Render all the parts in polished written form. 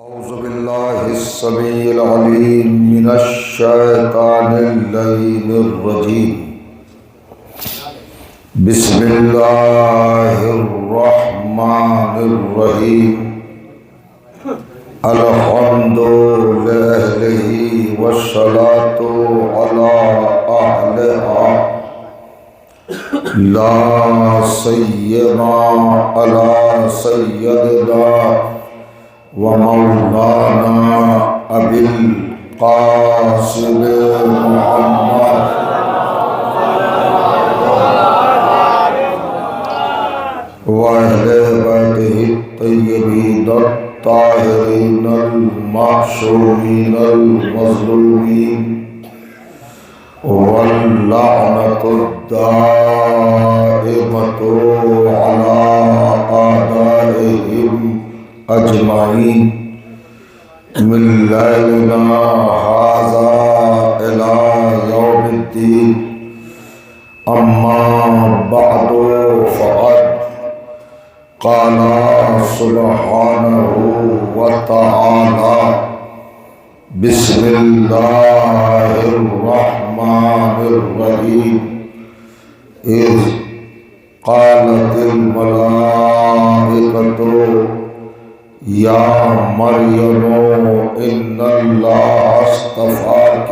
أعوذ بالله السميع العليم من الشيطان اللعين الرجيم. بسم الله الرحمن الرحيم. الحمد لله والصلاة على أهلها لا سيما على سيدنا ومولانا أبي القاسم محمد وأهل بيته الطيبين الطاهرين المعصومين المظلومين واللعنة الدائمة على أعدائهم أجمعين من ليلنا هذا إلى يوم الدين. أما بعد فقد قال سبحانه وتعالى بسم الله الرحمن الرحيم. إذ قالت الملائكة یا مریم ان اللہ اصطفاک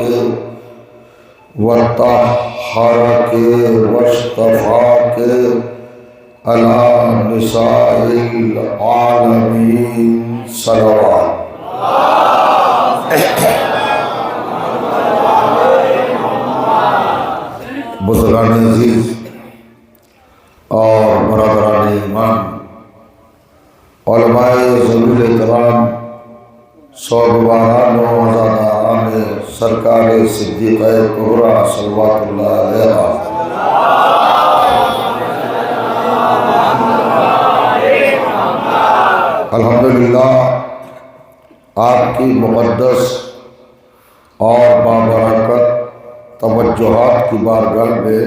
وطہرک واصطفاک علی نساء العالمین صلوات. بزرگان عزیز اور برادران ایمان، علماء ضلع کرام، صوبواران و عزاداران سرکار صدیقہ کبریٰ صلوات اللہ علیہ، الحمدللہ آپ کی مقدس اور بابرکت توجہات کی بارگاہ میں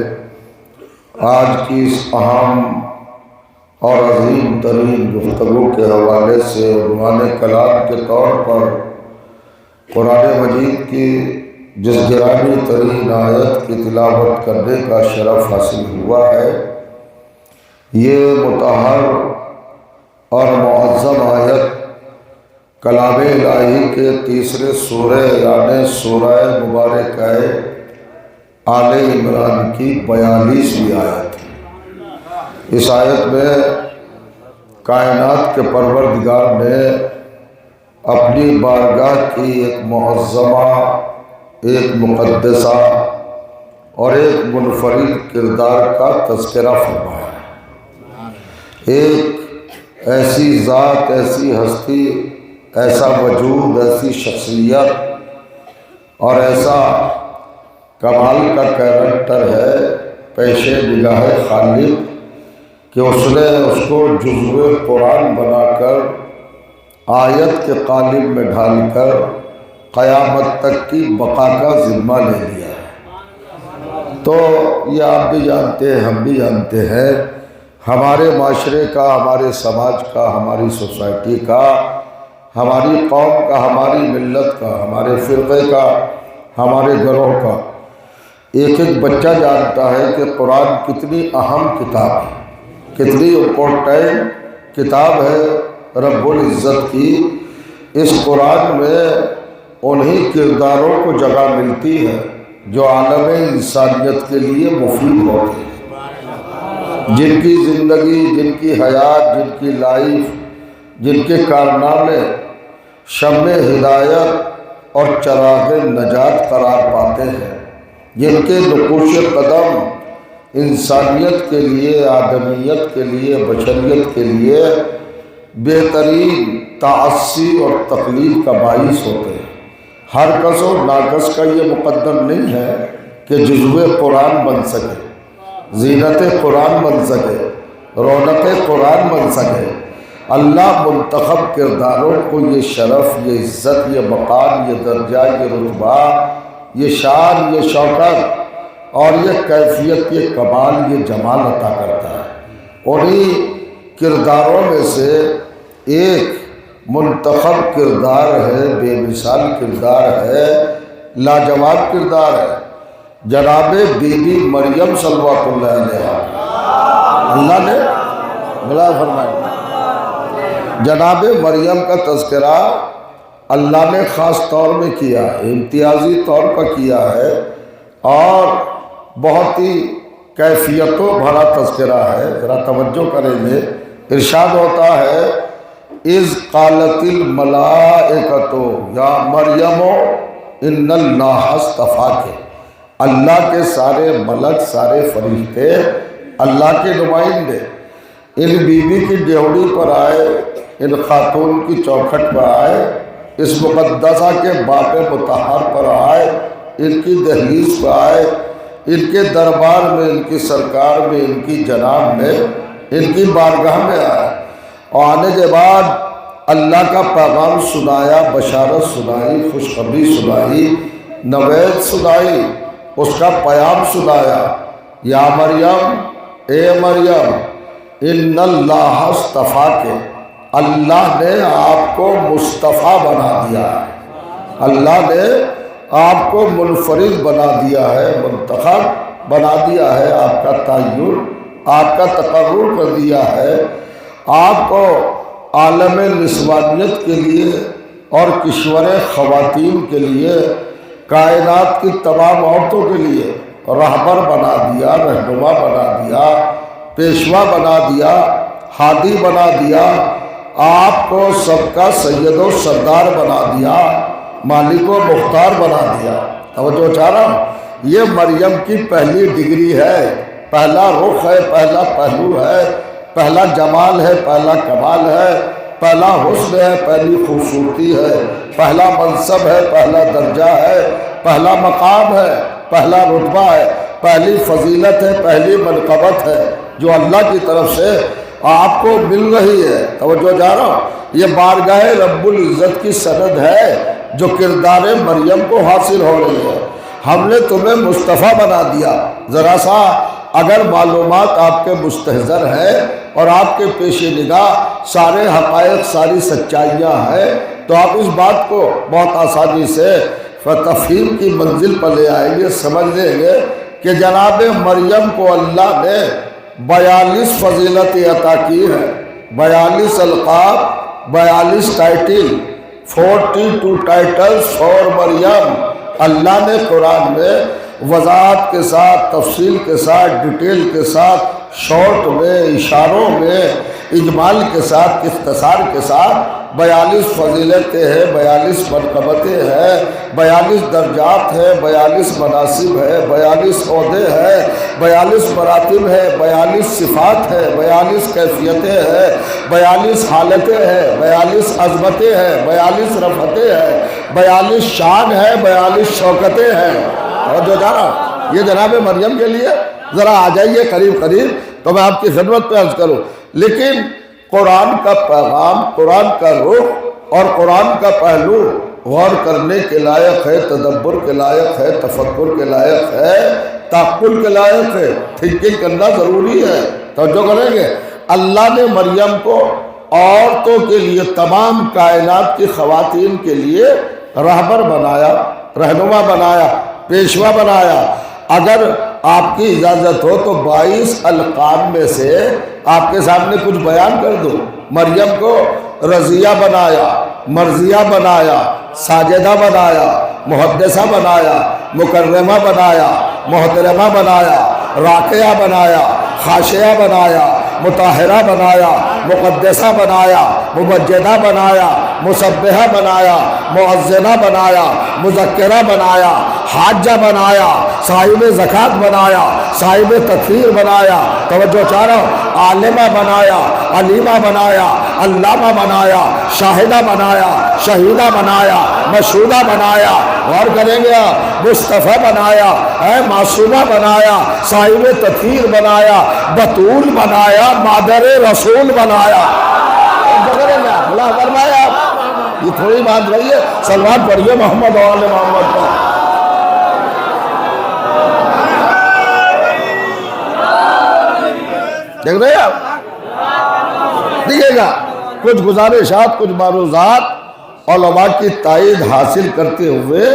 آج کی اس اہم اور عظیم ترین گفتگو کے حوالے سے عنوان کلام کے طور پر قرآن مجید کی جس گرامی ترین آیت کی تلاوت کرنے کا شرف حاصل ہوا ہے، یہ مطہر اور معظم آیت کلام الہی کے تیسرے سورہ یعنی سورہ مبارکہ آل عمران کی 42ویں آیت. اس آیت میں کائنات کے پروردگار نے اپنی بارگاہ کی ایک معظمہ، ایک مقدسہ اور ایک منفرد کردار کا تذکرہ فرمایا. ایک ایسی ذات، ایسی ہستی، ایسا وجود، ایسی شخصیت اور ایسا کمال کا کیریکٹر ہے پیش نگاہ خالق کہ اس نے اس کو جزو قرآن بنا کر آیت کے قالب میں ڈھال کر قیامت تک کی بقا کا ذمہ لے لیا ہے. تو یہ آپ بھی جانتے ہیں، ہم بھی جانتے ہیں، ہمارے معاشرے کا، ہمارے سماج کا، ہماری سوسائٹی کا، ہماری قوم کا، ہماری ملت کا، ہمارے فرقے کا، ہمارے گروہ کا ایک ایک بچہ جانتا ہے کہ قرآن کتنی اہم کتاب ہے، کتنی امپورٹنٹ کتاب ہے رب العزت کی. اس قرآن میں انہی کرداروں کو جگہ ملتی ہے جو عالم انسانیت کے لیے مفید ہوتے ہیں، جن کی زندگی، جن کی حیات، جن کی لائف، جن کے کارنامے شمع ہدایت اور چراغ نجات قرار پاتے ہیں، جن کے نقوش قدم انسانیت کے لیے، آدمیت کے لیے، بشریت کے لیے بہترین تعصی اور تقلید کا باعث ہوتے ہیں. ہر کس و ناکس کا یہ مقدر نہیں ہے کہ جزو قرآن بن سکے، زینت قرآن بن سکے، رونق قرآن بن سکے. اللہ منتخب کرداروں کو یہ شرف، یہ عزت، یہ مقام، یہ درجہ، یہ رتبہ، یہ شان، یہ شوکت اور یہ کیفیت، یہ کمال، یہ جمال عطا کرتا ہے. انہی کرداروں میں سے ایک منتخب کردار ہے، بے مثال کردار ہے، لاجواب کردار ہے۔ جناب بی بی مریم صلوات اللہ علیہا، اللہ نے بلا فرمایا، جناب مریم کا تذکرہ اللہ نے خاص طور میں کیا ہے، امتیازی طور پر کیا ہے، اور بہت ہی کیفیتوں بھرا تذکرہ ہے۔ ذرا توجہ کریں گے، ارشاد ہوتا ہے اذ قالت الملائکۃ یا مریم ان اللہ اصطفاک، اللہ کے سارے ملک، سارے فرشتے، اللہ کے نمائندے ان بی بی کی ڈیوڑی پر آئے، ان خاتون کی چوکھٹ پر آئے، اس مقدسہ کے باپ مطہر پر آئے، ان کی دہلیز پر آئے، ان کے دربار میں، ان کی سرکار میں، ان کی جناب میں، ان کی بارگاہ میں آئے، اور آنے کے بعد اللہ کا پیغام سنایا، بشارت سنائی، خوشخبری سنائی، نوید سنائی، اس کا پیام سنایا، یا مریم، اے مریم، ان اللہ اصطفاک، اللہ نے آپ کو مصطفیٰ بنا دیا ہے، اللہ نے آپ کو منفرد بنا دیا ہے، منتخب بنا دیا ہے، آپ کا تعین، آپ کا تقرر کر دیا ہے، آپ کو عالم نسوانیت کے لیے اور کشور خواتین کے لیے، کائنات کی تمام عورتوں کے لیے رہبر بنا دیا، رہنما بنا دیا، پیشوا بنا دیا، ہادی بنا دیا، آپ کو سب کا سید و سردار بنا دیا، مالک و مختار بنا دیا۔ توجہ چاہ رہا ہوں، یہ مریم کی پہلی ڈگری ہے، پہلا رخ ہے، پہلا پہلو ہے، پہلا جمال ہے، پہلا کمال ہے، پہلا حسن ہے، پہلی خوبصورتی ہے، پہلا منصب ہے، پہلا درجہ ہے، پہلا مقام ہے، پہلا رتبہ ہے، پہلی فضیلت ہے، پہلی منقبت ہے جو اللہ کی طرف سے آپ کو مل رہی ہے۔ توجہ جا رہا ہوں، یہ بارگاہ رب العزت کی سند ہے جو کردار مریم کو حاصل ہو رہی ہے۔ ہم نے تمہیں مصطفیٰ بنا دیا۔ ذرا سا اگر معلومات آپ کے مستحضر ہیں اور آپ کے پیش نگاہ سارے حقائق، ساری سچائیاں ہیں، تو آپ اس بات کو بہت آسانی سے تفہیم کی منزل پر لے آئیں گے، سمجھ لیں گے کہ جناب مریم کو اللہ نے 42 فضیلتیں عطا کی ہے، 42 القاب، 42 ٹائٹل، 42 ٹائٹلز فور مریم۔ اللہ نے قرآن میں وضاحت کے ساتھ، تفصیل کے ساتھ، ڈیٹیل کے ساتھ، شارٹ میں، اشاروں میں، اجمال کے ساتھ، اختصار کے ساتھ 42 فضیلتیں ہیں، 42 منقبتیں ہیں، 42 درجات ہیں، 42 مناصب ہیں، 42 عہدے ہیں، 42 مراتب ہیں، 42 صفات ہیں، 42 کیفیتیں ہیں، 42 حالتیں ہیں، 42 عظمتیں ہیں، 42 رفتیں ہیں، 42 شان ہے، 42 شوکتیں ہیں۔ اور جو جا رہا یہ جناب مریم کے لیے، ذرا آ جائیے قریب قریب تو میں آپ کی خدمت پہ عرض کروں۔ لیکن قرآن کا پیغام، قرآن کا رخ اور قرآن کا پہلو غور کرنے کے لائق ہے، تدبر کے لائق ہے، تفکر کے لائق ہے، تعقل کے لائق ہے، تھنکنگ کرنا ضروری ہے۔ توجہ کریں گے، اللہ نے مریم کو عورتوں کے لیے، تمام کائنات کی خواتین کے لیے رہبر بنایا، رہنما بنایا، پیشوا بنایا۔ اگر آپ کی اجازت ہو تو 22 القاب میں سے آپ کے سامنے کچھ بیان کر دو۔ مریم کو رضیہ بنایا، مرضیہ بنایا، ساجدہ بنایا، محدثہ بنایا، مکرمہ بنایا، محترمہ بنایا، راقیہ بنایا، خاشعہ بنایا، مطہرہ بنایا، مقدسہ بنایا، ممجدہ بنایا، مسبحہ بنایا، معزنہ بنایا، مذکرہ بنایا، حاجہ بنایا، صاحب زکوٰۃ بنایا، صاحب تطہیر بنایا۔ توجہ چاہ رہا ہوں، عالمہ بنایا، علیمہ بنایا، علامہ بنایا، شاہدہ بنایا، شہیدہ بنایا، مشہودہ بنایا۔ غور کریں گے، مصطفیٰ بنایا، معصومہ بنایا، صاحب تطہیر بنایا، بطول بنایا، مادر رسول بنایا۔ اللہ فرمایا، یہ تھوڑی بات رہی ہے، صلوات پڑھیے محمد و آل محمد پر۔ دیکھ رہے ہیں آپ، دیکھیے گا کچھ گزارشات، کچھ معروضات علماء کی تائید حاصل کرتے ہوئے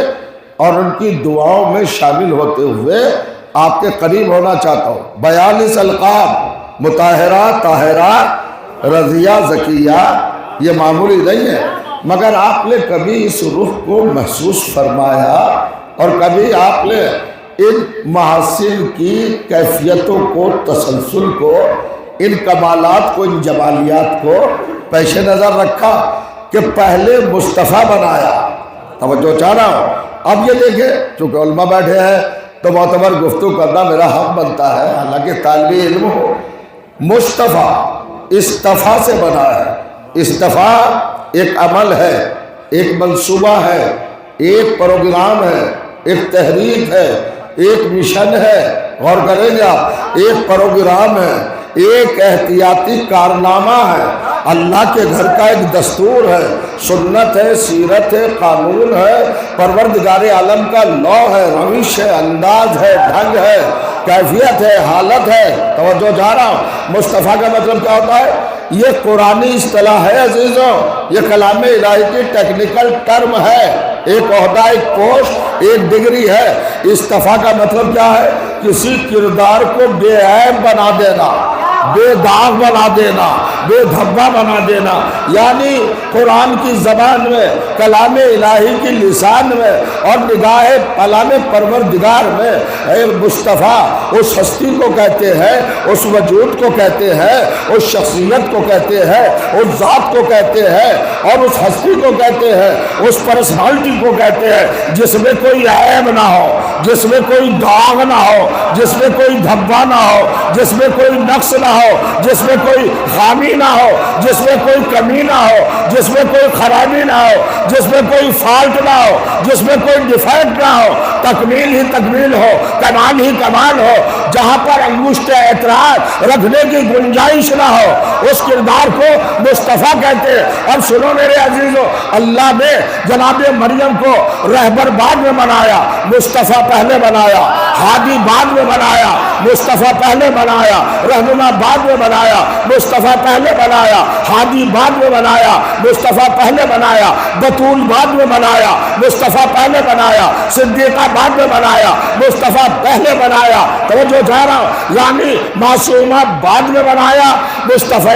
اور ان کی دعاؤں میں شامل ہوتے ہوئے آپ کے قریب ہونا چاہتا ہوں۔ 42 القاب، مطہرہ، طاہرہ، رضیہ، زکیہ، یہ معمولی نہیں ہے، مگر آپ نے کبھی اس روح کو محسوس فرمایا اور کبھی آپ نے ان محاسن کی کیفیتوں کو، تسلسل کو، ان کمالات کو، ان جمالیات کو پیش نظر رکھا کہ پہلے مصطفیٰ بنایا۔ توجہ چاہ رہا ہوں۔ اب یہ دیکھیں، چونکہ علماء بیٹھے ہیں تو معتبر گفتگو کرنا میرا حق بنتا ہے، حالانکہ طالب علم ہو۔ مصطفیٰ استفا سے بنا ہے۔ استفا ایک عمل ہے، ایک منصوبہ ہے، ایک پروگرام ہے، ایک تحریک ہے، ایک مشن ہے۔ غور کریں گے آپ، ایک پروگرام ہے، ایک احتیاطی کارنامہ ہے، اللہ کے گھر کا ایک دستور ہے، سنت ہے، سیرت ہے، قانون ہے، پروردگار عالم کا لا ہے، روش ہے، انداز ہے، ڈھنگ ہے، کیفیت ہے، حالت ہے۔ توجہ جا رہا ہوں۔ مصطفیٰ کا مطلب کیا ہوتا ہے؟ یہ قرآنی اصطلاح ہے عزیزوں، یہ کلام الہی کی ٹیکنیکل ٹرم ہے، ایک عہدہ، ایک پوسٹ، ایک ڈگری ہے۔ استفا کا مطلب کیا ہے؟ کسی کردار کو بے عیب بنا دینا، بے داغ بنا دینا، بے دھبا بنا دینا، یعنی قرآن کی زبان میں، کلام الہی کی لسان میں اور نگاہ کلام پروردگار میں اے مصطفیٰ اس ہستی کو کہتے ہیں، اس وجود کو کہتے ہیں، اس شخصیت کو کہتے ہیں، اس ذات کو کہتے ہیں اور اس ہستی کو کہتے ہیں، اس پرسنالٹی کو کہتے ہیں جس میں کوئی عیب نہ ہو، جس میں کوئی داغ نہ ہو، جس میں کوئی دھبا نہ ہو، جس میں کوئی نقص نہ ہو، جس میں کوئی خامی نہ ہو، جس میں کوئی کمی نہ ہو، جس میں کوئی خرابی نہ ہو، جس میں کوئی فالٹ نہ ہو، جس میں کوئی ڈیفیکٹ نہ ہو، تکمیل ہی تکمیل ہو، کمال ہی کمال ہو، جہاں پر انگشت اعتراض رکھنے کی گنجائش نہ ہو، اس کردار کو مصطفیٰ کہتے ہیں۔ اب سنو میرے عزیزو، اللہ نے جناب مریم کو رہبر بعد میں بنایا، مصطفیٰ پہلے بنایا، ہادی بعد میں بنایا، مصطفیٰ پہلے بنایا، رہنما بعد میں بنایا، مصطفیٰ پہلے بنایا، ہادی بعد میں بنایا، مصطفیٰ پہلے بنایا، بطول بعد میں بنایا، مصطفیٰ پہلے بنایا، صدیقہ بعد میں بنایا، مصطفیٰ پہلے بنایا۔ توجہ چاہ رہا ہوں، یعنی معصومہ بعد میں بنایا، مصطفیٰ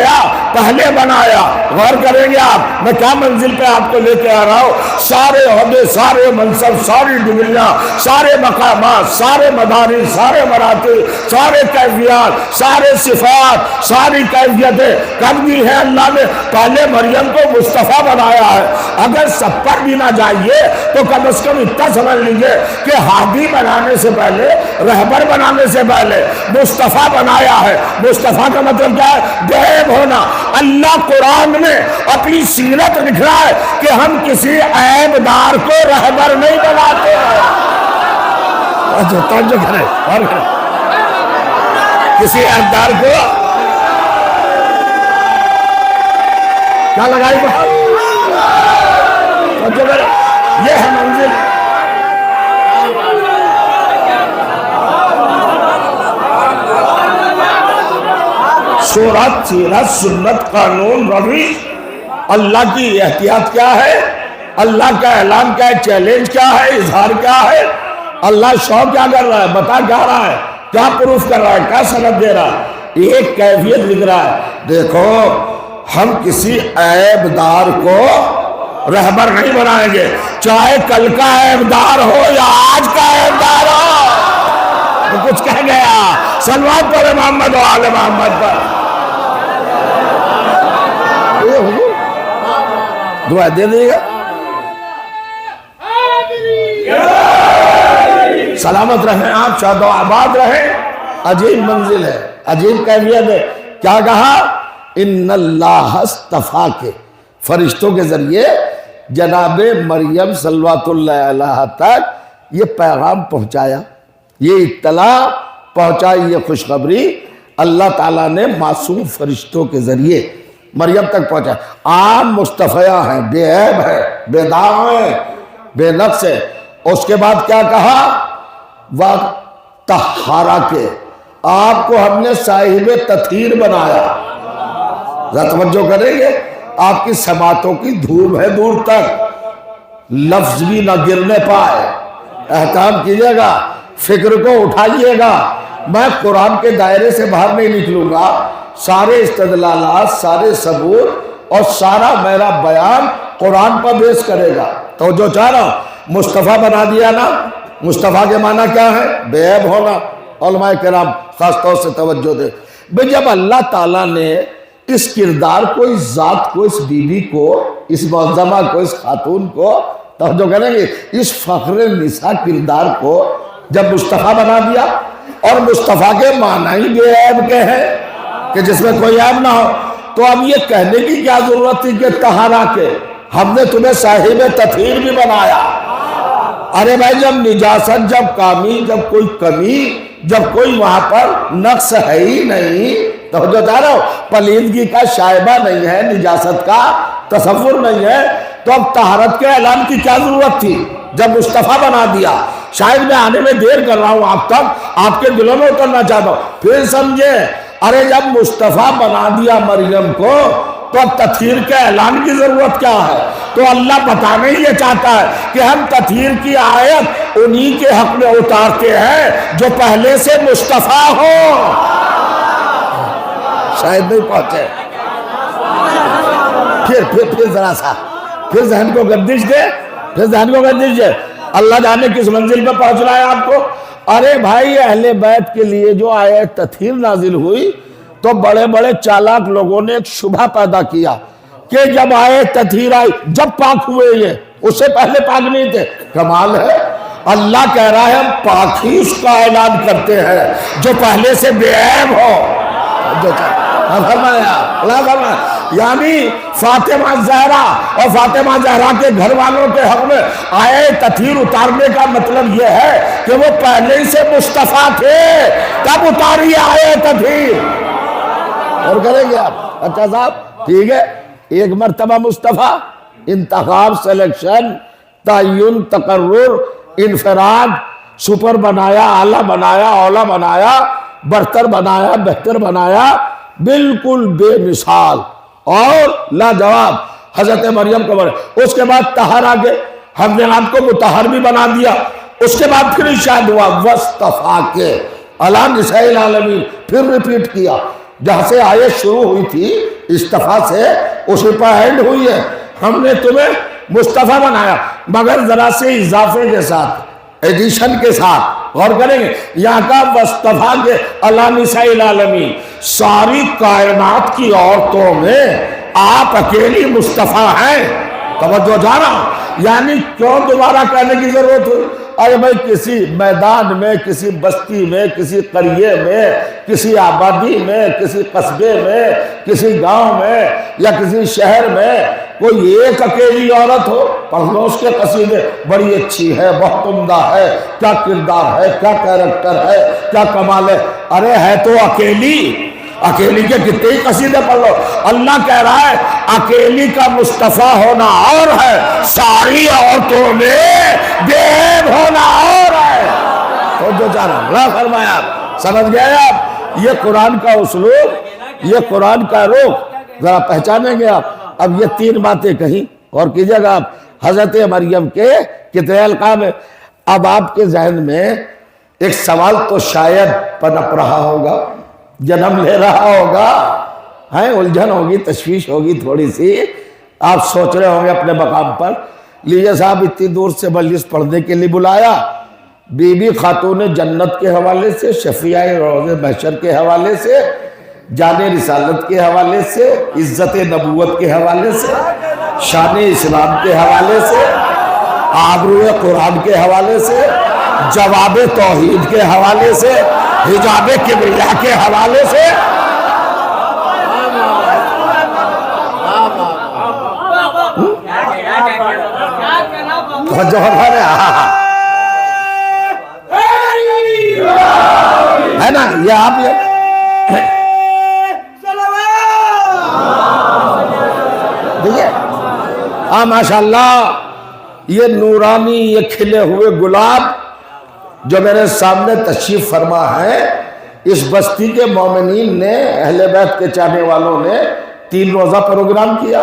پہلے بنایا۔ غور کریں گے آپ، میں کیا منزل پہ آپ کو لے کے آ رہا ہوں؟ سارے عہدے، سارے منصب، ساری ڈگریاں، سارے مقامات، سارے مدارس، سارے مراتب، سارے کیفیات، سارے صفات، ساری کیفیتیں کب دی ہے اللہ نے؟ پہلے مریم کو مصطفیٰ بنایا ہے۔ اگر سب پر بھی نہ جائیے تو کم از کم اتنا سمجھ لیجئے کہ ہادی بنانے سے پہلے، رہبر بنانے سے پہلے مصطفیٰ بنایا ہے۔ مصطفیٰ کا مطلب کیا ہے؟ بے عیب ہونا۔ اللہ قرآن میں اپنی سیرت لکھ رہا ہے کہ ہم کسی عیب دار کو رہبر نہیں بناتے ہیں۔ توجہ کریں اور کریں، کسی عیب دار کو کیا لگائی بہت؟ توجہ کریں، یہ ہے منزل۔ صورت، سیرت، سنت، قانون، روش، اللہ کی احتیاط کیا ہے، اللہ کا اعلان کیا ہے، چیلنج کیا ہے، اظہار کیا ہے، اللہ شو کیا کر رہا ہے، بتا کیا رہا ہے، کیا پروف کر رہا ہے، کیا سند دے رہا ہے، ایک کیفیت لکھ رہا ہے۔ دیکھو ہم کسی عیب دار کو رہبر نہیں بنائیں گے، چاہے کل کا عیب دار ہو یا آج کا عیب دار ہو۔ تو کچھ کہہ گیا، صلوات پڑھے محمد و آل محمد پر۔ دعا دے دے گا، سلامت رہیں آپ، شاد و آباد رہیں۔ عجیب منزل ہے، عجیب کیفیت ہے۔ کیا کہا؟ ان اللہ اصطفیٰ کے فرشتوں کے ذریعے جناب مریم صلوات اللہ علیہ تک یہ پیغام پہنچایا، یہ اطلاع پہنچائی، یہ خوشخبری اللہ تعالیٰ نے معصوم فرشتوں کے ذریعے مریم تک پہنچا۔ عام مصطفیٰ ہیں، بے عیب ہے، بے داغ ہے، بے نقص ہے۔ اس کے بعد کیا کہا؟ طہارہ کے، آپ کو ہم نے صاحب تطہیر بنایا۔ ذرا توجہ کریں گے، آپ کی سماعتوں کی دھوم ہے دور تک، لفظ بھی نہ گرنے پائے. احترام کیجیے گا، فکر کو اٹھائیے گا. میں قرآن کے دائرے سے باہر نہیں نکلوں گا. سارے استدلالات، سارے ثبوت اور سارا میرا بیان قرآن پر بیس کرے گا. تو جو چاہ رہا ہوں، مصطفیٰ بنا دیا نا. مصطفیٰ کے معنی کیا ہے؟ بے عیب ہونا. علماء کرام خاص طور سے توجہ دے. بھئی جب اللہ تعالیٰ نے اس کردار کو، اس ذات کو، اس بیوی کو، اس معظمہ کو، اس خاتون کو، توجہ کریں گے، اس فخر نساء کردار کو جب مصطفیٰ بنا دیا، اور مصطفیٰ کے معنی ہی بے عیب کے ہیں کہ جس میں کوئی عیب نہ ہو، تو اب یہ کہنے کی کیا ضرورت تھی کہ طہارا کے ہم نے تمہیں صاحب تطہیر بھی بنایا. ارے بھائی جب نجاست، جب کامی، جب کوئی کمی، جب کوئی وہاں پر نقص ہے ہی نہیں، تو جو کہہ رہا ہو پلیدگی کا شائبہ نہیں ہے، نجاست کا تصور نہیں ہے، تو اب طہارت کے اعلان کی کیا ضرورت تھی جب مصطفیٰ بنا دیا. شاید میں آنے میں دیر کر رہا ہوں آپ تک، آپ کے دلوں میں اترنا چاہتا ہوں، پھر سمجھے. ارے جب مصطفیٰ بنا دیا مریم کو، تو اب تطہیر کے اعلان کی ضرورت کیا ہے؟ تو اللہ بتانا ہی یہ چاہتا ہے کہ ہم تطہیر کی آیت انہی کے حق میں اتارتے ہیں جو پہلے سے مصطفیٰ ہو. شاید نہیں پہنچے. پھر ذرا سا پھر ذہن کو گردش دے، پھر ذہن کو گردش دے. اللہ جانے کس منزل پہ پہنچنا ہے آپ کو. ارے بھائی اہل بیت کے لیے جو آیت تطہیر نازل ہوئی، تو بڑے بڑے چالاک لوگوں نے ایک شبہ پیدا کیا کہ جب آیت تطہیر آئی، جب پاک ہوئے یہ، اس سے پہلے پاک نہیں تھے. کمال ہے، اللہ کہہ رہا ہے ہم پاک ہی اس کا اعلان کرتے ہیں جو پہلے سے بے عیب ہو. جو فرمایا یعنی فاطمہ زہرا اور فاطمہ زہرا کے گھر والوں کے حق میں آیت تطہیر اتارنے کا مطلب یہ ہے کہ وہ پہلے ہی سے مصطفیٰ تھے، تب اتاری آیت تطہیر. اور کریں گے آپ؟ اچھا صاحب ٹھیک ہے. ایک مرتبہ مصطفیٰ، انتخاب، سلیکشن، تعین، تقرر، انفراد، سپر بنایا، اعلیٰ بنایا، اولا بنایا، برتر بنایا، بہتر بنایا، بالکل بے مثال اور لاجواب حضرت مریم کو بنا. اس کے بعد طہر آگے، ہم نے آپ کو مطہر بھی بنا دیا. اس کے بعد پھر ارشاد ہوا وَاسْتَفَا کے عَلَىٰ نِسَاءِ الْعَالَمِينَ، پھر ریپیٹ کیا. جہاں سے آیت شروع ہوئی تھی استفا سے، اسی پر اینڈ ہوئی ہے. ہم نے تمہیں مصطفیٰ بنایا، مگر ذرا سے اضافے کے ساتھ، ایڈیشن کے ساتھ. غور کریں گے یہاں کا وَاسْتَفَا کے عَلَىٰ نِسَاءِ الْعَالَمِينَ، ساری کائنات کی عورتوں میں آپ اکیلی مصطفیٰ ہیں. توجہ جا رہا ہوں، یعنی کیوں دوبارہ کہنے کی ضرورت ہوئی؟ ارے بھائی کسی میدان میں، کسی بستی میں، کسی قریے میں، کسی آبادی میں، کسی قصبے میں، کسی گاؤں میں یا کسی شہر میں کوئی ایک اکیلی عورت ہو، پڑھ لو اس کے قصیدے، بڑی اچھی ہے، بہت عمدہ ہے، کیا کردار ہے، کیا کیریکٹر ہے، کیا کمال ہے. ارے ہے تو اکیلی، اکیلی کے کتنے ہی قصیدے پڑھ لو. اللہ کہہ رہا ہے اکیلی کا مصطفیٰ ہونا اور ہے، ساری عورتوں میں بے عیب ہونا اور ہے. تو جو چاہ رہا فرمایا آپ سمجھ گئے. آپ یہ قرآن کا اسلوب، یہ قرآن کا رخ ذرا پہچانیں گے آپ. اب یہ تین باتیں کہیں اور کیجئے گا آپ حضرت مریم کے کتنے القاب ہیں. اب آپ کے ذہن میں ایک سوال تو شاید پنپ رہا ہوگا، جنم لے رہا ہوگا، الجھن ہوگی، تشویش ہوگی تھوڑی سی. آپ سوچ رہے ہوں گے اپنے مقام پر، لیجیے صاحب اتنی دور سے مجلس پڑھنے کے لیے بلایا، بی بی خاتون جنت کے حوالے سے، شفیعہ روز محشر کے حوالے سے، جان رسالت کے حوالے سے، عزت نبوت کے حوالے سے، شان اسلام کے حوالے سے، آبرو قرآن کے حوالے سے، جواب توحید کے حوالے سے، حجاب کبریا کے حوالے سے. ہے نا یہ آپ دیکھیے. ہاں ماشاءاللہ یہ نورانی، یہ کھلے ہوئے گلاب جو میرے سامنے تشریف فرما ہے، اس بستی کے مومنین نے، اہل بیت کے چاہنے والوں نے 3 روزہ پروگرام کیا.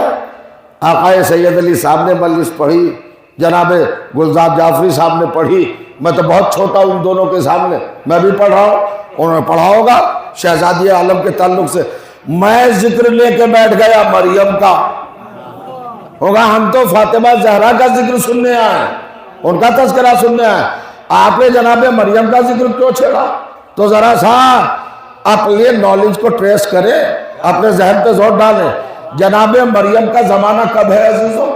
آقا سید علی صاحب نے مجلس پڑھی، جناب گلزار جعفری صاحب نے پڑھی، میں تو بہت چھوٹا ہوں ان دونوں کے سامنے، میں بھی پڑھ رہا ہوں، انہوں نے پڑھا ہوگا شہزادی عالم کے تعلق سے۔ میں ذکر لے کے بیٹھ گیا مریم کا، ہوگا ہم تو فاطمہ زہرا کا ذکر سننے آئے، ان کا تذکرہ سننے آئے، آپ نے جناب مریم کا ذکر کیوں چھیڑا؟ تو ذرا سا اپنے نالج کو ٹریس کریں، اپنے ذہن پہ زور ڈالیں۔ جناب مریم کا زمانہ کب ہے عزیزوں؟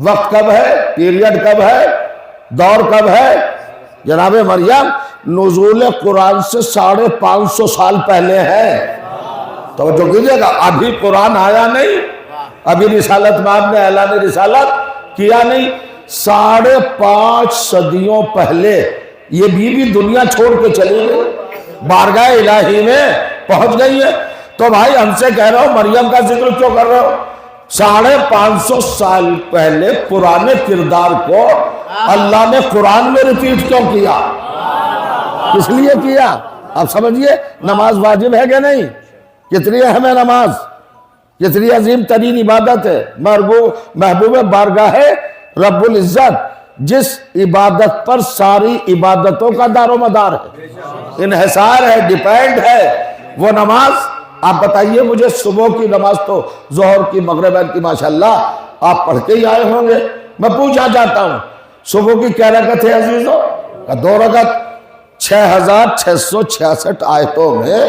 وقت کب ہے؟ پیریڈ کب ہے؟ دور کب ہے؟ جناب مریم نزول قرآن سے 550 سال پہلے ہے۔ توجہ کیجئے گا، ابھی قرآن آیا نہیں، ابھی رسالت مآب نے اعلان رسالت کیا نہیں، 5.5 صدیوں پہلے یہ بیوی دنیا چھوڑ کے چلی گئی، بارگاہ الہی میں پہنچ گئی ہے۔ تو بھائی ہم سے کہہ رہا ہو مریم کا ذکر کیوں کر رہے ہو؟ 550 سال پہلے پرانے کردار کو اللہ نے قرآن میں ریپیٹ کیوں کیا؟ کس لیے کیا؟ آپ سمجھئے نماز واجب ہے کہ نہیں؟ کتنی اہم ہے نماز، کتنی عظیم ترین عبادت ہے، محبوب بارگاہ ہے رب العزت، جس عبادت پر ساری عبادتوں کا دار و مدار ہے، انحصار ہے، ڈیپینڈ ہے وہ نماز۔ آپ بتائیے مجھے، صبح کی نماز تو ظہر کی مغربین کی ماشاءاللہ آپ پڑھ کے ہی آئے ہوں گے، میں پوچھنا چاہتا ہوں صبح کی کیا رکعت ہے عزیزوں؟ 2 رکعت۔ 6666 آیتوں میں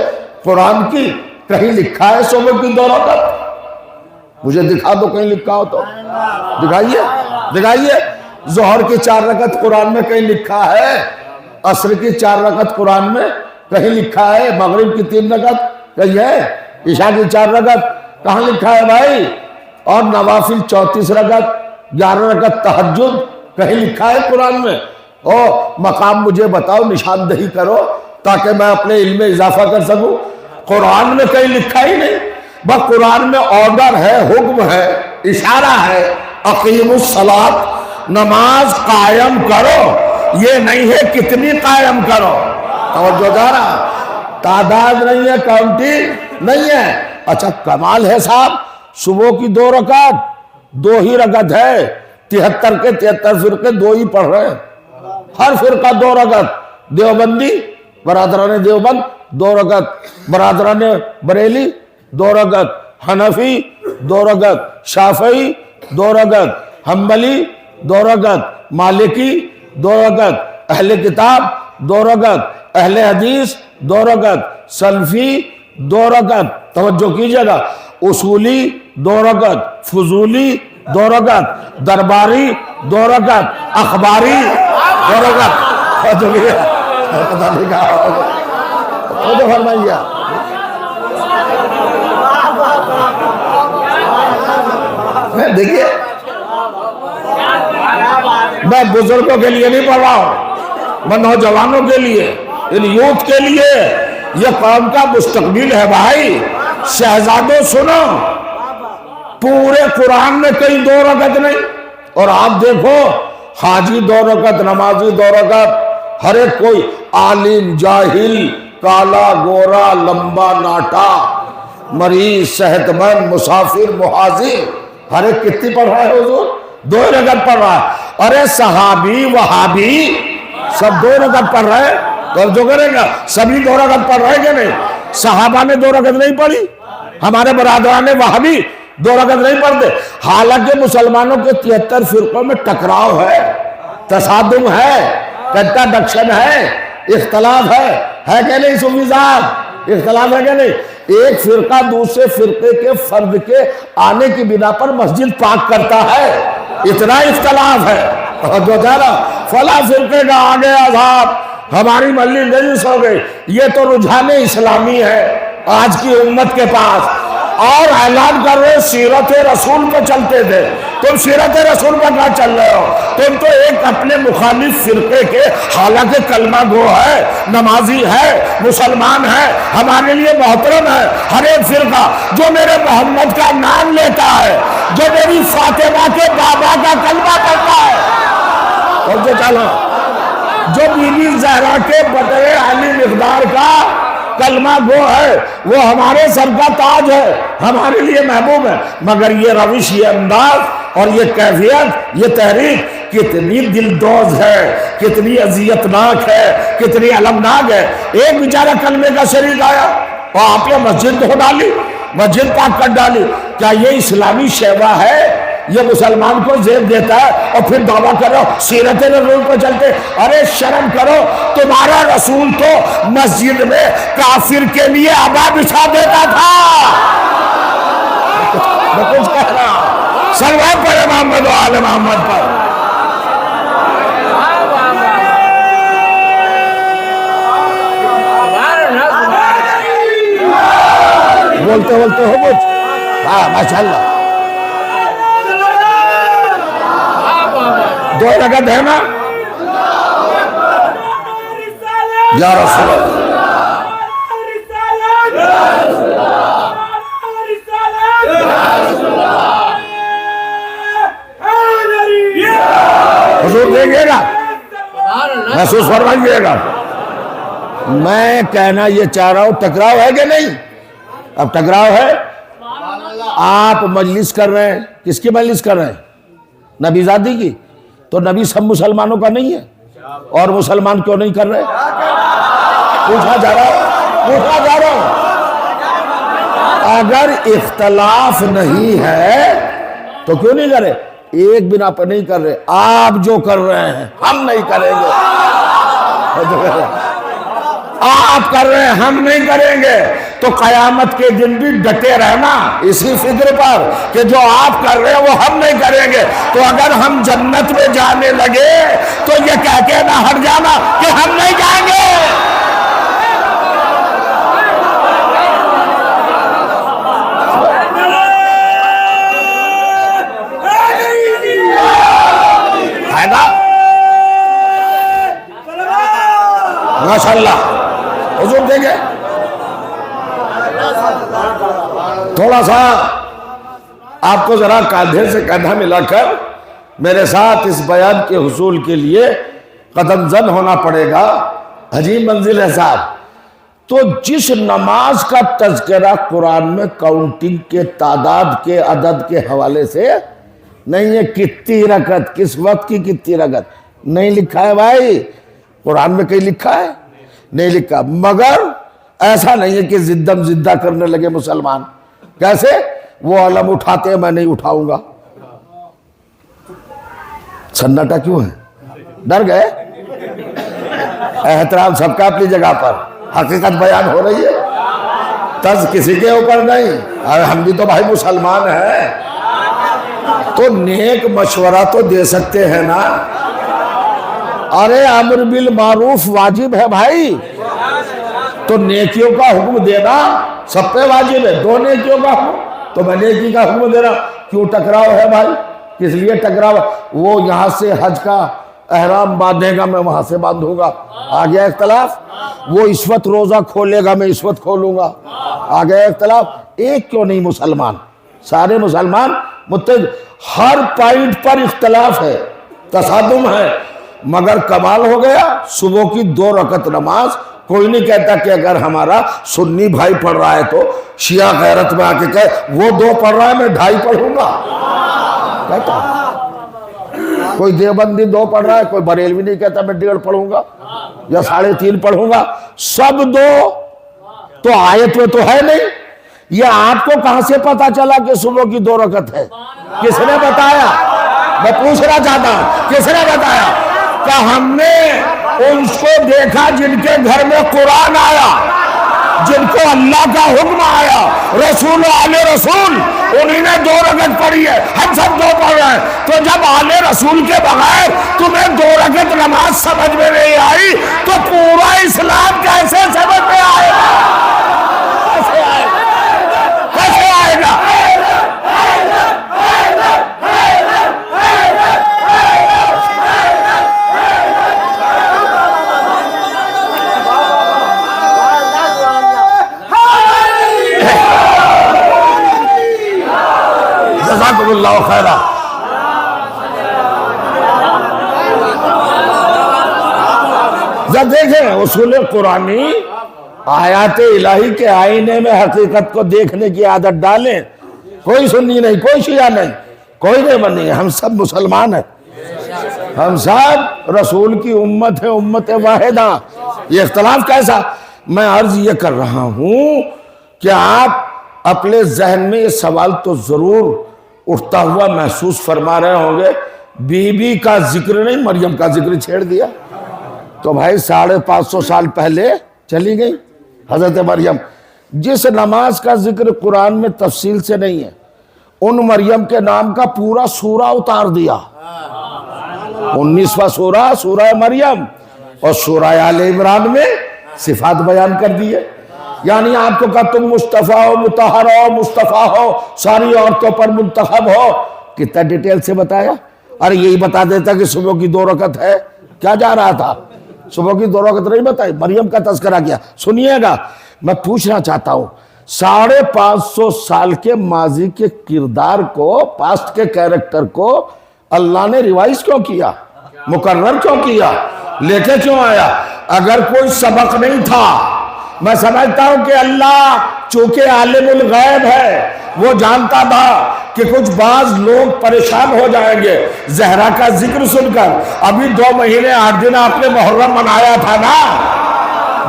قرآن کی کہیں لکھا ہے صبح کی 2 رکعت؟ مجھے دکھا دو کہیں لکھا ہو تو، دکھائیے۔ ظہر کی 4 رکعت قرآن میں کہیں لکھا ہے؟ عصر کی 4 رکعت قرآن میں کہیں لکھا ہے؟ مغرب کی 3 رکعت کہیں ہے؟ عشاء کی 4 رکعت کہاں لکھا ہے بھائی؟ اور نوافل 34 رکعت، 11 رکعت تہجد کہیں لکھا ہے قرآن میں؟ مقام مجھے بتاؤ، نشاندہی کرو تاکہ میں اپنے علم میں اضافہ کر سکوں۔ قرآن میں کہیں لکھا ہی نہیں، بس قرآن میں آرڈر ہے، حکم ہے، اشارہ ہے، اقیم الصلاۃ، نماز قائم کرو، یہ نہیں ہے کتنی قائم کرو۔ توجہ دارا، تعداد نہیں ہے، کاؤنٹنگ نہیں ہے۔ اچھا کمال ہے صاحب، صبح کی 2 رکعت، 2 ہی رکعت ہے، 73 کے 73 فرقے 2 ہی پڑھ رہے ہیں، ہر فرقہ 2 رکعت۔ دیوبندی برادران دیوبند 2 رکعت، برادران بریلی 2 رکعت، حنفی 2 رکعت، شافعی 2 رکعت، حنبلی 2 رکعت، مالکی 2 رکعت، اہل کتاب 2 رکعت، اہل حدیث 2 رکعت، سلفی 2 رکعت۔ توجہ کیجئے گا، اصولی 2 رکعت، فضولی 2 رکعت، درباری 2 رکعت، اخباری 2 رکعت۔ پتہ نہیں کہا تو فرمائیے۔ دیکھیے میں بزرگوں کے لیے نہیں پڑھ رہا ہوں، میں نوجوانوں کے لیے، ان یوتھ کے لیے، یہ قوم کا مستقبل ہے بھائی۔ شہزادوں سنو، پورے قرآن میں کہیں 2 رکعت نہیں، اور آپ دیکھو حاجی 2 رکعت، نمازی 2 رکعت، ہر ایک کوئی عالم جاہل، کالا گورا لمبا ناٹا، مریض صحت مند مسافر محاذر، ہر ایک کتنی پڑھ رہا ہے حضور؟ 2 رکعت پڑھ رہا ہے۔ ارے صحابی وہابی سب 2 رکعت پڑھ رہے ہیں، تو جو کرے گا سبھی 2 رکعت پڑھ رہے کہ نہیں؟ صحابہ نے 2 رکعت نہیں پڑھی، ہمارے برادران وہابی 2 رکعت نہیں پڑھتے، حالانکہ مسلمانوں کے 73 فرقوں میں ٹکراؤ ہے، تصادم ہے، کنٹراڈکشن ہے، اختلاف ہے کہ نہیں؟ صوفی صاحب اختلاف ہے کہ نہیں؟ ایک فرقہ دوسرے فرقے کے فرد کے آنے کی بنا پر مسجد پاک کرتا ہے، اتنا اختلاف ہے۔ جو جانا فلاں فرقے کا آگے عذاب، ہماری ملی نہیں ہو گئی، یہ تو رجحان اسلامی ہے آج کی امت کے پاس، اور اعلان کر رہے سیرت رسول پہ چلتے تھے، تم سیرت رسول پر کہاں چل رہے ہو؟ تم تو ایک اپنے مخالف فرقے کے، حالانکہ کلمہ گو ہے، نمازی ہے، مسلمان ہے، ہمارے لیے محترم ہے ہر ایک فرقہ، جو میرے محمد کا نام لیتا ہے، جو میری فاطمہ کے بابا کا کلمہ پڑھتا ہے، اور جو چلا جو بی بی زہرا کے بطر علی مقدار کا کلمہ گو ہے، وہ ہمارے سر کا تاج ہے، ہمارے لیے محبوب ہے، مگر یہ روش، یہ انداز اور یہ کیفیت، یہ تحریک کتنی دلدوز ہے، کتنی اذیتناک ہے، کتنی المناک ہے۔ ایک بیچارہ کلمے کا شریک آیا اور آپ نے مسجد دھو ڈالی، مسجد پاک کر ڈالی۔ کیا یہ اسلامی شیوا ہے؟ یہ مسلمان کو زیب دیتا ہے اور پھر دعویٰ کرو سیرت رسول پہ چلتے؟ ارے شرم کرو، تمہارا رسول تو مسجد میں کافر کے لیے عبا بچھا دیتا تھا۔ میں کچھ کہہ رہا ہوں، صلوات پڑھے محمد و آل محمد پر۔ بولتے بولتے ہو کچھ؟ ہاں ماشاءاللہ۔ دو رکعت ہے نا؟ یا رسول اللہ، حضور دیکھئے گا، محسوس فرمائیے گا۔ میں کہنا یہ چاہ رہا ہوں، ٹکراؤ ہے کہ نہیں؟ اب ٹکراؤ ہے۔ آپ مجلس کر رہے ہیں، کس کی مجلس کر رہے ہیں؟ نبی زادی کی۔ تو نبی سب مسلمانوں کا نہیں ہے، اور مسلمان کیوں نہیں کر رہے؟ پوچھا جا رہا ہوں۔ اگر اختلاف نہیں ہے تو کیوں نہیں کرے؟ ایک بنا پر نہیں کر رہے، آپ جو کر رہے ہیں ہم نہیں کریں گے، آپ کر رہے ہیں ہم نہیں کریں گے، تو قیامت کے دن بھی ڈٹے رہنا اسی فکر پر کہ جو آپ کر رہے ہیں وہ ہم نہیں کریں گے۔ تو اگر ہم جنت میں جانے لگے تو یہ کہہ کے نہ ہٹ جانا کہ ہم نہیں جائیں گے۔ ماشاءاللہ حضور دیکھیں، تھوڑا سا آپ کو ذرا کاندھے سے کاندھا ملا کر میرے ساتھ اس بیان کے حصول کے لیے قدم زن ہونا پڑے گا۔ عجیب منزل ہے صاحب۔ تو جس نماز کا تذکرہ قرآن میں کاؤنٹنگ کے، تعداد کے، عدد کے حوالے سے نہیں ہے، کتنی رکعت، کس وقت کی کتنی رکعت نہیں لکھا ہے بھائی، قرآن میں کہیں لکھا ہے؟ نہیں لکھا۔ مگر ایسا نہیں ہے کہ زدم زدہ کرنے لگے مسلمان۔ کیسے؟ وہ علم اٹھاتے ہیں، میں نہیں اٹھاؤں گا۔ سناٹا کیوں ہے؟ ڈر گئے؟ احترام سب کا اپنی جگہ پر، حقیقت بیان ہو رہی ہے، طرز کسی کے اوپر نہیں۔ اور ہم بھی تو بھائی مسلمان ہیں، تو نیک مشورہ تو دے سکتے ہیں نا۔ ارے امر بالمعروف واجب ہے بھائی، تو نیکیوں کا حکم دینا سب پہ واجب ہے۔ دو نیکیوں کا حکم، تو میں نیکی کا حکم دے رہا۔ کیوں ٹکراؤ ہے بھائی؟ کس لیے ٹکراؤ؟ وہ یہاں سے حج کا احرام باندھے گا، میں وہاں سے باندھوں گا، آ گیا اختلاف۔ وہ اس وقت روزہ کھولے گا، میں اس وقت کھولوں گا، آ گیا اختلاف۔ ایک کیوں نہیں مسلمان، سارے مسلمان متحد، ہر پوائنٹ پر اختلاف ہے، تصادم ہے۔ مگر کمال ہو گیا، صبح کی 2 رکعت نماز کوئی نہیں کہتا کہ اگر ہمارا سنی بھائی پڑھ رہا ہے تو شیعہ غیرت میں آ کے کہے وہ 2 پڑھ رہا ہے میں 2.5 پڑھوں گا، کہتا کوئی دیوبندی 2 پڑھ رہا ہے، کوئی بریلوی نہیں کہتا میں 1.5 پڑھوں گا یا 3.5 پڑھوں گا، سب 2 تو آیت میں تو ہے نہیں۔ یہ آپ کو کہاں سے پتا چلا کہ صبح کی 2 رکعت ہے؟ کس نے بتایا؟ میں پوچھنا چاہتا ہوں، کس نے بتایا؟ کہ ہم نے ان کو دیکھا جن کے گھر میں قرآن آیا، جن کو اللہ کا حکم آیا، رسول و آل رسول، انہی نے 2 رکعت پڑھی ہے، ہم سب 2 پڑھ رہے ہیں۔ تو جب آل رسول کے بغیر تمہیں 2 رکعت نماز سمجھ میں نہیں آئی تو پورا اسلام کیسے سمجھ میں آئے گا؟ کیسے آئے گا؟ کیسے آئے گا؟ جزاکم اللہ خیرہ۔ جب دیکھیں اصول قرآنی آیات الہی کے آئینے میں حقیقت کو دیکھنے کی عادت ڈالیں. کوئی سنی نہیں، کوئی شیعہ نہیں، کوئی نہیں بنی ہے. ہم سب مسلمان ہیں، ہم سب رسول کی امت ہے، امت واحدہ. یہ اختلاف کیسا؟ میں عرض یہ کر رہا ہوں کہ آپ اپنے ذہن میں یہ سوال تو ضرور اٹھتا ہوا محسوس فرما رہے ہوں گے، بی بی کا ذکر نہیں، مریم کا ذکر چھیڑ دیا. تو بھائی 550 سال پہلے چلی گئی حضرت مریم. جس نماز کا ذکر قرآن میں تفصیل سے نہیں ہے، ان مریم کے نام کا پورا سورہ اتار دیا. 19واں سورہ سورہ مریم، اور سورہ آل عمران میں صفات بیان کر دیے. یعنی آپ کو کہا تم مصطفیٰ ہو، مطہر ہو، مصطفیٰ ہو، ساری عورتوں پر منتخب ہو. کتنا ڈیٹیل سے بتایا. ارے یہی بتا دیتا کہ صبح کی 2 رکعت ہے، کیا جا رہا تھا؟ صبح کی 2 رکعت نہیں بتائی، مریم کا تذکرہ کیا. سنیے گا، میں پوچھنا چاہتا ہوں، 550 سال کے ماضی کے کردار کو، پاسٹ کے کیریکٹر کو اللہ نے ریوائز کیوں کیا، مقرر کیوں کیا، لے کے کیوں آیا؟ اگر کوئی سبق نہیں تھا، میں سمجھتا ہوں کہ اللہ چونکہ عالم الغیب ہے، وہ جانتا تھا کہ کچھ بعض لوگ پریشان ہو جائیں گے زہرا کا ذکر سن کر. ابھی 2 مہینے 8 دن آپ نے محرم منایا تھا نا،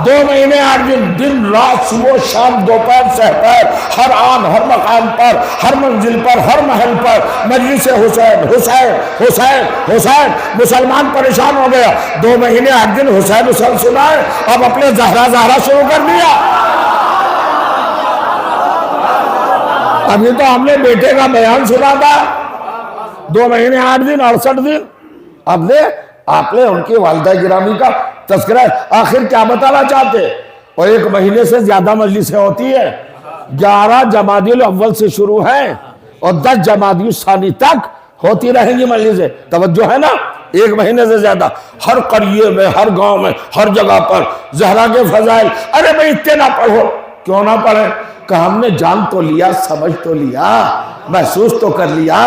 2 مہینے 8 دن، دن رات، صبح شام، دوپہر سحر، ہر آن، ہر مقام پر، ہر منزل پر، ہر محل پر مجلس حسین حسین حسین حسین. مسلمان پریشان ہو گیا. 2 مہینے 8 دن حسین حسین سنائے، اب اپنے زہرا زہرا شروع کر دیا. ابھی تو ہم نے بیٹے کا بیان سنا تھا، 2 مہینے 8 دن 68 دن. اب نے آپ نے ان کی والدہ گرامی کا تذکرہ. آخر کیا بتانا چاہتے؟ اور 1 مہینے سے زیادہ مجلسیں ہوتی ہے، 11 جمادی الاول سے شروع ہیں اور 10 جمادی الثانی تک ہوتی رہیں گی مجلسیں. توجہ ہے نا؟ 1 مہینے سے زیادہ ہر قریے میں، ہر گاؤں میں، ہر جگہ پر زہرا کے فضائل. ارے بھائی اتنے نہ پڑھو، کیوں نہ پڑھیں؟ کہ ہم نے جان تو لیا، سمجھ تو لیا، محسوس تو کر لیا.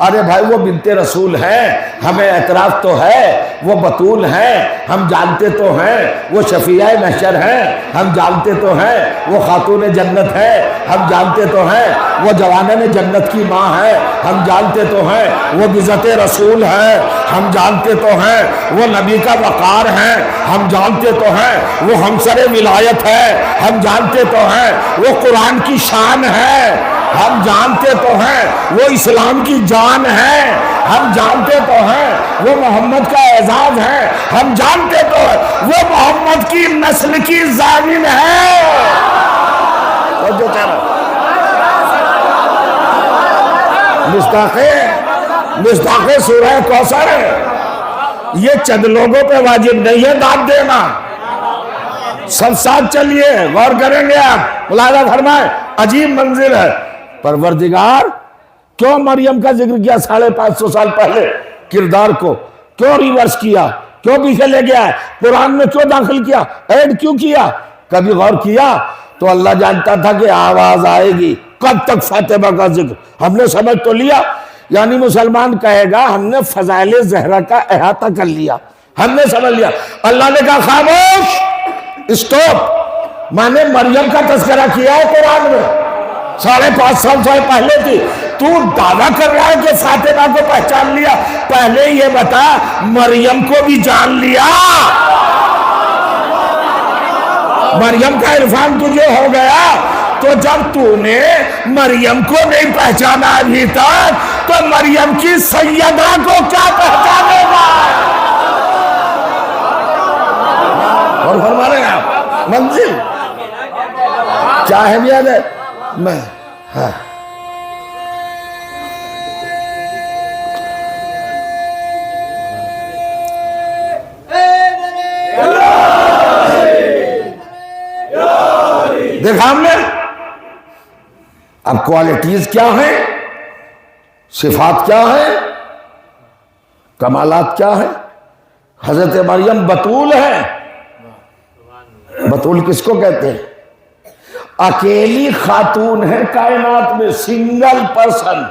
ارے بھائی وہ بنت رسول ہیں، ہمیں اعتراف تو ہے، وہ بطول ہیں، ہم جانتے تو ہیں، وہ شفیعہ محشر ہیں، ہم جانتے تو ہیں، وہ خاتون جنت ہے، ہم جانتے تو ہیں، وہ جوانن جنت کی ماں ہے، ہم جانتے تو ہیں، وہ بذات رسول ہے، ہم جانتے تو ہیں، وہ نبی کا وقار ہے، ہم جانتے تو ہیں، وہ ہمسر ولایت ہے، ہم جانتے تو ہیں، وہ قرآن کی شان ہے، ہم جانتے تو ہیں، وہ اسلام کی جان ہے، ہم جانتے تو ہیں، وہ محمد کا اعزاز ہے، ہم جانتے تو ہیں، وہ محمد کی نسل کی ضامن ہے. مصداق سورہ کوثر ہے. یہ چند لوگوں پہ واجب نہیں ہے داد دینا. سب ساتھ چلیے، غور کریں گے آپ. ملاحظہ فرمائیں، عجیب منزل ہے. پروردگار کیوں مریم کا ذکر کیا 550 سال پہلے؟ کردار کو کیوں ریورس کیا، کیوں پیچھے لے گیا ہے؟ قرآن میں کیوں داخل کیا، ایڈ کیوں کیا؟ کبھی غور کیا؟ تو اللہ جانتا تھا کہ آواز آئے گی. کب تک فاطمہ کا ذکر؟ ہم نے سمجھ تو لیا. یعنی مسلمان کہے گا ہم نے فضائل زہرا کا احاطہ کر لیا، ہم نے سمجھ لیا. اللہ نے کہا خاموش، اسٹاپ. میں نے مریم کا تذکرہ کیا ہے قرآن میں، 550 سال پہلے تھی. تو دعویٰ کر رہا ہے کہ فاطمہ کو پہچان لیا. پہلے یہ بتا مریم کو بھی جان لیا؟ مریم کا عرفان تجھے ہو گیا تو جب تو نے مریم کو نہیں پہچانا ابھی تک تو مریم کی سیدہ کو کیا پہچانے گا؟ اور فرما رہے ہیں آپ منزل کیا اہمیت ہے. میں دیکھا ہم نے. اب کوالٹیز کیا ہیں، صفات کیا ہیں، کمالات کیا ہیں. حضرت مریم بطول ہے. بطول کس کو کہتے ہیں؟ اکیلی خاتون ہے کائنات میں، سنگل پرسن،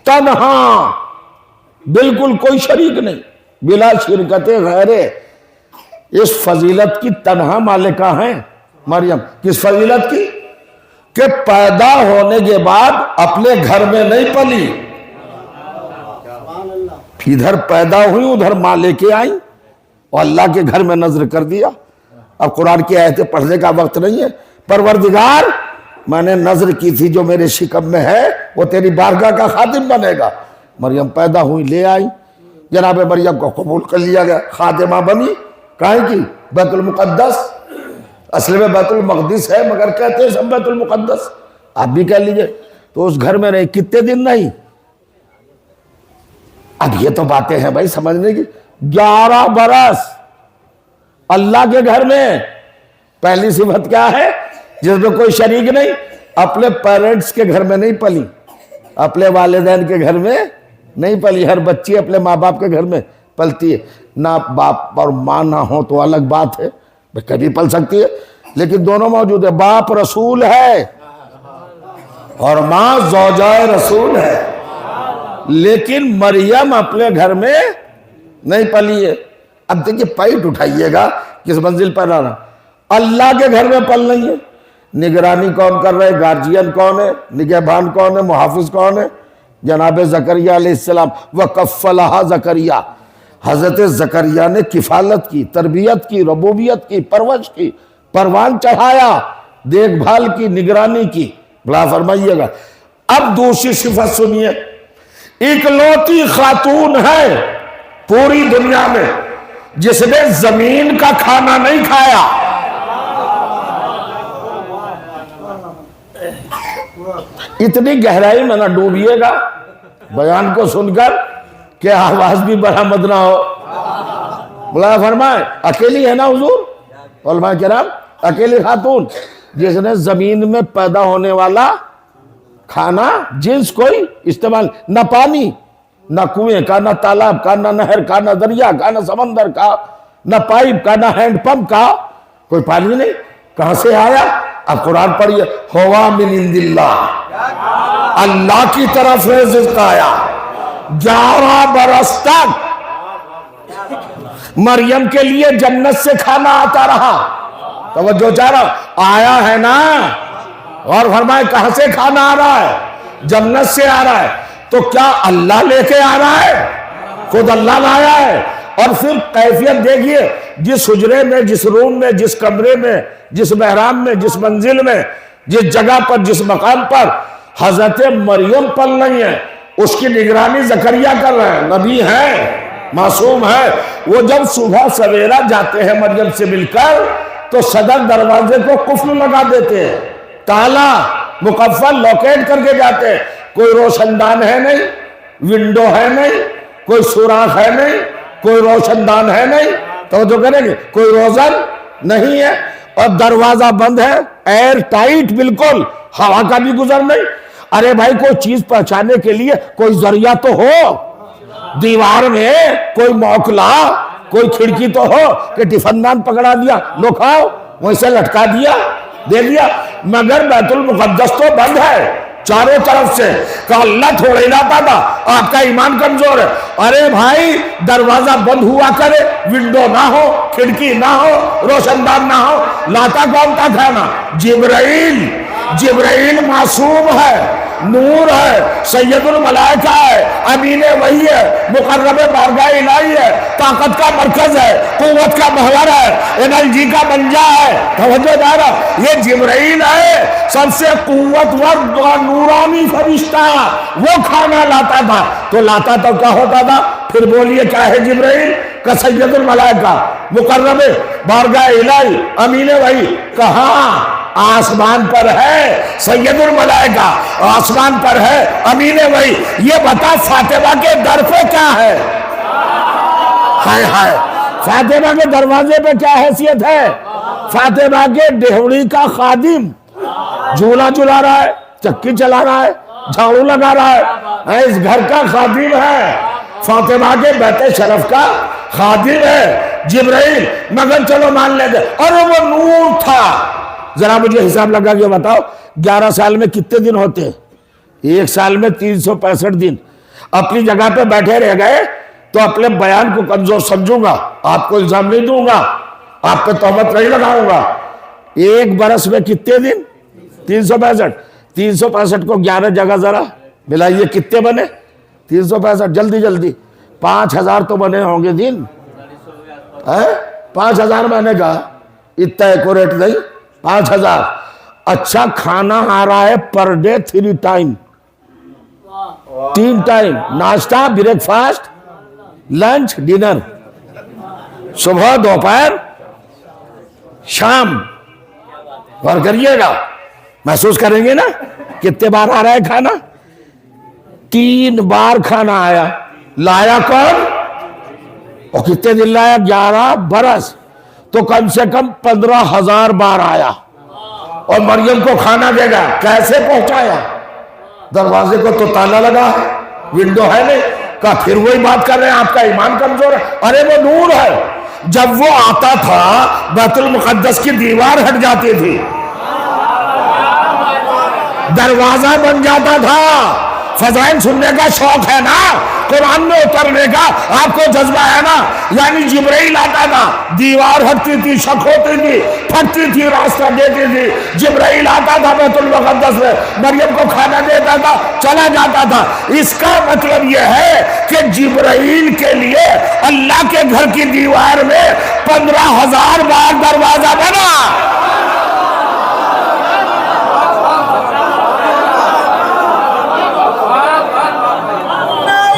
تنہا، بالکل کوئی شریک نہیں، بلا شرکت غیرے. اس فضیلت کی تنہا مالکہ ہیں مریم کس فضیلت کی کہ پیدا ہونے کے بعد اپنے گھر میں نہیں پلی، ادھر پیدا ہوئی ادھر ماں لے کے آئی اور اللہ کے گھر میں نظر کر دیا۔ اب قرآن کی آیتیں پڑھنے کا وقت نہیں ہے۔ پروردگار میں نے نظر کی تھی جو میرے شکم میں ہے وہ تیری بارگاہ کا خادم بنے گا۔ مریم پیدا ہوئی، لے آئی، جناب مریم کو قبول کر لیا گیا، خادمہ بنی۔ کہیں کی؟ بیت المقدس، اصل میں بیت المقدس ہے مگر کہتے ہیں سب بیت المقدس، آپ بھی کہہ لیجئے۔ تو اس گھر میں رہی کتنے دن نہیں؟ اب یہ تو باتیں ہیں بھائی سمجھنے کی۔ 11 برس اللہ کے گھر میں۔ پہلی صفت کیا ہے؟ جس میں کوئی شریک نہیں، اپنے پیرنٹس کے گھر میں نہیں پلی، اپنے والدین کے گھر میں نہیں پلی۔ ہر بچی اپنے ماں باپ کے گھر میں پلتی ہے، نہ باپ اور ماں نہ ہو تو الگ بات ہے، کبھی پل سکتی ہے، لیکن دونوں موجود ہے۔ باپ رسول ہے اور ماں زوجہ رسول ہے، لیکن مریم اپنے گھر میں نہیں پلی ہے۔ اب دیکھیے پائٹ اٹھائیے گا کس منزل پر آنا، اللہ کے گھر میں پل نہیں ہے۔ نگرانی کون کر رہے؟ گارجین کون ہے؟ نگہبان کون ہے؟ محافظ کون ہے؟ جناب زکریا علیہ السلام۔ وَكَفَّلَهَا زکریا، حضرت زکریا نے کفالت کی، تربیت کی، ربوبیت کی، پرورش کی، پروان چڑھایا، دیکھ بھال کی، نگرانی کی۔ بلا فرمائیے گا۔ اب دوسری صفت سنیے، اکلوتی خاتون ہے پوری دنیا میں جس نے زمین کا کھانا نہیں کھایا۔ اتنی گہرائی میں نہ ڈوبیے گا بیان کو سن کر کہ آواز بھی برآمد نہ ہو۔ بلا فرمائے اکیلی ہے نا حضور، علماء کرام، اکیلی خاتون جس نے زمین میں پیدا ہونے والا کھانا جنس کوئی استعمال، نہ پانی، نہ کنویں کا، نہ تالاب کا، نہ نہر کا، نہ دریا کا، نہ سمندر کا، نہ پائپ کا، نہ ہینڈ پمپ کا، کوئی پانی نہیں۔ کہاں سے آیا؟ اب قرآن پڑھیے، ہوا من عند اللہ، اللہ کی طرف سے رزق آیا۔ 11 برس تک مریم کے لیے جنت سے کھانا آتا رہا۔ توجہ چاہ رہا آیا ہے نا، اور فرمائے کہاں سے کھانا آ رہا ہے؟ جنت سے آ رہا ہے۔ تو کیا اللہ لے کے آ رہا ہے؟ خود اللہ لایا ہے۔ اور پھر کیفیت دیکھیے، جس حجرے میں، جس روم میں، جس کمرے میں، جس محراب میں، جس منزل میں، جس جگہ پر، جس مقام پر حضرت مریم پل رہی ہیں، اس کی نگرانی زکریا کر رہے ہیں۔ نبی ہے، معصوم ہے۔ وہ جب صبح سویرا جاتے ہیں مریم سے مل کر تو صدر دروازے کو قفل لگا دیتے ہیں، تالا مقفل لاکیٹ کر کے جاتے ہیں۔ کوئی روشن دان ہے نہیں، ونڈو ہے نہیں، کوئی سوراخ ہے نہیں، کوئی روشن دان ہے نہیں، توجہ کریں گے، کوئی روزن نہیں ہے، اور دروازہ بند ہے، ایئر ٹائٹ بالکل، ہوا کا بھی گزر نہیں۔ ارے بھائی کوئی چیز پہنچانے کے لیے کوئی ذریعہ تو ہو، دیوار میں کوئی موکلا، کوئی کھڑکی تو ہو کہ ٹفن دان پکڑا دیا، لو کھاؤ، ویسے لٹکا دیا، دے دیا۔ مگر بیت المقدس تو بند ہے چاروں طرف سے، کہ اللہ تھوڑے لاتا تھا، آپ کا ایمان کمزور ہے۔ ارے بھائی دروازہ بند ہوا کرے، ونڈو نہ ہو، کھڑکی نہ ہو، روشن دان نہ ہو، لاتا کون تھا کھانا؟ جبرائیل۔ جبرائیل معصوم ہے، نور ہے، سید الملائکہ ہے، امین وحی ہے، مقرب بارگاہ الہی ہے، طاقت کا مرکز ہے، قوت کا محور ہے، انرجی کا منجا ہے۔ توجہ دارا، یہ جبرائیل ہے، سب سے قوت ور نورانی فرشتہ، وہ کھانا لاتا تھا۔ تو لاتا تو کیا ہوتا تھا؟ پھر بولیے کیا ہے جبرائیل؟ کہ سید الملائکہ، مقرب بارگاہ الہی، امین وحی۔ کہاں؟ آسمان پر ہے سید الملائکہ، آسمان پر ہے امین وحی۔ یہ بتا فاطمہ کے در پہ کیا ہے؟ ہائے ہائے، فاطمہ کے دروازے پہ کیا حیثیت ہے؟ فاطمہ کے ڈیوڑی کا خادم، جھولا جھلا رہا ہے، چکی چلا رہا ہے، جھاڑو لگا رہا ہے، اس گھر کا خادم ہے، فاطمہ کے بیت شرف کا خادم ہے جبرائیل۔ مگر چلو مان لیتے، اور وہ نور تھا۔ ذرا مجھے حساب لگا کے بتاؤ 11 سال میں کتنے دن ہوتے ہیں؟ ایک سال میں 365 دن۔ اپنی جگہ پہ بیٹھے رہ گئے تو اپنے بیان کو کمزور سمجھوں گا، آپ کو الزام نہیں دوں گا، آپ پہ تہمت نہیں لگاؤں گا۔ ایک برس میں کتنے دن؟ 365. 365 کو 11 جگہ ذرا ملائیے، کتنے بنے؟ 365. جلدی جلدی 5000 تو بنے ہوں گے دن. 5000 میں نے کہا، اتنا ایکوریٹ نہیں، 5000. اچھا کھانا آ رہا ہے پر ڈے 3 ٹائم، 3 ٹائم، ناشتہ، بریک فاسٹ، لنچ، ڈنر، صبح، دوپہر، شام. غور کریے گا، محسوس کریں گے نا کتنے بار آ رہا ہے کھانا؟ 3 بار کھانا آیا. لایا کون؟ اور کتنے دن لایا؟ 11 برس. تو کم سے کم 15,000 بار آیا. اور مریم کو کھانا دے گا، کیسے پہنچایا؟ دروازے کو تو تالا لگا ہے، ونڈو ہے نہیں. کہا پھر وہی بات کر رہے ہیں، آپ کا ایمان کمزور ہے. ارے وہ نور ہے. جب وہ آتا تھا بیت المقدس کی دیوار ہٹ جاتی تھی، دروازہ بن جاتا تھا. فضائل سننے کا شوق ہے نا، قرآن میں اترنے کا آپ کو جذبہ ہے نا. یعنی جبرائیل آتا تھا، دیوار ہٹتی تھی، شک ہوتی تھی، پھٹتی تھی، راستہ دیتی تھی. جبرائیل آتا تھا بیت المقدس میں، مریم کو کھانا دیتا تھا، چلا جاتا تھا. اس کا مطلب یہ ہے کہ جبرائیل کے لیے اللہ کے گھر کی دیوار میں 15,000 بار دروازہ بنا.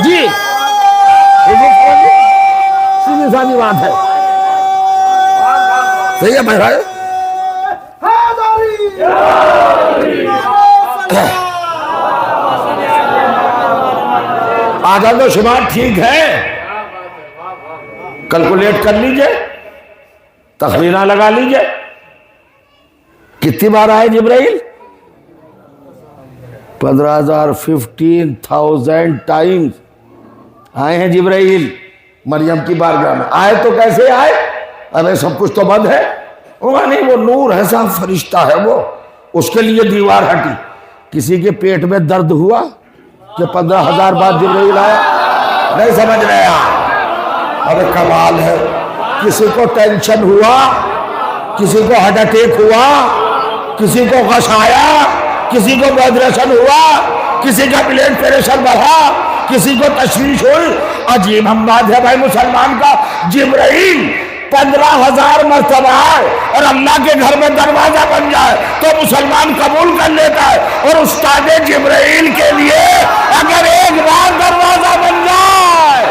جی سیدھی سادی بات ہے. صحیح ہے بھائی؟ آدھا تو شمار ٹھیک ہے، کیلکولیٹ کر لیجئے، تخمینہ لگا لیجئے. کتنی بار آئے جبرائیل؟ 15,000، 15,000 ٹائمز آئے ہیں جبرائیل مریم کی بارگاہ میں. آئے تو کیسے آئے؟ ارے سب کچھ تو بند ہے. نہیں، وہ نور ہے صاحب، فرشتہ ہے وہ، اس کے لیے دیوار ہٹی. کسی کے پیٹ میں درد ہوا کہ 15,000 بار جبرائیل آیا؟ نہیں سمجھ رہے آپ؟ ارے کمال ہے. کسی کو ٹینشن ہوا، کسی کو ہارٹ اٹیک ہوا، کسی کو غش آیا، کسی کو وائبریشن ہوا، کسی کا بلڈ پریشر بڑھا، کسی کو تشویش ہوئی. عجیب ہم بات ہے بھائی مسلمان کا. جبرائیل 15,000 مرتبہ آئے اور اللہ کے گھر میں دروازہ بن جائے تو مسلمان قبول کر لیتا ہے. اور استاد جبرائیل کے لیے اگر ایک بار دروازہ بن جائے،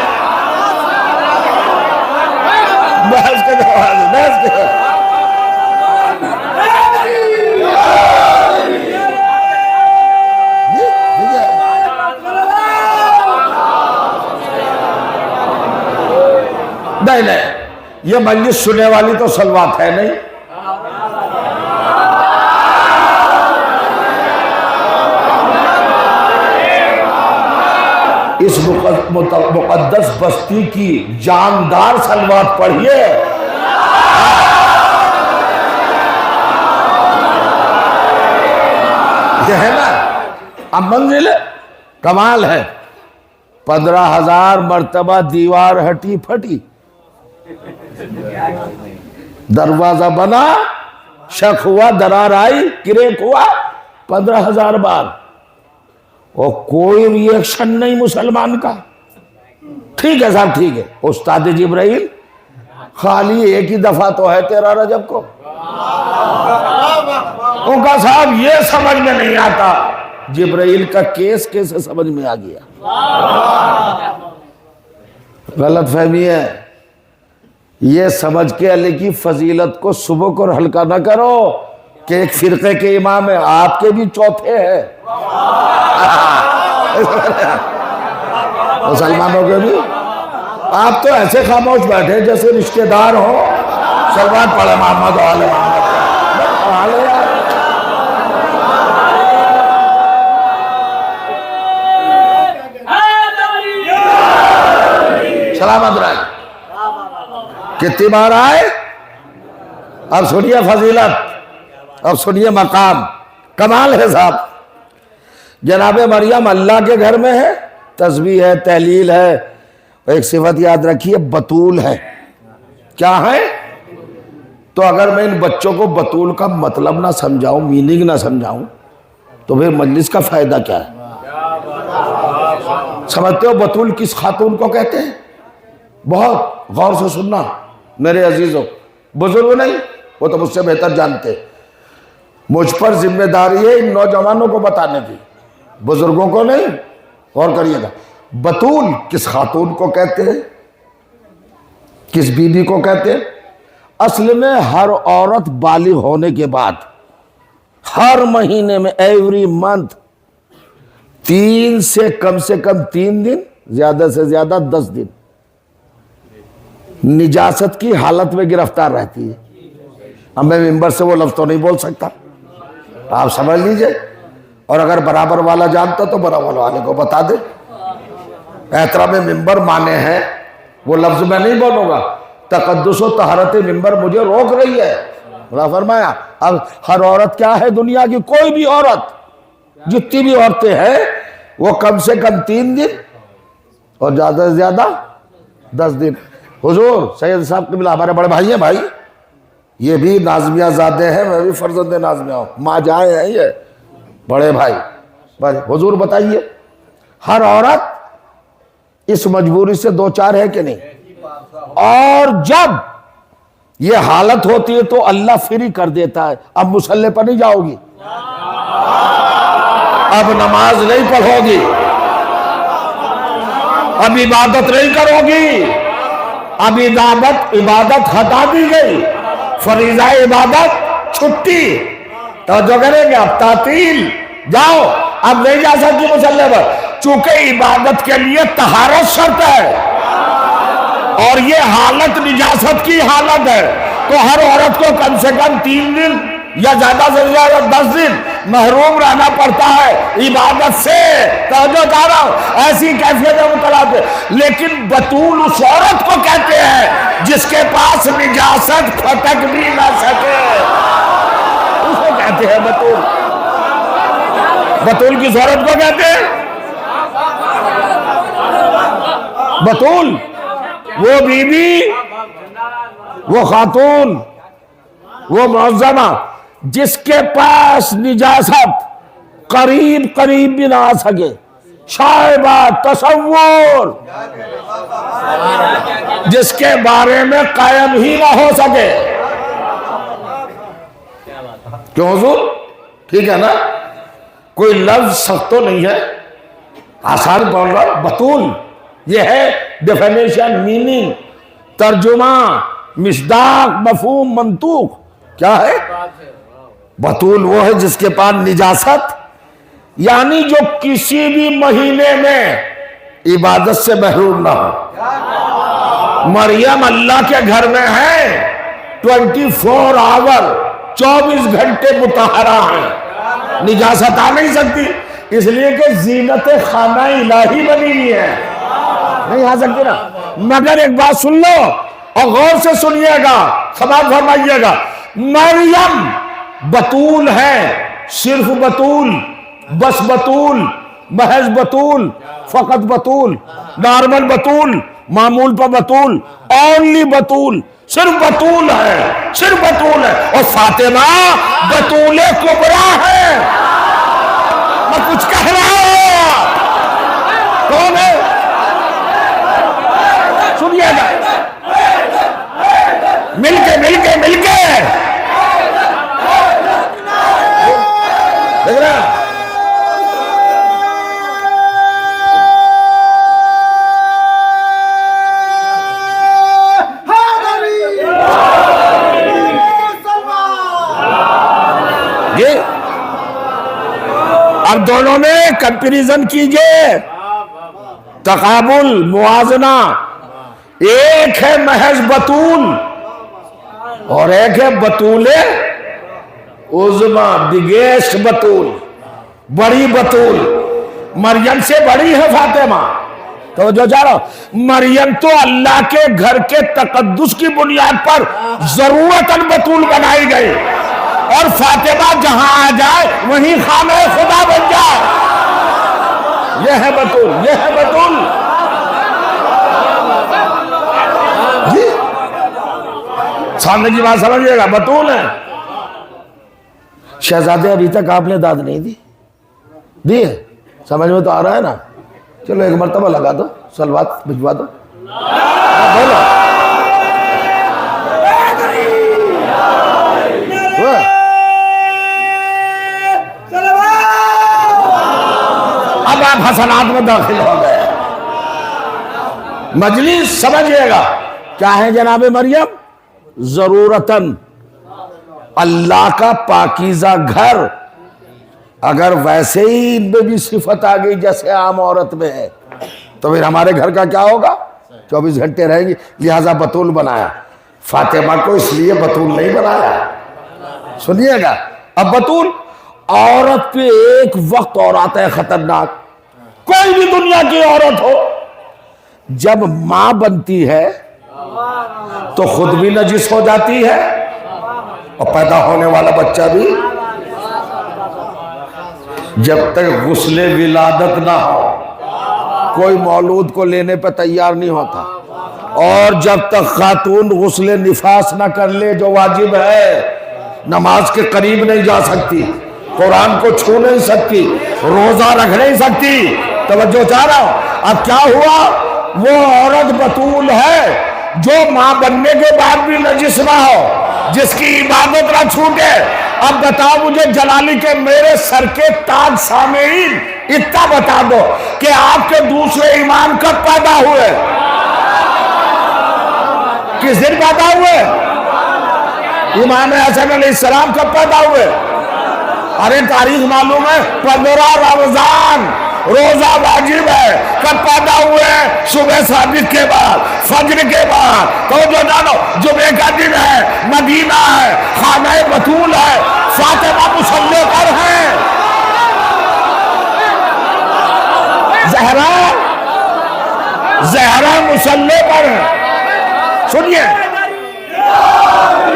بحث کے دروازے، بحث کے نہیں، یہ مجلس سننے والی تو سلوات ہے نہیں. اس مقدس بستی کی جاندار سلوات پڑھیے. یہ ہے نا، اب منزل کمال ہے. 15,000 مرتبہ دیوار ہٹی پھٹی، دروازہ بنا، شک ہوا، درار آئی، کریک ہوا. 15,000 بار. اور کوئی ریئیکشن نہیں مسلمان کا. ٹھیک ہے صاحب، ٹھیک ہے. استاد جبرائیل خالی ایک ہی دفعہ تو ہے 13 رجب کو. ان کا صاحب یہ سمجھ میں نہیں آتا جبرائیل کا کیس کیسے سمجھ میں آ گیا. غلط فہمی ہے. یہ سمجھ کے علی کی فضیلت کو سبک اور ہلکا نہ کرو کہ ایک فرقے کے امام ہیں، آپ کے بھی چوتھے ہیں مسلمانوں کے بھی. آپ تو ایسے خاموش بیٹھے جیسے رشتہ دار ہو. سلوات پڑھے محمد و آل محمد. سلامت رہے. کتنی بار آئے؟ اب سنیے فضیلت، اب سنیے مقام. کمال ہے صاحب. جناب مریم اللہ کے گھر میں ہے، تسبیح ہے، تحلیل ہے. ایک صفت یاد رکھیے، بطول ہے. کیا ہے؟ تو اگر میں ان بچوں کو بطول کا مطلب نہ سمجھاؤں، میننگ نہ سمجھاؤں، تو پھر مجلس کا فائدہ کیا ہے؟ سمجھتے ہو بطول کس خاتون کو کہتے ہیں؟ بہت غور سے سننا میرے عزیزوں، بزرگ نہیں، وہ تو مجھ سے بہتر جانتے، مجھ پر ذمہ داری ہے ان نوجوانوں کو بتانے کی، بزرگوں کو نہیں۔ غور کریے گا، بطول کس خاتون کو کہتے ہیں، کس بیوی کو کہتے ہیں؟ اصل میں ہر عورت بالغ ہونے کے بعد ہر مہینے میں ایوری منتھ 3 سے کم 3 دن، زیادہ سے زیادہ 10 دن نجاست کی حالت میں گرفتار رہتی ہے۔ اب میں ممبر سے وہ لفظ تو نہیں بول سکتا، آپ سمجھ لیجئے، اور اگر برابر والا جانتا تو برابر والے کو بتا دے۔ احترام ممبر مانے ہیں، وہ لفظ میں نہیں بولوں گا، تقدس و طہارت ممبر مجھے روک رہی ہے۔ خدا فرمایا اب ہر عورت کیا ہے دنیا کی، کوئی بھی عورت، جتنی بھی عورتیں ہیں وہ کم سے کم 3 دن اور زیادہ سے زیادہ 10 دن۔ حضور سید صاحب قبلہ ہمارے بڑے بھائی ہیں، بھائی یہ بھی نازمیہ زادے ہیں، میں بھی فرزند نازمیہ ہوں، ماں جائیں ہیں یہ بڑے بھائی۔ حضور بتائیے ہر عورت اس مجبوری سے دوچار ہے کہ نہیں؟ اور جب یہ حالت ہوتی ہے تو اللہ فری کر دیتا ہے، اب مصلی پر نہیں جاؤ گی، اب نماز نہیں پڑھو گی، اب عبادت نہیں کرو گی، اب عبادت ہٹا دی گئی، فریضہ عبادت چھٹی، توجہ کریں گے، اب تعطیل، جاؤ، اب نہیں جا سکتی مصلی پر، چونکہ عبادت کے لیے طہارت شرط ہے اور یہ حالت نجاست کی حالت ہے، تو ہر عورت کو کم سے کم 3 دن یا زیادہ سے زیادہ 10 دن محروم رہنا پڑتا ہے عبادت سے۔ توجہ چاہ رہا ہوں، ایسی کیفیت مبتلا تھے، لیکن بطول اس عورت کو کہتے ہیں جس کے پاس نجاست پھٹک بھی نہ سکے، اس کو کہتے ہیں بطول۔ بطول کس عورت کو کہتے ہیں؟ بطول وہ بیوی، وہ خاتون، وہ معظمہ جس کے پاس نجاست قریب بھی نہ آ سکے، شائبہ تصور جس کے بارے میں قائم ہی نہ ہو سکے۔ کیوں حضور؟ ٹھیک ہے نا، کوئی لفظ سخت تو نہیں ہے، آسان بول رہا۔ بطول یہ ہے ڈیفینیشن، میننگ، ترجمہ، مصداق، مفہوم، منطوق۔ کیا ہے بطول؟ وہ ہے جس کے پاس نجاست، یعنی جو کسی بھی مہینے میں عبادت سے محروم نہ ہو۔ مریم اللہ کے گھر میں ہے، 24 آور، 24 گھنٹے مطہرہ ہیں، نجاست آ نہیں سکتی، اس لیے کہ زینت خانہ الہی بنی ہوئی ہے، نہیں آ سکتی نا۔ مگر ایک بات سن لو اور غور سے سنیے گا، سماعت فرمائیے گا، مریم بطول ہے، صرف بطول، بس بطول، محض بطول، فقط بطول، نارمل بطول، معمول پر بطول، اونلی بطول، صرف بطول ہے، صرف بطول ہے۔ اور فاطمہ بطول کبریٰ ہے۔ میں کچھ کہہ رہا ہوں، کون ہے؟ سنیے گا، مل کے دیکھ رہا یہ اب دونوں میں کمپیریزن کیجئے، تقابل، موازنہ۔ ایک ہے محض بطول اور ایک ہے بطول عظمی، بگیسٹ بطول، بڑی بطول۔ مریم سے بڑی ہے فاطمہ، تو جو جا رہا ہوں، مریم تو اللہ کے گھر کے تقدس کی بنیاد پر ضرورتاً بطول بنائی گئی، اور فاطمہ جہاں آ جائے وہیں خانہ خدا بن جائے۔ یہ ہے بطول، یہ ہے بطول۔ سامنے کی بات سمجھئے گا، بطول ہے۔ شہزادے ابھی تک آپ نے داد نہیں دی ہے، سمجھ میں تو آ رہا ہے نا؟ چلو ایک مرتبہ لگا دو، صلوات بھجوا دو، بولو۔ اب آپ حسنات میں داخل ہو گئے۔ مجلس سمجھئے گا کیا ہے جناب مریم؟ ضرورتاً اللہ کا پاکیزہ گھر۔ اگر ویسے ہی ان میں بھی صفت آ گئی جیسے عام عورت میں ہے تو پھر ہمارے گھر کا کیا ہوگا؟ 24 گھنٹے رہیں گی۔ لہٰذا بطول بنایا۔ فاطمہ کو اس لیے بطول نہیں بنایا، سنیے گا۔ اب بطول عورت پہ ایک وقت اور آتا ہے خطرناک، کوئی بھی دنیا کی عورت ہو، جب ماں بنتی ہے تو خود بھی نجس ہو جاتی ہے اور پیدا ہونے والا بچہ بھی۔ جب تک غسل ولادت نہ ہو کوئی مولود کو لینے پہ تیار نہیں ہوتا، اور جب تک خاتون غسل نفاس نہ کر لے جو واجب ہے، نماز کے قریب نہیں جا سکتی، قرآن کو چھو نہیں سکتی، روزہ رکھ نہیں سکتی۔ توجہ چاہ رہا ہوں۔ اب کیا ہوا؟ وہ عورت بطول ہے جو ماں بننے کے بعد بھی نجس نہ ہو، جس کی عبادت نہ چھوٹے۔ اب بتاؤ مجھے جلالی کے میرے سر کے تاج سامعین، اتنا بتا دو کہ آپ کے دوسرے امام کب پیدا ہوئے؟ کس دن پیدا ہوئے؟ امام حسن علیہ السلام کب پیدا ہوئے؟ ارے تاریخ معلوم ہے، 15 رمضان روزہ واجب ہے۔ کب پیدا ہوئے؟ صبح صادق کے بعد، فجر کے بعد۔ تو جو جانو جمعے کا دن ہے، مدینہ ہے، خانہ بطول ہے، فاطمہ مصلی پر ہے، زہرا مصلی پر ہے۔ سنیے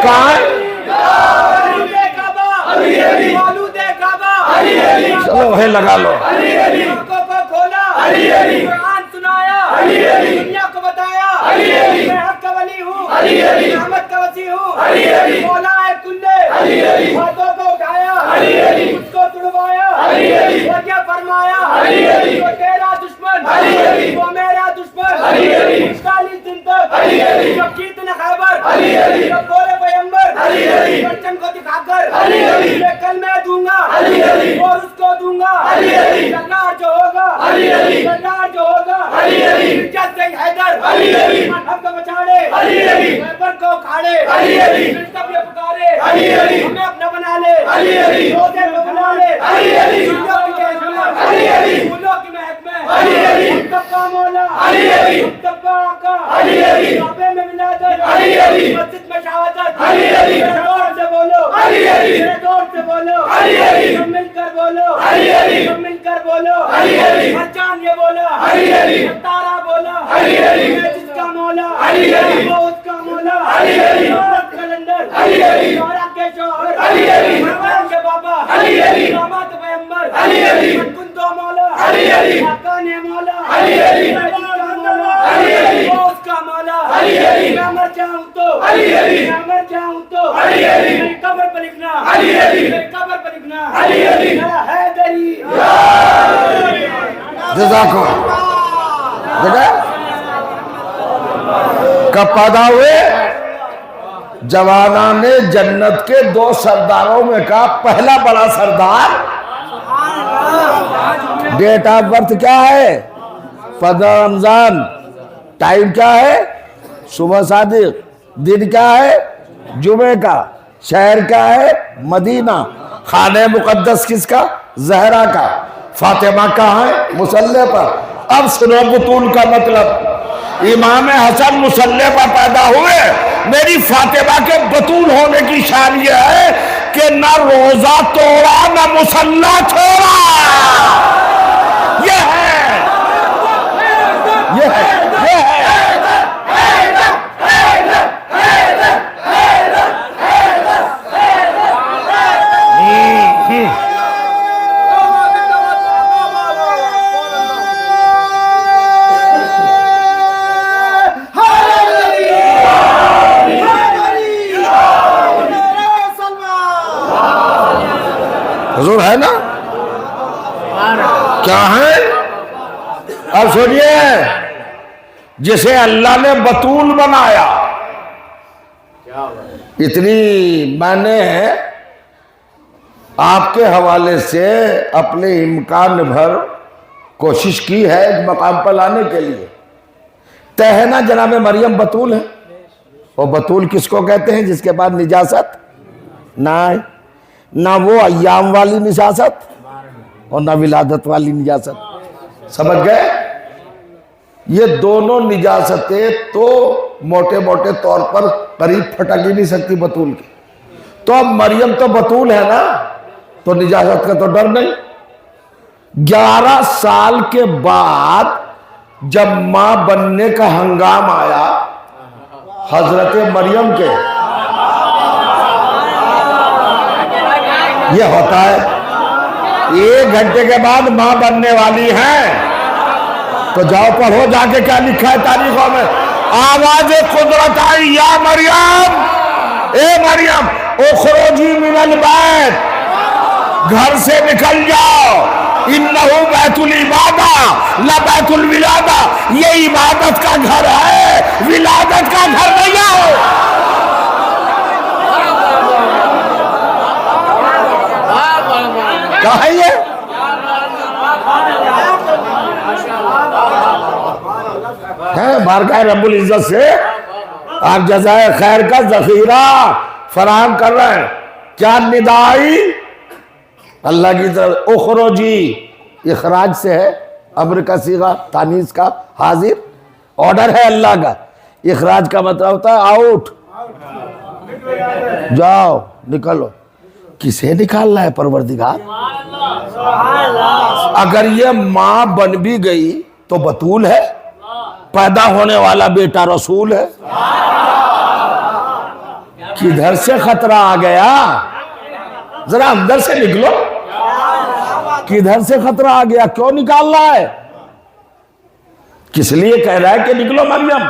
کہاں ہے؟ چلو وہیں لگا لو۔ قرآن سنایا، دنیا کو بتایا، میں حق کا ولی ہوں، رحمت کا وسیع ہوں، مولا ہے کلے، ہاتھوں کو اٹھایا، اس کو تڑوایا، وہ کیا فرمایا؟ وہ تیرا دشمن، وہ میرا دشمن، 40 دن تک جب جیتنے خیبر، جب بولے پیغمبر، پرچم کو دکھا کر میں کل میں دوں گا اور اس کو دوں گا، سرکار جو ہوگا، سرکار جو ہوگا، مرزا سنگھ حیدر، مذہب کو بچاڑے، خیبر کو کھاڑے، ملتب یہ پکارے، ہمیں اپنا بنا لے، روزے کو بنا لے، سنوں کی جہد میں، پھولوں کی مہک میں، مکتب کا مولا، مکتب کا آقا، کعبے میں ولادت، مسجد میں شہادت، میرے دور سے بولو، میرے دور سے بولو، سب مل کر بولو، سب مل کر بولو، ہر جان یہ بولا، ہر تارا بولا، میں جس کا مولا، وہ اس کا مولا، محمد کلندر، شعرا کے شوہر، محمد کے بابا، داماد پیغمبر، من کنتو مولا، آقا نے مولا، میں جس کا مولا، وہ اس کا مولا، میں مر جاؤں تو، میں مر جاؤں تو، میری قبر پر لکھنا، میری قبر پر لکھنا، میرا حیدری، جزاکو دیکھا کب پیدا ہوئے؟ جوانان جنت کے 2 سرداروں میں کا پہلا بڑا سردار۔ ڈیٹ آف برتھ کیا ہے؟ 15 رمضان۔ ٹائم کیا ہے؟ صبح صادق۔ دن کیا ہے؟ جمعے کا۔ شہر کیا ہے؟ مدینہ۔ خانہ مقدس کس کا؟ زہرا کا۔ فاطمہ کہاں ہے؟ مصلی پر۔ اب سنو بطول کا مطلب، امام حسن مصلی پر پیدا ہوئے، میری فاطمہ کے بطول ہونے کی شان یہ ہے کہ نہ روزہ توڑا نہ مصلی چھوڑا۔ یہ ہے، یہ ہے، یہ ہے۔ اب سنیے، جسے اللہ نے بطول بنایا، اتنی میں نے آپ کے حوالے سے اپنے امکان بھر کوشش کی ہے ایک مقام پر لانے کے لیے۔ طے ہے نا جناب مریم بطول ہے، اور بطول کس کو کہتے ہیں؟ جس کے بعد نجاست نہ آئے، نہ وہ ایام والی نجاست اور نہ ولادت والی نجاست۔ سمجھ گئے؟ یہ دونوں نجاستیں تو موٹے موٹے طور پر قریب پھٹک ہی نہیں سکتی بطول کی، تو اب مریم تو بطول ہے نا، تو نجاست کا تو ڈر نہیں۔ 11 سال کے بعد جب ماں بننے کا ہنگام آیا حضرت مریم کے، یہ ہوتا ہے 1 گھنٹے کے بعد ماں بننے والی ہیں، تو جاؤ پڑھو جا کے کیا لکھا ہے تاریخوں میں۔ آواز قدرت آئی، یا مریم، اے مریم اخرجی من البیت، گھر سے نکل جاؤ، انہو بیت العبادہ لا بیت الولادہ، یہ عبادت کا گھر ہے، ولادت کا گھر نہیں ہے۔ کہاں ہے یہ؟ بارگاہ رب العزت سے آپ جزائے خیر کا ذخیرہ فراہم کر رہے ہیں۔ کیا ندائی اللہ کی طرف، اخرجی اخراج سے ہے، امر کا صیغہ تانیث کا حاضر، آرڈر ہے اللہ کا۔ اخراج کا مطلب ہوتا ہے آؤٹ، جاؤ نکلو۔ کسے نکالنا ہے پروردگار؟ اگر یہ ماں بن بھی گئی تو بطول ہے، پیدا ہونے والا بیٹا رسول ہے۔ کدھر سے خطرہ آ گیا؟ ذرا اندر سے نکلو، کدھر سے خطرہ آ گیا؟ کیوں نکالنا ہے؟ کس لیے کہہ رہا ہے کہ نکلو مریم؟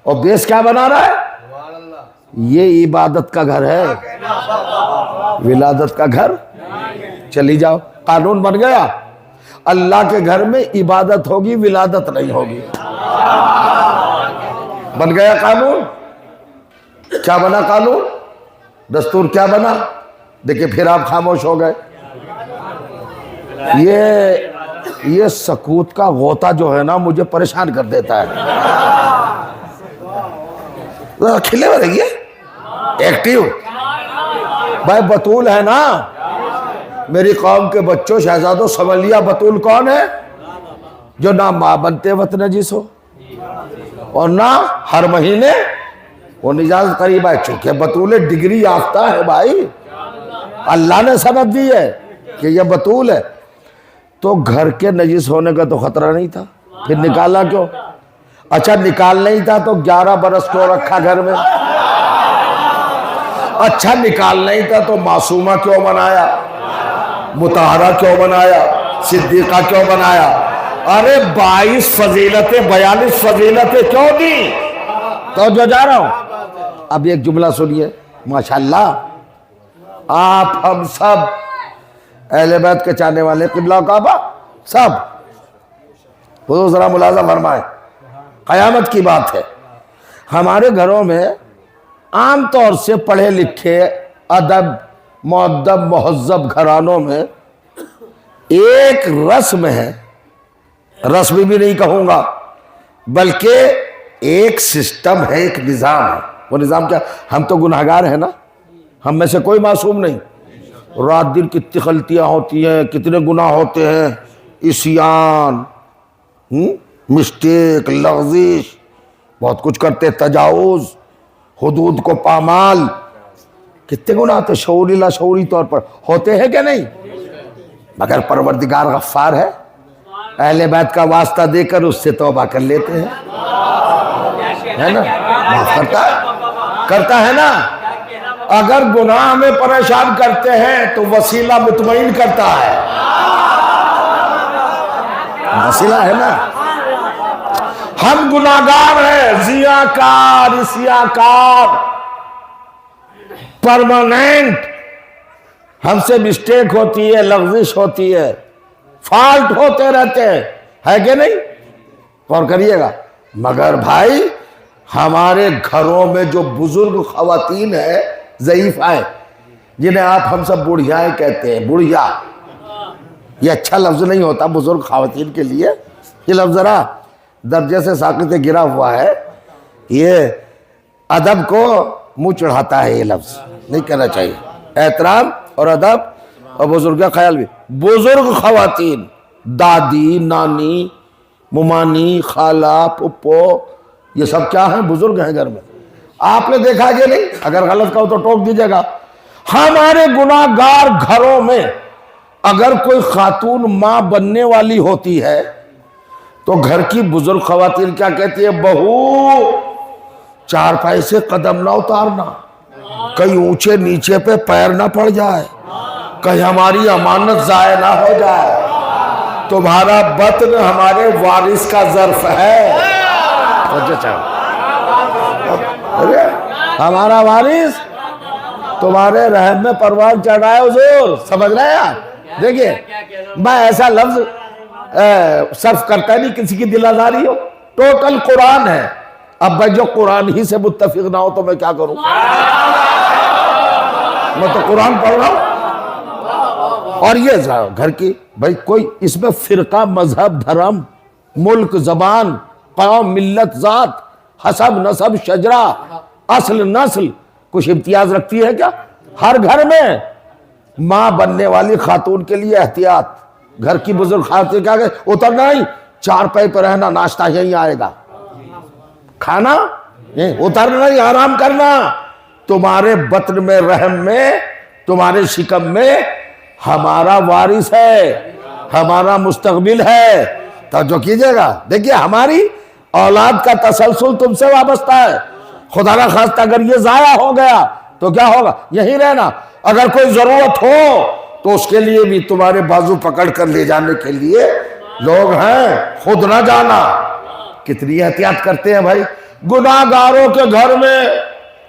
اور بیس کیا بنا رہا ہے؟ یہ عبادت کا گھر ہے، ولادت کا گھر۔ چلی جاؤ، قانون بن گیا، اللہ کے گھر میں عبادت ہوگی، ولادت نہیں ہوگی۔ بن گیا قانون۔ کیا بنا قانون؟ دستور کیا بنا؟ دیکھیں پھر آپ خاموش ہو گئے۔ یہ سکوت کا غوطہ جو ہے نا مجھے پریشان کر دیتا ہے۔ کھلے ہو رہی ہے ایکٹیو بھائی، بطول ہے نا میری قوم کے بچوں، شہزادوں، سمجھ لیا بطول کون ہے؟ جو نہ ماں بنتے وقت نجس ہو اور نہ ہر مہینے وہ نجاست قریب ہے، چونکہ بطول ڈگری یافتہ ہے بھائی، اللہ نے سند دی ہے کہ یہ بطول ہے، تو گھر کے نجس ہونے کا تو خطرہ نہیں تھا، پھر نکالا کیوں؟ اچھا نکال نہیں تھا تو 11 برس کیوں رکھا گھر میں؟ اچھا نکال نہیں تھا تو معصومہ کیوں بنایا؟ مطہرہ کیوں بنایا؟ صدیقہ کیوں بنایا؟ ارے 22 فضیلتیں 42 فضیلتیں کیوں دی؟ تو جو جا رہا ہوں اب ایک جملہ سنیے، ماشاءاللہ آپ ہم سب اہل بیت کے چاہنے والے، قبلہ و کعبہ سب، حضور ذرا ملاحظہ فرمائیں، قیامت کی بات ہے، ہمارے گھروں میں عام طور سے پڑھے لکھے ادب مؤدب مہذب گھرانوں میں ایک رسم ہے، رسم بھی نہیں کہوں گا بلکہ ایک سسٹم ہے، ایک نظام ہے۔ وہ نظام کیا؟ ہم تو گناہگار ہیں نا، ہم میں سے کوئی معصوم نہیں، رات دن کتنی غلطیاں ہوتی ہیں، کتنے گناہ ہوتے ہیں، عصیان، مسٹیک، لغزش، بہت کچھ کرتے، تجاوز، حدود کو پامال، کتنے گناہ ہوتے، شعوری لا شعوری طور پر ہوتے ہیں کہ نہیں؟ مگر پروردگار غفار ہے، اہل بیت کا واسطہ دے کر اس سے توبہ کر لیتے ہیں، ہے نا؟ معاف کرتا ہے نا۔ اگر گناہ میں پریشان کرتے ہیں تو وسیلہ مطمئن کرتا ہے، وسیلہ ہے نا۔ ہم گناہگار ہیں، زیاکار، اسیاکار، پرماننٹ، ہم سے مسٹیک ہوتی ہے، لغزش ہوتی ہے، فالٹ ہوتے رہتے ہیں، ہے کہ نہیں؟ غور کریے گا. مگر بھائی ہمارے گھروں میں جو بزرگ خواتین ہیں ضعیفہ ہیں، جنہیں آپ ہم سب بڑھیائیں کہتے ہیں، بڑھیا، یہ اچھا لفظ نہیں ہوتا بزرگ خواتین کے لیے. یہ لفظ ذرا درجے سے ساقط گرا ہوا ہے، یہ ادب کو منہ چڑھاتا ہے، یہ لفظ نہیں کہنا چاہیے. احترام اور ادب اور بزرگ کا خیال بھی. بزرگ خواتین، دادی، نانی، ممانی، خالہ، پھپھو، یہ سب کیا ہیں؟ بزرگ ہیں گھر میں. آپ نے دیکھا کہ نہیں؟ اگر غلط کہو تو ٹوک دیجیے گا. ہمارے گناہ گار گھروں میں اگر کوئی خاتون ماں بننے والی ہوتی ہے تو گھر کی بزرگ خواتین کیا کہتی ہے؟ بہو چارپائی سے قدم نہ اتارنا، کہیں اونچے نیچے پہ پیر نہ پڑ جائے، کہیں ہماری امانت ضائع نہ ہو جائے، تمہارا بطن ہمارے وارث کا ظرف ہے. ہمارا وارث تمہارے رحم میں پروان چڑھ رہا ہے حضور. سمجھ رہے ہیں آپ؟ دیکھیے میں ایسا لفظ صرف کرتا نہیں کسی کی دل آزاری ہو، ٹوٹل قرآن ہے. اب بھائی جو قرآن ہی سے متفق نہ ہو تو میں کیا کروں؟ میں تو قرآن پڑھ رہا ہوں. اور یہ گھر کی بھائی کوئی اس میں فرقہ، مذہب، دھرم، ملک، زبان، قوم، ملت، ذات، حسب، نسب، شجرہ، اصل، نسل کچھ امتیاز رکھتی ہے کیا؟ ہر گھر میں ماں بننے والی خاتون کے لیے احتیاط. گھر کی بزرگ خاتون کیا کہ اترنا نہیں، چارپائی پہ رہنا، ناشتہ یہیں آئے گا، کھانا اترنا نہیں، آرام کرنا. تمہارے بطن میں، رحم میں، تمہارے شکم میں ہمارا وارث ہے، ہمارا مستقبل ہے. توجہ کیجئے گا. دیکھیے ہماری اولاد کا تسلسل تم سے وابستہ ہے. خدا نہ خواستہ اگر یہ ضائع ہو گیا تو کیا ہوگا؟ یہیں رہنا. اگر کوئی ضرورت ہو تو اس کے لیے بھی تمہارے بازو پکڑ کر لے جانے کے لیے لوگ ہیں، خود نہ جانا. کتنی احتیاط کرتے ہیں بھائی گناہ گاروں کے گھر میں،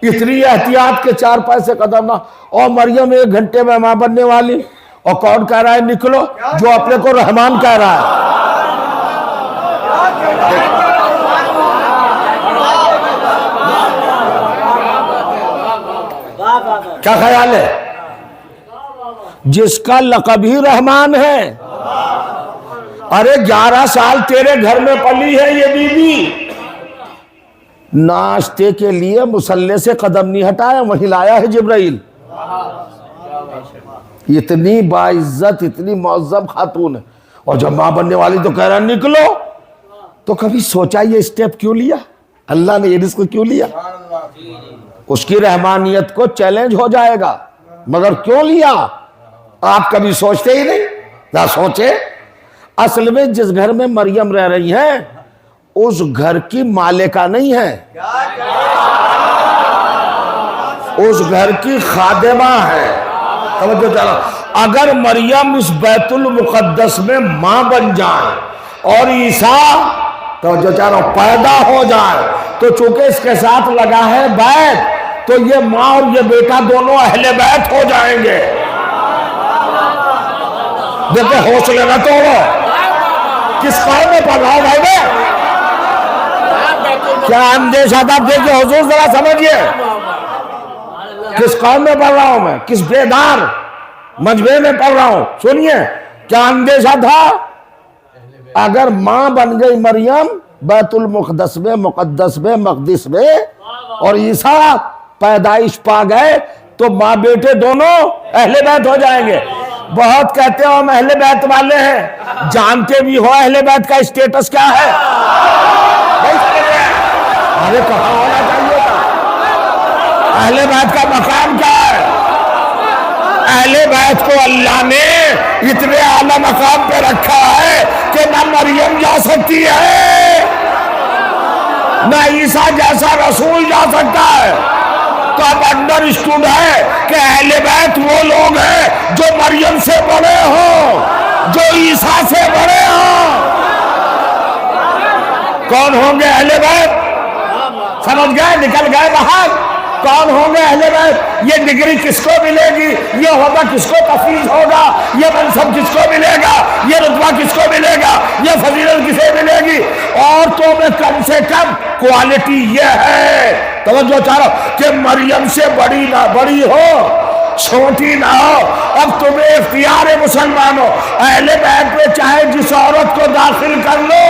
اتنی احتیاط کے چارپائی سے قدم نہ. اور مریم 1 گھنٹے میں ماں بننے والی، اور کون کہہ رہا ہے نکلو؟ جو اپنے کو رحمان کہہ رہا ہے. کیا خیال ہے؟ جس کا لقب ہی رحمان ہے. ارے 11 سال تیرے گھر میں پلی ہے یہ بی بی، ناشتے کے لیے مصلے سے قدم نہیں ہٹایا، وہیں لایا ہے جبرائیل. اتنی باعزت، اتنی معظم خاتون ہے، اور جب ماں بننے والی تو کہہ رہا نکلو. تو کبھی سوچا یہ اسٹیپ کیوں لیا؟ اللہ نے یہ رزق کیوں لیا؟ اس کی رحمانیت کو چیلنج ہو جائے گا، مگر کیوں لیا؟ آپ کبھی سوچتے ہی نہیں. نہ سوچے. اصل میں جس گھر میں مریم رہ رہی ہیں اس گھر کی مالکہ نہیں ہے، اس گھر کی خادمہ ہے. توجہ چلا. اگر مریم اس بیت المقدس میں ماں بن جائے اور عیسیٰ توجہ چلا پیدا ہو جائے تو چونکہ اس کے ساتھ لگا ہے بیت، تو یہ ماں اور یہ بیٹا دونوں اہل بیت ہو جائیں گے. دیکھیں حوصلے نہ توڑو. کس قوم میں پڑھ رہا ہوں بھائی میں؟ کیا اندیشہ تھا؟ دیکھیں حضور ذرا سمجھئے کس قوم میں پڑھ رہا ہوں میں، کس بیدار مجمع میں پڑھ رہا ہوں. سنیے کیا اندیشہ تھا. اگر ماں بن گئی مریم بیت المقدس میں، مقدس میں، مقدس میں، اور عیسیٰ پیدائش پا گئے تو ماں بیٹے دونوں اہل بیت ہو جائیں گے. بہت کہتے ہو ہم اہل بیت والے ہیں، جانتے بھی ہو اہل بیت کا اسٹیٹس کیا ہے؟ ارے کہاں ہونا چاہیے تھا؟ اہل بیت کا مقام کیا ہے؟ اہل بیت کو اللہ نے اتنے اعلیٰ مقام پہ رکھا ہے کہ نہ مریم جا سکتی ہے، نہ عیسیٰ جیسا رسول جا سکتا ہے. تو اب انڈر اسٹوڈ ہے کہ اہل بیت وہ لوگ ہیں جو مریم سے بڑے ہوں، جو عیسیٰ سے بڑے ہوں. کون ہوں گے اہل بیت؟ سمجھ گئے؟ نکل گئے باہر. کون ہوں گے اہل بیت؟ یہ ڈگری کس کو ملے گی؟ یہ عہدہ کس کو تفویض ہوگا؟ یہ منصب کس کو ملے گا؟ یہ رتبہ کس کو ملے گا؟ یہ فضیلت کسے ملے گی؟ عورتوں میں کم سے کم کوالٹی یہ ہے، توجہ چاہ رہا ہوں، کہ مریم سے بڑی نہ بڑی ہو، چھوٹی نہ ہو۔ اب تمہیں اختیار ہے مسلمانوں، اہل بیت میں چاہے جس عورت کو داخل کر لو،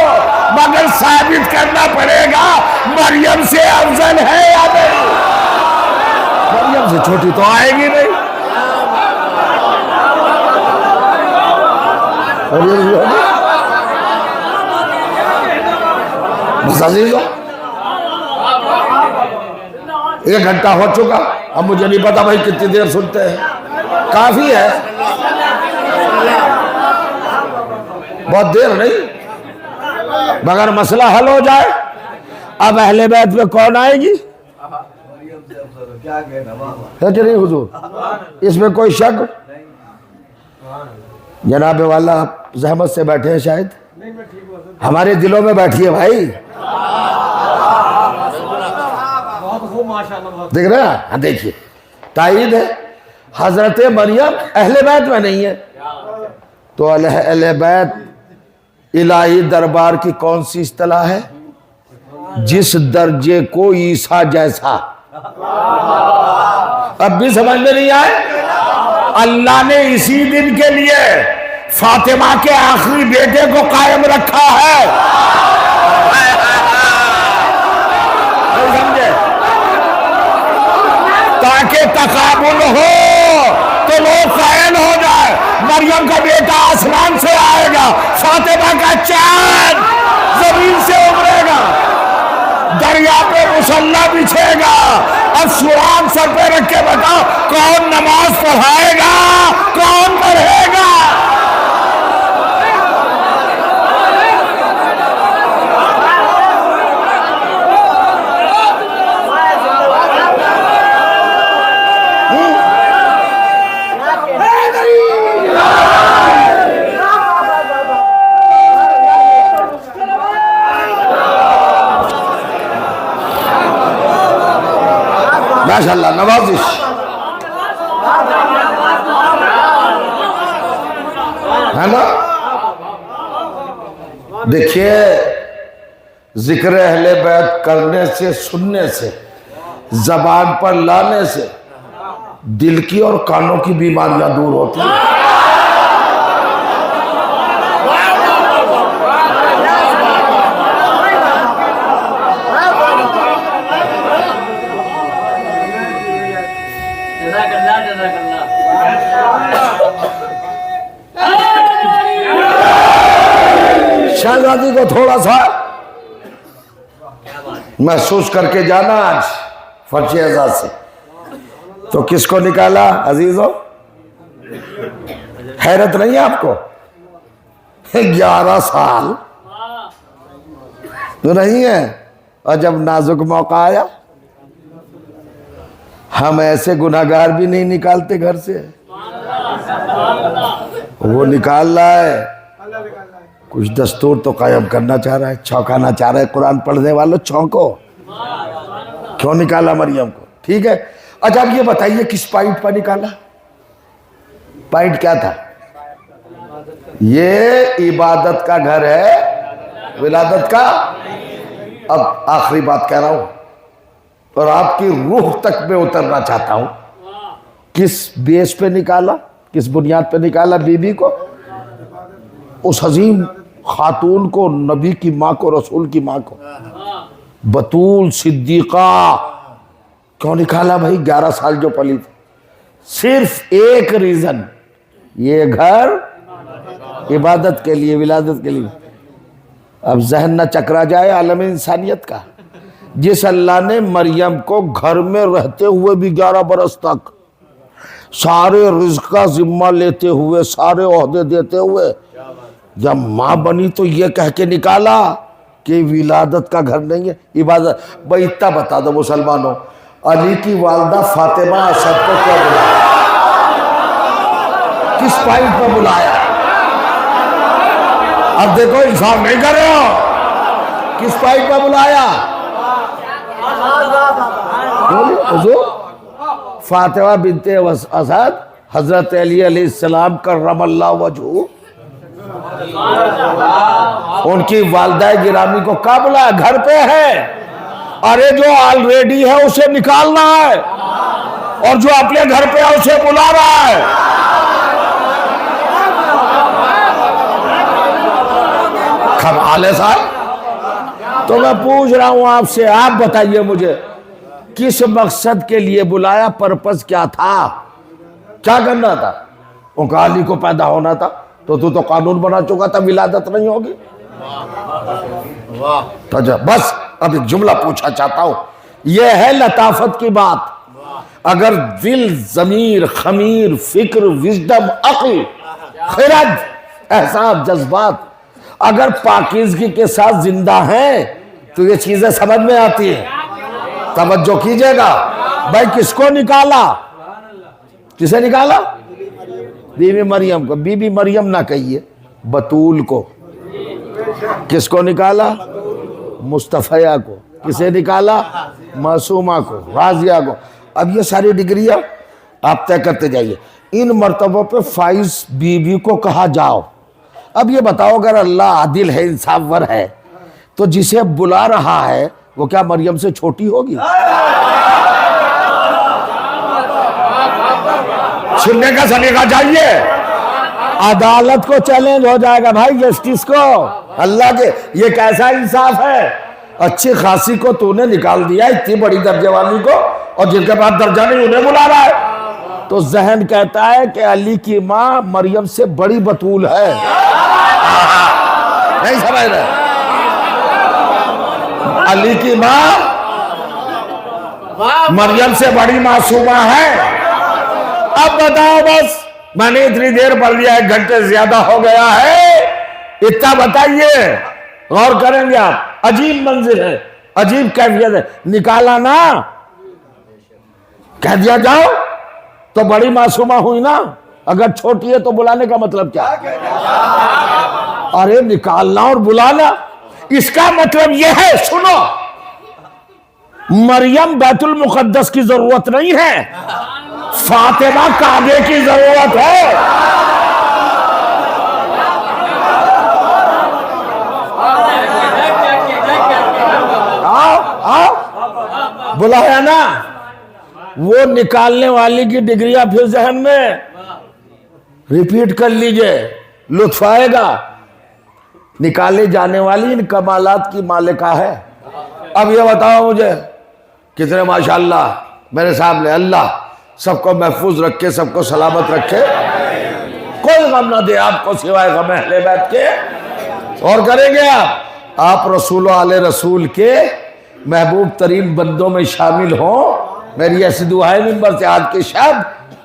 مگر ثابت کرنا پڑے گا مریم سے افضل ہے یا نہیں۔ مریم سے چھوٹی تو آئے گی نہیں۔ بس عزیزوں، 1 گھنٹہ ہو چکا، اب مجھے نہیں پتا بھائی کتنی دیر سنتے ہیں، کافی ہے، بہت دیر نہیں، مگر مسئلہ حل ہو جائے۔ اب اہل بیت میں کون آئے گی؟ ہے کہ نہیں حضور؟ اس میں کوئی شک؟ جناب والا آپ زحمت سے بیٹھے ہیں، شاید ہمارے دلوں میں بیٹھیے بھائی، دیکھ رہے ہیں؟ ہاں دیکھیے، تائید ہے، حضرت مریم اہل بیت میں نہیں ہے، تو اہل بیت الہی دربار کی کون سی اصطلاح ہے؟ جس درجے کو عیسیٰ جیسا۔ اب بھی سمجھ میں نہیں آئے؟ اللہ نے اسی دن کے لیے فاطمہ کے آخری بیٹے کو قائم رکھا ہے، سمجھے؟ تاکہ تقابل ہو تو لوگ قائل ہو جائے، مریم کا بیٹا آسمان سے آئے گا، فاطمہ کا چاند زمین سے ابھرے گا، دریا پہ مصلی بچھے گا۔ اب سوران سر پہ رکھ کے بتاؤ، کون نماز پڑھائے گا، کون پڑھے گا؟ ماشاءاللہ، نوازش۔ ہے نا؟ دیکھیے، ذکر اہل بیت کرنے سے، سننے سے، زبان پر لانے سے دل کی اور کانوں کی بیماریاں دور ہوتی ہیں۔ شہزادی کو تھوڑا سا محسوس کر کے جانا آج فرش اعزاز سے، تو کس کو نکالا عزیزوں؟ حیرت نہیں ہے آپ کو؟ 11 سال تو نہیں ہے، اور جب نازک موقع آیا، ہم ایسے گناہگار بھی نہیں نکالتے گھر سے، وہ نکال رہا ہے، کچھ دستور تو قائم کرنا چاہ رہا ہے، چونکانا چاہ رہا ہے۔ قرآن پڑھنے والوں چونکو، کیوں نکالا مریم کو؟ ٹھیک ہے، اچھا اب یہ بتائیے کس پوائنٹ پر نکالا؟ پوائنٹ کیا تھا؟ یہ عبادت کا گھر ہے، ولادت کا۔ اب آخری بات کہہ رہا ہوں، اور آپ کی روح تک میں اترنا چاہتا ہوں، کس بیس پہ نکالا، کس بنیاد پہ نکالا بی بی کو؟ اس عظیم خاتون کو، نبی کی ماں کو، رسول کی ماں کو، بطول صدیقہ، کیوں نکالا بھائی؟ 11 سال جو پلی تھی، صرف ایک ریزن، یہ گھر عبادت کے لیے، ولادت کے لیے۔ اب ذہن نہ چکرا جائے عالم انسانیت کا، جس اللہ نے مریم کو گھر میں رہتے ہوئے بھی 11 برس تک سارے رزق کا ذمہ لیتے ہوئے، سارے عہدے دیتے ہوئے، جب ماں بنی تو یہ کہہ کے نکالا کہ ولادت کا گھر نہیں ہے، عبادت۔ بھائی اتنا بتا دو مسلمانوں، علی کی والدہ فاطمہ اسد کو کیا بلایا؟ کس پوائنٹ پر بلایا؟ اب دیکھو انصاف نہیں کر رہے ہو، کس پوائنٹ پر بلایا؟ حضور فاطمہ بنت اسد حضرت علی علیہ السلام کرم اللہ وجہہ ان کی والدہ گرامی کو کب بلایا؟ گھر پہ ہے. ارے جو آلریڈی ہے اسے نکالنا ہے اور جو اپنے گھر پہ ہے اسے بلا رہا ہے. کمال ہے صاحب. تو میں پوچھ رہا ہوں آپ سے، آپ بتائیے مجھے کس مقصد کے لیے بلایا؟ پرپس کیا تھا؟ کیا کرنا تھا؟ ان کا علی کو پیدا ہونا تھا. تو قانون بنا چکا تھا ولادت نہیں ہوگی. اچھا بس اب ایک جملہ پوچھنا چاہتا ہوں، یہ ہے لطافت کی بات. اگر دل، ضمیر، خمیر، فکر، وژڈم، عقل، خرد، احساس، جذبات اگر پاکیزگی کے ساتھ زندہ ہیں تو یہ چیزیں سمجھ میں آتی ہیں. توجہ کیجئے گا. بھائی کس کو نکالا؟ کسے نکالا؟ بی بی مریم کو. بی بی مریم نہ کہیے، بطول کو. کس کو نکالا؟ مصطفیٰ کو. کسے نکالا؟ معصومہ کو، راضیہ کو. اب یہ ساری ڈگریاں آپ طے کرتے جائیے. ان مرتبوں پہ فائز بی بی کو کہا جاؤ. اب یہ بتاؤ اگر اللہ عادل ہے، انصاف ور ہے، تو جسے بلا رہا ہے وہ کیا مریم سے چھوٹی ہوگی؟ سننے کا سلیقہ چاہیے. عدالت کو چیلنج ہو جائے گا بھائی، جسٹس کو. اللہ کے یہ کیسا انصاف ہے؟ اچھی خاصی کو تو نے نکال دیا، اتنی بڑی درجے والی کو، اور جن کے بعد درجہ نہیں انہیں بلا رہا ہے. تو ذہن کہتا ہے کہ علی کی ماں مریم سے بڑی بطول ہے. نہیں سمجھ رہے؟ علی کی ماں مریم سے بڑی معصومہ ہے. اب بتاؤ، بس میں نے اتنی دیر پڑھ لیا، 1 گھنٹے زیادہ ہو گیا ہے. اتنا بتائیے، غور کریں گے آپ. عجیب منظر ہے، عجیب کیفیت ہے. نکالا نا، کہہ دیا جاؤ تو بڑی معصومہ ہوئی نا. اگر چھوٹی ہے تو بلانے کا مطلب کیا؟ ارے نکالنا اور بلانا، اس کا مطلب یہ ہے، سنو، مریم بیت المقدس کی ضرورت نہیں ہے، فاطمہ کعبے کی ضرورت ہے. آؤ بلایا نا. وہ نکالنے والی کی ڈگریاں پھر ذہن میں ریپیٹ کر لیجئے، لطف آئے گا. نکالے جانے والی ان کمالات کی مالکہ ہے. اب یہ بتاؤ مجھے کتنے ماشاءاللہ میرے سامنے. اللہ سب کو محفوظ رکھے، سب کو سلامت رکھے، کوئی غم نہ دے آپ کو سوائے غم اہل بیت کے. اور کریں گے آپ رسول و آل رسول کے محبوب ترین بندوں میں شامل ہوں. میری ایسی دعائیں ممبر سے. آج کی شب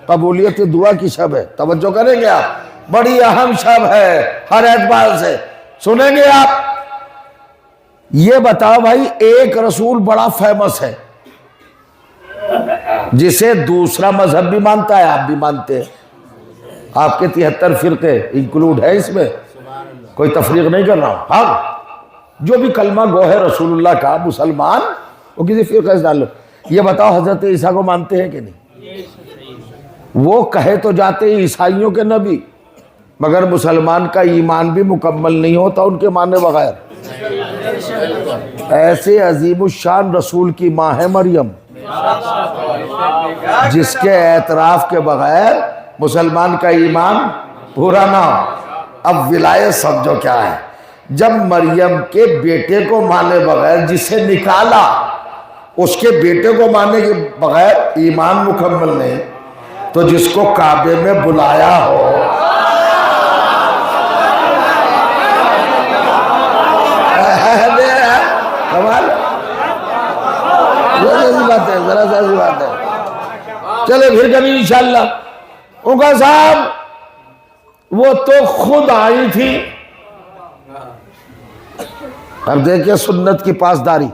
قبولیت دعا کی شب ہے. توجہ کریں گے آپ، بڑی اہم شب ہے ہر اعتبار سے. سنیں گے آپ. یہ بتاؤ بھائی، ایک رسول بڑا فیمس ہے جسے دوسرا مذہب بھی مانتا ہے، آپ بھی مانتے ہیں. آپ کے 73 فرقے انکلوڈ ہے اس میں، کوئی تفریق نہیں کر رہا ہوں. ہاں جو بھی کلمہ گو ہے رسول اللہ کا مسلمان، وہ کسی فرقے سے ڈال لو. یہ بتاؤ حضرت عیسیٰ کو مانتے ہیں کہ نہیں؟ وہ کہے تو جاتے عیسائیوں کے نبی، مگر مسلمان کا ایمان بھی مکمل نہیں ہوتا ان کے مانے بغیر. ایسے عظیم الشان رسول کی ماں ہے مریم، جس کے اعتراف کے بغیر مسلمان کا ایمان پورا نہ ہو. اب ولایت سمجھو کیا ہے. جب مریم کے بیٹے کو مانے بغیر جسے نکالا، اس کے بیٹے کو ماننے کے بغیر ایمان مکمل نہیں، تو جس کو کعبے میں بلایا ہو، ذرا سا ایسی بات ہے. چلے پھر کبھی انشاءاللہ. اوکا صاحب وہ تو خود آئی تھی. اب دیکھیں سنت کی پاسداری،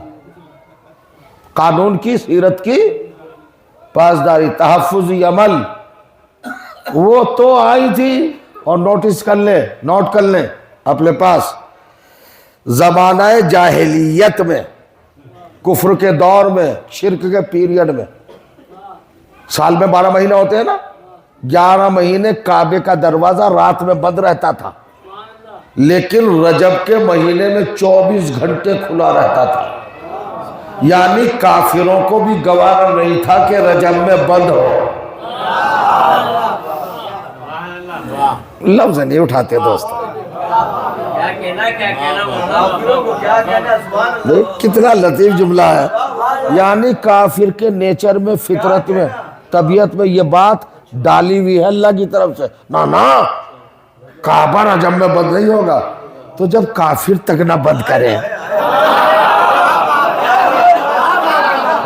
قانون کی، سیرت کی پاسداری، تحفظی عمل. وہ تو آئی تھی. اور نوٹس کر لیں، نوٹ کر لیں اپنے پاس، زمانہ جاہلیت میں کفر کے دور میں، شرک کے پیریڈ میں، سال میں 12 مہینے ہوتے ہیں نا، 11 مہینے کعبے کا دروازہ رات میں بند رہتا تھا، لیکن رجب کے مہینے میں 24 گھنٹے کھلا رہتا تھا، یعنی کافروں کو بھی گوارا نہیں تھا کہ رجب میں بند ہو۔ لفظ نہیں اٹھاتے دوست، کتنا لطیف جملہ ہے، یعنی کافر کے نیچر میں، فطرت میں، طبیعت میں یہ بات ڈالی ہوئی ہے اللہ کی طرف سے، نا کعبہ رجب میں بند نہیں ہوگا، تو جب کافر تک نہ بند کرے،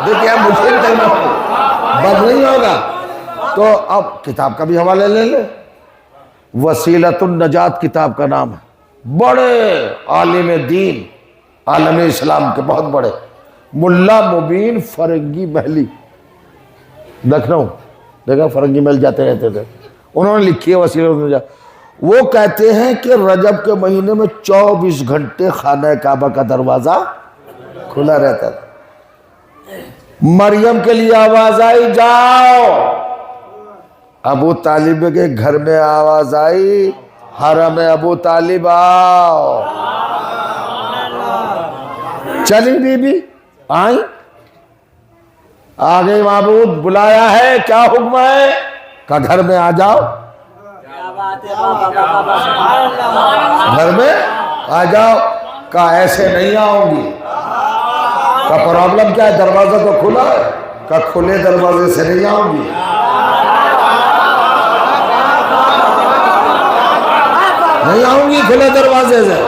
دیکھیں مشکل تک نہ بند نہیں ہوگا، تو اب کتاب کا بھی حوالہ لے لیں، وسیلۃ النجات کتاب کا نام ہے، بڑے عالم دین عالم اسلام کے، بہت بڑے، ملا مبین فرنگی محلی، لکھنؤ، دیکھا فرنگی محل جاتے رہتے تھے، انہوں نے لکھی ہے وسیلۃ النجات۔ وہ کہتے ہیں کہ رجب کے مہینے میں 24 گھنٹے خانہ کعبہ کا دروازہ کھلا رہتا تھا۔ مریم کے لیے آواز آئی، جاؤ، ابو طالب کے گھر میں آواز آئی، حرم ابو طالب آؤ، چلی بی بی آئیں، آگے معبود بلایا ہے، کیا حکم ہے؟ کہ گھر میں آ جاؤ، گھر میں آ جاؤ، کہا ایسے نہیں آؤں گی، کہا پرابلم کیا ہے؟ دروازہ تو کھلا ہے، کہا کھلے دروازے سے نہیں آؤں گی، نہیں آؤں گی کھلے دروازے سے،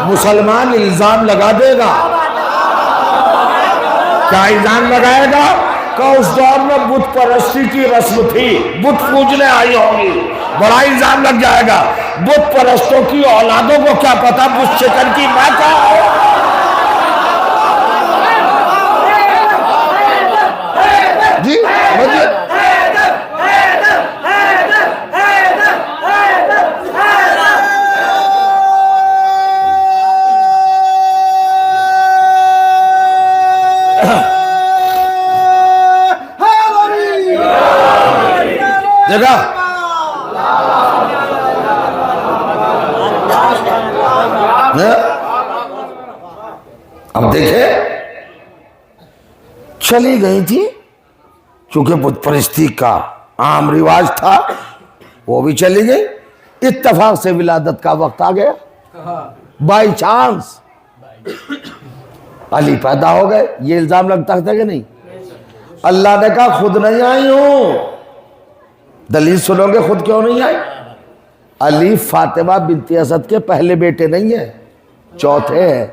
مسلمان الزام لگا دے گا، کیا الزام لگائے گا؟ کہ اس دور میں بت پرستی کی رسم تھی، بت پوجنے آئی ہوں گی، بڑا الزام لگ جائے گا، بت پرستوں کی اولادوں کو کیا پتا بت چکن کی ماں کا ہے۔ جی بجے دیکھا، اب دیکھیں چلی گئی تھی، چونکہ بت پرستی کا عام رواج تھا، وہ بھی چلی گئی، اتفاق سے ولادت کا وقت آ گیا، بائی چانس علی پیدا ہو گئے، یہ الزام لگتا تھا کہ نہیں؟ اللہ نے کہا خود نہیں آئی ہوں، دلیل سنو گے خود کیوں نہیں آئی؟ علی فاطمہ بنت اسد کے پہلے بیٹے نہیں ہیں، چوتھے ہیں،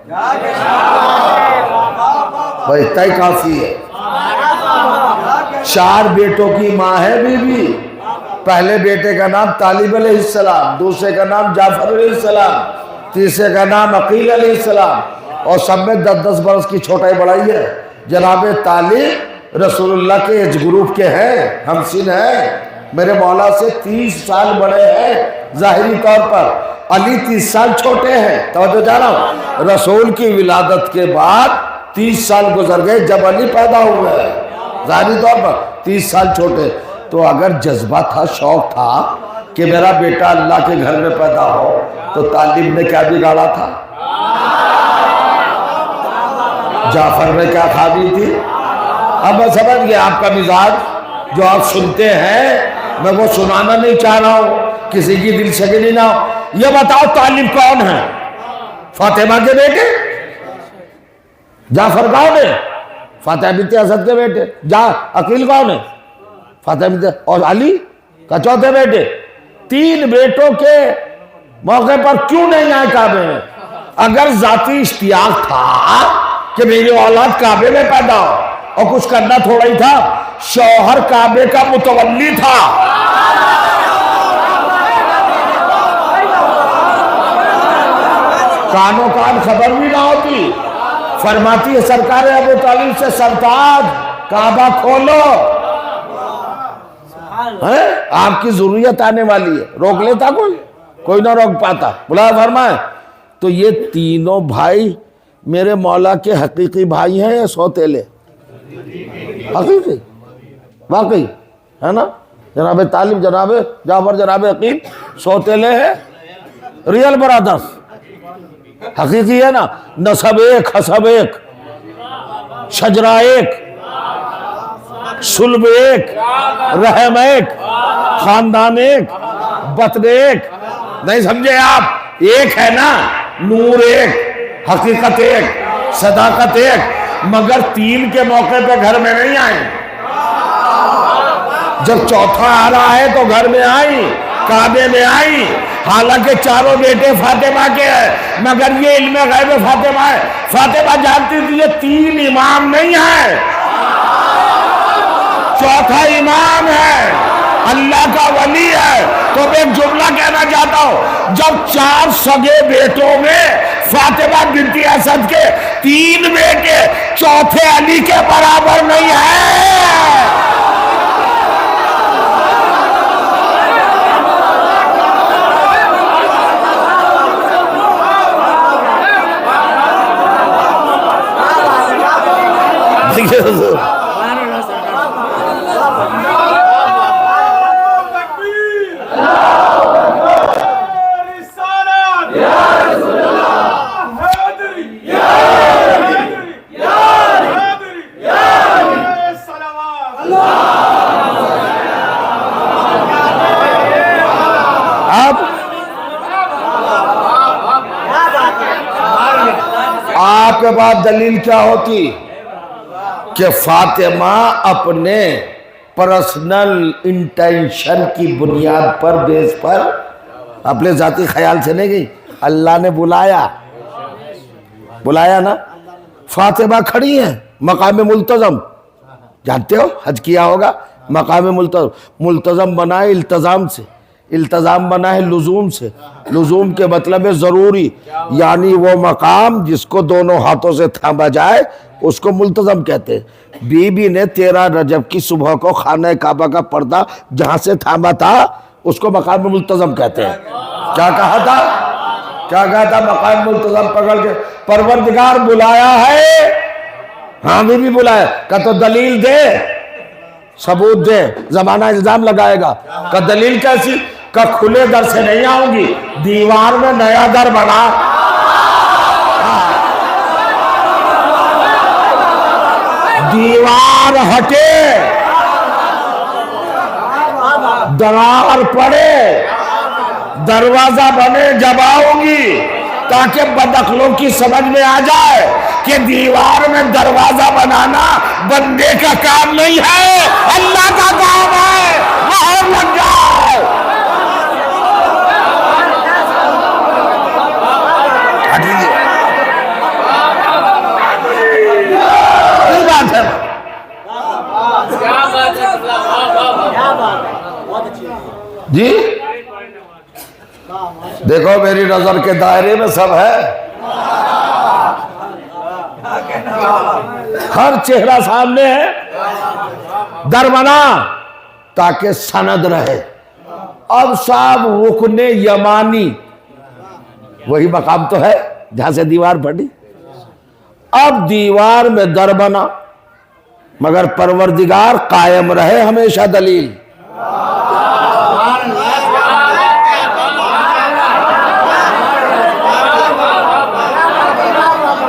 بھائی اتنا ہی کافی ہے، 4 بیٹوں کی ماں ہے بی بی، پہلے بیٹے کا نام طالب علیہ السلام، دوسرے کا نام جعفر علیہ السلام، تیسرے کا نام عقیل علیہ السلام، اور سب میں 10-10 برس کی چھوٹائی بڑائی ہے۔ جناب طالب رسول اللہ کے ایج گروپ کے ہیں، ہمسن ہیں، میرے مولا سے 30 سال بڑے ہیں ظاہری طور پر، علی 30 سال چھوٹے ہیں، توجہ جا رہا ہوں، رسول کی ولادت کے بعد 30 سال گزر گئے جب علی پیدا ہوئے ہیں، ظاہری طور پر 30 سال چھوٹے، تو اگر جذبہ تھا، شوق تھا کہ میرا بیٹا اللہ کے گھر میں پیدا ہو، تو طالب نے کیا بگاڑا تھا؟ جعفر نے کیا خامی تھی؟ اب میں سمجھ گیا آپ کا مزاج، جو آپ سنتے ہیں میں وہ سنانا نہیں چاہ رہا ہوں، کسی کی دل شکنی نہ ہو۔ یہ بتاؤ طالب کون ہے؟ فاطمہ کے بیٹے؟ جعفر کون ہے؟ فاطمہ بنت اسد کے بیٹے؟ عقیل کون ہے؟ فاطمہ بنت، اور علی کا چوتھے بیٹے؟ 3 بیٹوں کے موقع پر کیوں نہیں آئے کعبے میں؟ اگر ذاتی اشتیاق تھا کہ میری اولاد کعبے میں پیدا ہو، اور کچھ کرنا تھوڑا ہی تھا، شوہر کعبے کا متولی تھا، کانوں کان خبر بھی نہ ہوتی، فرماتی ہے سرکار ابو طالب سے، سرتاج کعبہ کھولو، آپ کی ضروریت آنے والی ہے، روک لیتا کوئی نہ روک پاتا، بلا فرمائے۔ تو یہ تینوں بھائی میرے مولا کے حقیقی بھائی ہیں یا سوتیلے؟ حقیقی، واقعی ہے نا؟ جناب طالب، جناب جعفر، جناب عقیل سوتیلے ہیں، ریئل برادرز، حقیقی ہے نا؟ نسب ایک، حسب ایک، شجرہ ایک، صلب ایک، رحم ایک، خاندان ایک، بطن ایک، نہیں سمجھے آپ؟ ایک ہے نا، نور ایک، حقیقت ایک، صداقت ایک، مگر تین کے موقع پہ گھر میں نہیں آئیں۔ جب چوتھا آ رہا ہے تو گھر میں آئی، کعبے میں آئی، حالانکہ چاروں بیٹے فاطمہ کے ہیں، مگر یہ علم غیب فاطمہ ہے۔ فاطمہ جانتی تھی یہ تین امام نہیں ہے، چوتھا امام ہے، اللہ کا ولی ہے۔ تو میں ایک جملہ کہنا چاہتا ہوں، جب چار سگے بیٹوں میں فاطمہ بنت اسد کے تین بیٹے چوتھے علی کے برابر نہیں ہیں۔ آپ کے بعد دلیل کیا ہوتی کہ فاطمہ اپنے پرسنل انٹینشن کی بنیاد پر، بیس پر، اپنے ذاتی خیال سے نہیں گئی، اللہ نے بلایا نا۔ فاطمہ کھڑی ہیں مقام ملتزم، جانتے ہو حج کیا ہوگا، مقام ملتزم بنا ہے التزام سے، التزام بنا ہے لزوم سے، لزوم کے مطلب ہے ضروری، یعنی وہ مقام جس کو دونوں ہاتھوں سے تھاما جائے اس کو ملتزم کہتے ہیں۔ بی بی نے 13 رجب کی صبح کو خانہ کعبہ کا پردہ جہاں سے تھاما تھا اس کو مقام ملتزم کہتے ہیں۔ کیا کہا تھا مقام ملتزم پکڑ کے؟ پروردگار بلایا ہے، ہاں بھی بلایا، کہ تو دلیل دے، ثبوت دے، زمانہ الزام لگائے گا، کہ دلیل کیسی؟ کہ کھلے در سے نہیں آؤں گی، دیوار میں نیا در بنا، دیوار ہٹے، درار پڑے، دروازہ بنے، جب آؤں گی تاکہ بدعقلوں کی سمجھ میں آ جائے کہ دیوار میں دروازہ بنانا بندے کا کام نہیں ہے، اللہ کا کام ہے، مہر لگ جائے۔ بات ہے جی، دیکھو میری نظر کے دائرے میں سب ہے، ہر چہرہ سامنے ہے، در بنا تاکہ سند رہے۔ اب صاحب رکن یمانی وہی مقام تو ہے جہاں سے دیوار پڑی، اب دیوار میں در بنا، مگر پروردگار قائم رہے ہمیشہ دلیل۔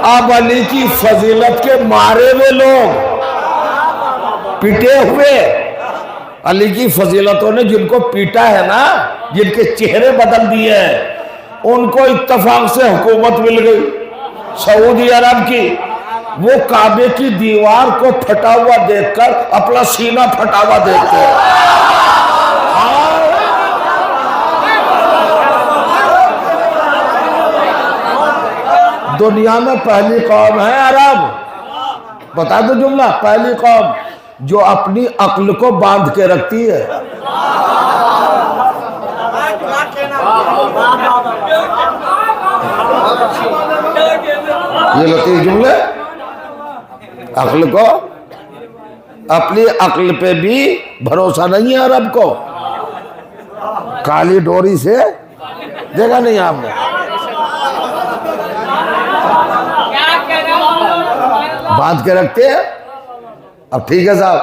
اب علی کی فضیلت کے مارے ہوئے لوگ، پیٹے ہوئے، علی کی فضیلتوں نے جن کو پیٹا ہے نا، جن کے چہرے بدل دیے ہیں، ان کو اتفاق سے حکومت مل گئی سعودی عرب کی۔ وہ کعبے کی دیوار کو پھٹا ہوا دیکھ کر اپنا سینہ پھٹا ہوا دیکھتے ہیں۔ دنیا میں پہلی قوم ہے عرب، بتا دو جملہ، پہلی قوم جو اپنی عقل کو باندھ کے رکھتی ہے۔ یہ لطیف جملے، عقل کو، اپنی عقل پہ بھی بھروسہ نہیں ہے عرب کو۔ کالی ڈوری سے دیکھا نہیں آپ نے؟ باندھ کے رکھتے ہیں. اب ٹھیک ہے صاحب,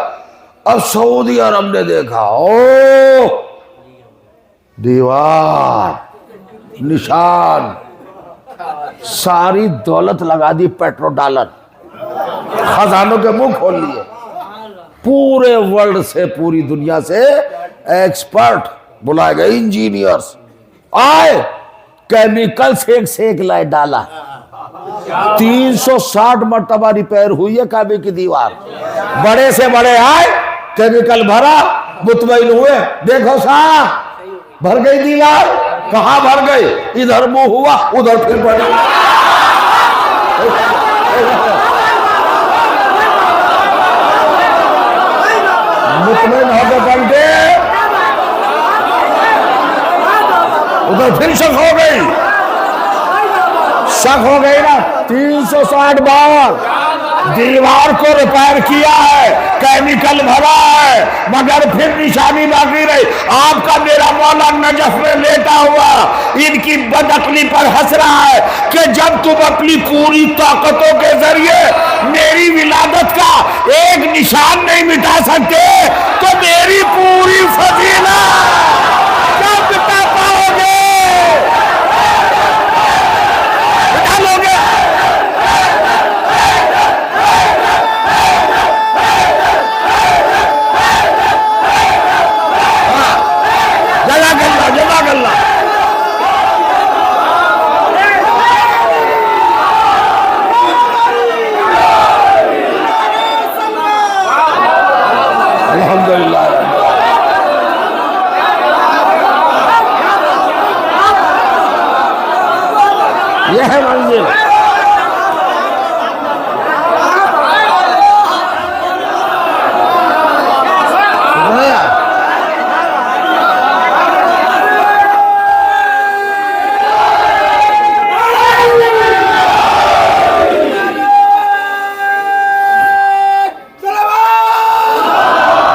اب سعودی عرب نے دیکھا, او دیوار, نشان, ساری دولت لگا دی, پیٹرو ڈالر, خزانوں کے منہ کھول لیے. پورے ورلڈ سے, پوری دنیا سے ایکسپرٹ بلائے گئے, انجینئرز آئے, کیمیکل سیک لائے, ڈالا. 360 مرتبہ ریپیئر ہوئی ہے کعبے کی دیوار. بڑے سے بڑے آئے, کیمیکل بھرا, مطمئن ہوئے, دیکھو صاحب بھر گئی دیوار. کہاں بھر گئی؟ ادھر منہ ہوا, ادھر پھر بڑھ گئی. مطمئن ہو کے پلٹے, ادھر پھر شک ہو گئی. شک ہو گئی نا. 360 بار دیوار کو ریپائر کیا ہے, کیمیکل بھرا ہے, مگر پھر نشانی باقی رہی. آپ کا میرا مولا نجف میں لیٹا ہوا ان کی بدعقلی پر ہنس رہا ہے کہ جب تم اپنی پوری طاقتوں کے ذریعے میری ولادت کا ایک نشان نہیں مٹا سکتے تو میری پوری فضیلت کب مٹا پاؤ گے؟ مٹا لو گے؟ جزاک اللہ. الحمدللہ. یہ ہے منزل.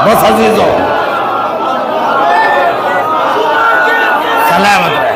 بس عزیزو سلامت رہے.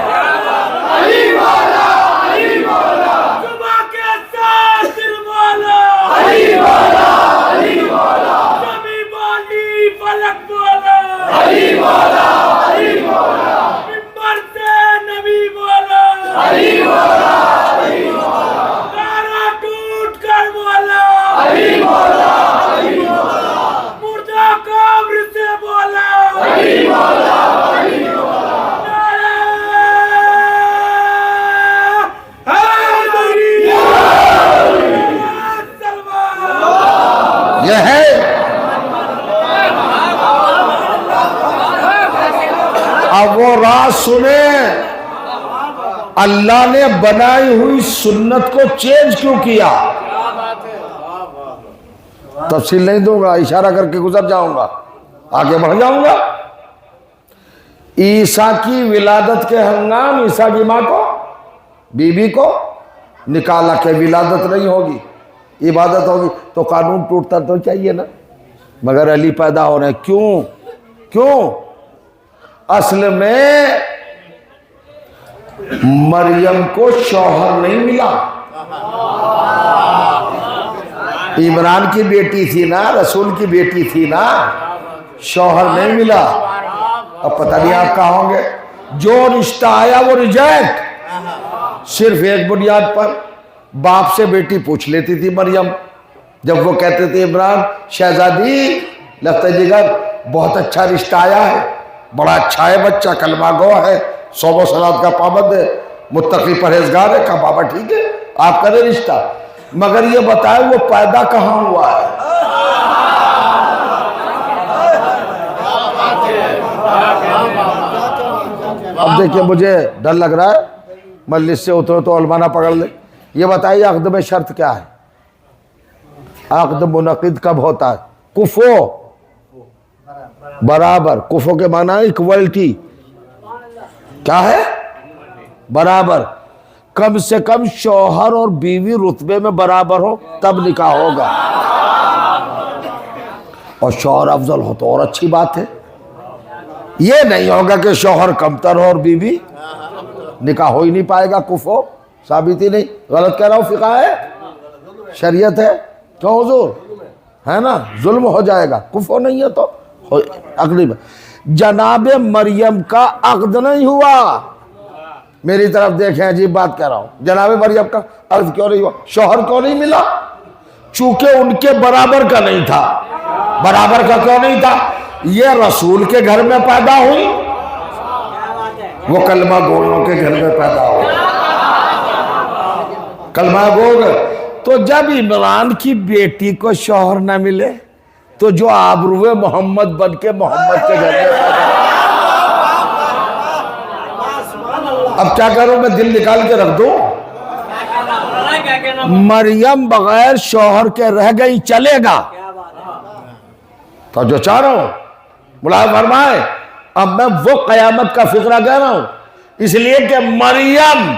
یہ ہے اب وہ راز سنیں, اللہ نے بنائی ہوئی سنت کو چینج کیوں کیا. تفصیل نہیں دوں گا, اشارہ کر کے گزر جاؤں گا, آگے بڑھ جاؤں گا. عیسیٰ کی ولادت کے ہنگام عیسیٰ کی ماں کو, بی بی کو نکالا کہ ولادت نہیں ہوگی, عبادت ہوگی, تو قانون ٹوٹتا تو چاہیے نا. مگر علی پیدا ہو رہے ہیں. کیوں؟ اصل میں مریم کو شوہر نہیں ملا. عمران کی بیٹی تھی نا, رسول کی بیٹی تھی نا, شوہر نہیں ملا. اب پتہ نہیں آپ کہاں ہوں گے. جو رشتہ آیا وہ ریجیکٹ, صرف ایک بنیاد پر. باپ سے بیٹی پوچھ لیتی تھی مریم, جب وہ کہتے تھے عمران شہزادی لفظ جگر بہت اچھا رشتہ آیا ہے, بڑا اچھا ہے بچہ, کلمہ گو ہے, صوم و صلات کا پابند ہے, متقی پرہیزگار ہے. کہا بابا ٹھیک ہے آپ کریں رشتہ, مگر یہ بتائے وہ پیدا کہاں ہوا ہے. اب دیکھیں مجھے ڈر لگ رہا ہے, مجلس سے اترو تو علماء نہ پکڑ لے. یہ بتائیے عقد میں شرط کیا ہے؟ عقد منعقد کب ہوتا ہے؟ کفو برابر. کفو کے معنی ایکوالٹی. کیا ہے؟ برابر. کم سے کم شوہر اور بیوی رتبے میں برابر ہو تب نکاح ہوگا. اور شوہر افضل ہو تو اور اچھی بات ہے. یہ نہیں ہوگا کہ شوہر کمتر ہو اور بیوی, نکاح ہو ہی نہیں پائے گا. کفو ثابت ہی نہیں. غلط کہہ رہا ہوں؟ فقہ ہے, شریعت ہے. کیوں حضور ہے نا ظلم ہو جائے گا, کفر نہیں ہے تو عقلی میں. جناب مریم کا عقد نہیں ہوا. میری طرف دیکھیں عجیب بات کہہ رہا ہوں, جناب مریم کا عقد کیوں نہیں ہوا؟ شوہر کیوں نہیں ملا؟ چونکہ ان کے برابر کا نہیں تھا. برابر کا کیوں نہیں تھا؟ یہ رسول کے گھر میں پیدا ہوئی, وہ کلمہ گوئوں کے گھر میں پیدا ہوئی. کلمہ گو گئے. تو جب عمران کی بیٹی کو شوہر نہ ملے تو جو آبروئے محمد بن کے محمد کے گھر میں پیدا. اب کیا کروں میں, دل نکال کے رکھ دوں؟ مریم بغیر شوہر کے رہ گئی, چلے گا؟ تو جو چاہ رہا ہوں ملاحظہ فرمائے, اب میں وہ قیامت کا فقرہ کہہ رہا ہوں, اس لیے کہ مریم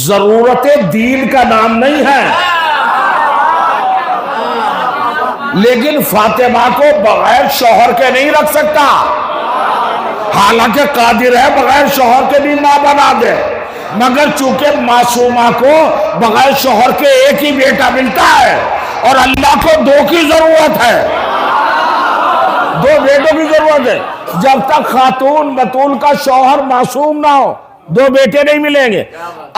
ضرورت دین کا نام نہیں ہے, لیکن فاطمہ کو بغیر شوہر کے نہیں رکھ سکتا, حالانکہ قادر ہے بغیر شوہر کے بھی ماں بنا دے, مگر چونکہ معصومہ کو بغیر شوہر کے ایک ہی بیٹا ملتا ہے اور اللہ کو دو کی ضرورت ہے, دو بیٹوں کی ضرورت ہے. جب تک خاتون بطول کا شوہر معصوم نہ ہو دو بیٹے نہیں ملیں گے.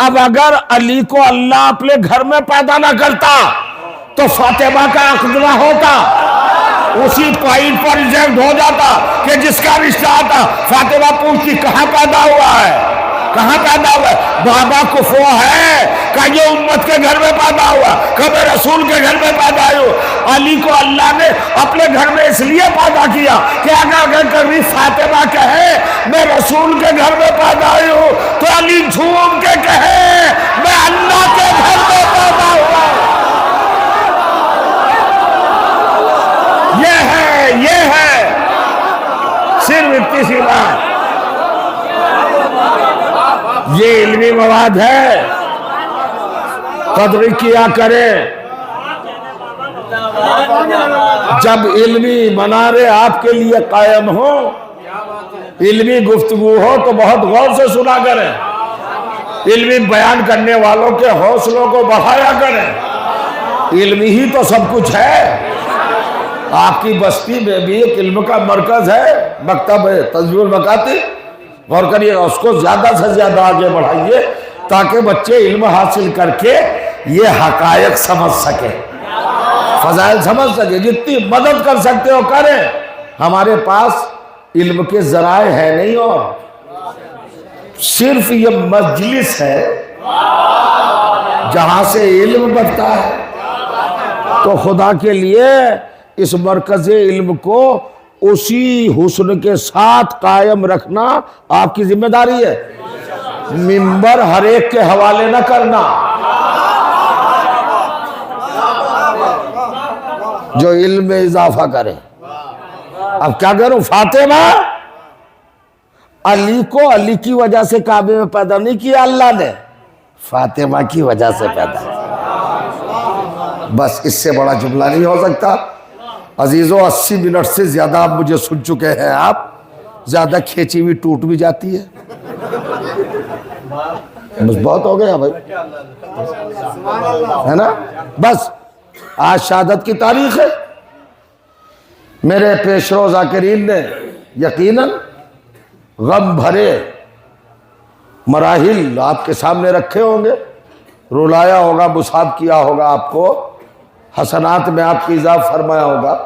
اب اگر علی کو اللہ اپنے گھر میں پیدا نہ کرتا تو فاطمہ کا عقد نہ ہوتا, اسی پوائنٹ پر ریجیکٹ ہو جاتا کہ جس کا رشتہ آتا فاطمہ پوچھتی کہاں پیدا ہوا ہے, کہاں پیدا ہوا ہے؟ بابا کفو ہے کہ یہ امت کے گھر میں پیدا ہوا, کبھی رسول کے گھر میں پیدا ہوا. علی کو اللہ نے اپنے گھر میں اس لیے پیدا کیا کہ اگر کبھی فاطمہ کہے میں رسول کے گھر میں پیدا ہوئی ہوں تو علی جھوم کے کہے میں اللہ کے گھر میں پیدا ہوا. یہ ہے صرف اتنی سی بات. یہ علمی مواد ہے, قدر کیا کرے. جب علمی منارے آپ کے لیے قائم ہو, علمی گفتگو ہو تو بہت غور سے سنا کریں, علمی بیان کرنے والوں کے حوصلوں کو بڑھایا کریں. علمی ہی تو سب کچھ ہے. آپ کی بستی میں بھی ایک علم کا مرکز ہے, مکتب ہے تجوید المکاتب, غور کریے اس کو زیادہ سے زیادہ آگے بڑھائیے تاکہ بچے علم حاصل کر کے یہ حقائق سمجھ سکے, فضائل سمجھ سکے. جتنی مدد کر سکتے ہو کریں. ہمارے پاس علم کے ذرائع ہے نہیں, اور صرف یہ مجلس ہے جہاں سے علم بڑھتا ہے. تو خدا کے لیے اس مرکز علم کو اسی حسن کے ساتھ قائم رکھنا آپ کی ذمہ داری ہے. منبر ہر ایک کے حوالے نہ کرنا. جو علم میں اضافہ کرے. اب کیا کروں, فاطمہ علی کو علی کی وجہ سے کعبے میں پیدا نہیں کیا اللہ نے, فاطمہ کی وجہ سے پیدا. بس اس سے بڑا جملہ نہیں ہو سکتا. عزیزو 80 منٹ سے زیادہ آپ مجھے سن چکے ہیں, آپ زیادہ کھینچی ہوئی ٹوٹ بھی جاتی ہے. بس بہت ہو گیا بھائی, ہے نا. بس آج شہادت کی تاریخ ہے. میرے پیشرو ذاکرین نے یقیناً غم بھرے مراحل آپ کے سامنے رکھے ہوں گے, رلایا ہوگا, مصاب کیا ہوگا, آپ کو حسنات میں آپ کی اضافہ فرمایا ہوگا.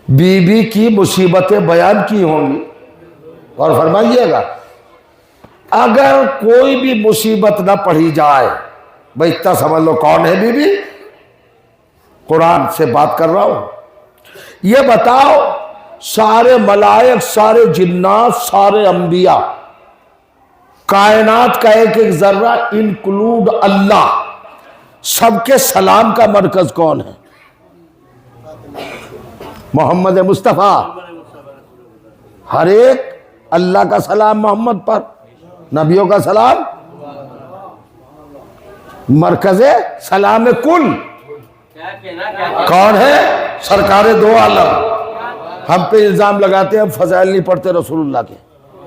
بی بی کی مصیبتیں بیان کی ہوں گی. اور فرمائیے گا اگر کوئی بھی مصیبت نہ پڑھی جائے, بھائی اتنا سمجھ لو کون ہے بی بی, قرآن سے بات کر رہا ہوں. یہ بتاؤ سارے ملائک, سارے جنات, سارے انبیاء, کائنات کا ایک ایک ذرہ انکلوڈ اللہ, سب کے سلام کا مرکز کون ہے؟ محمد مصطفیٰ. ہر ایک اللہ کا سلام محمد پر, نبیوں کا سلام, مرکز سلام کل کون ہے؟ سرکار دو عالم. ہم پہ الزام لگاتے ہیں ہم فضائل نہیں پڑھتے رسول اللہ کے,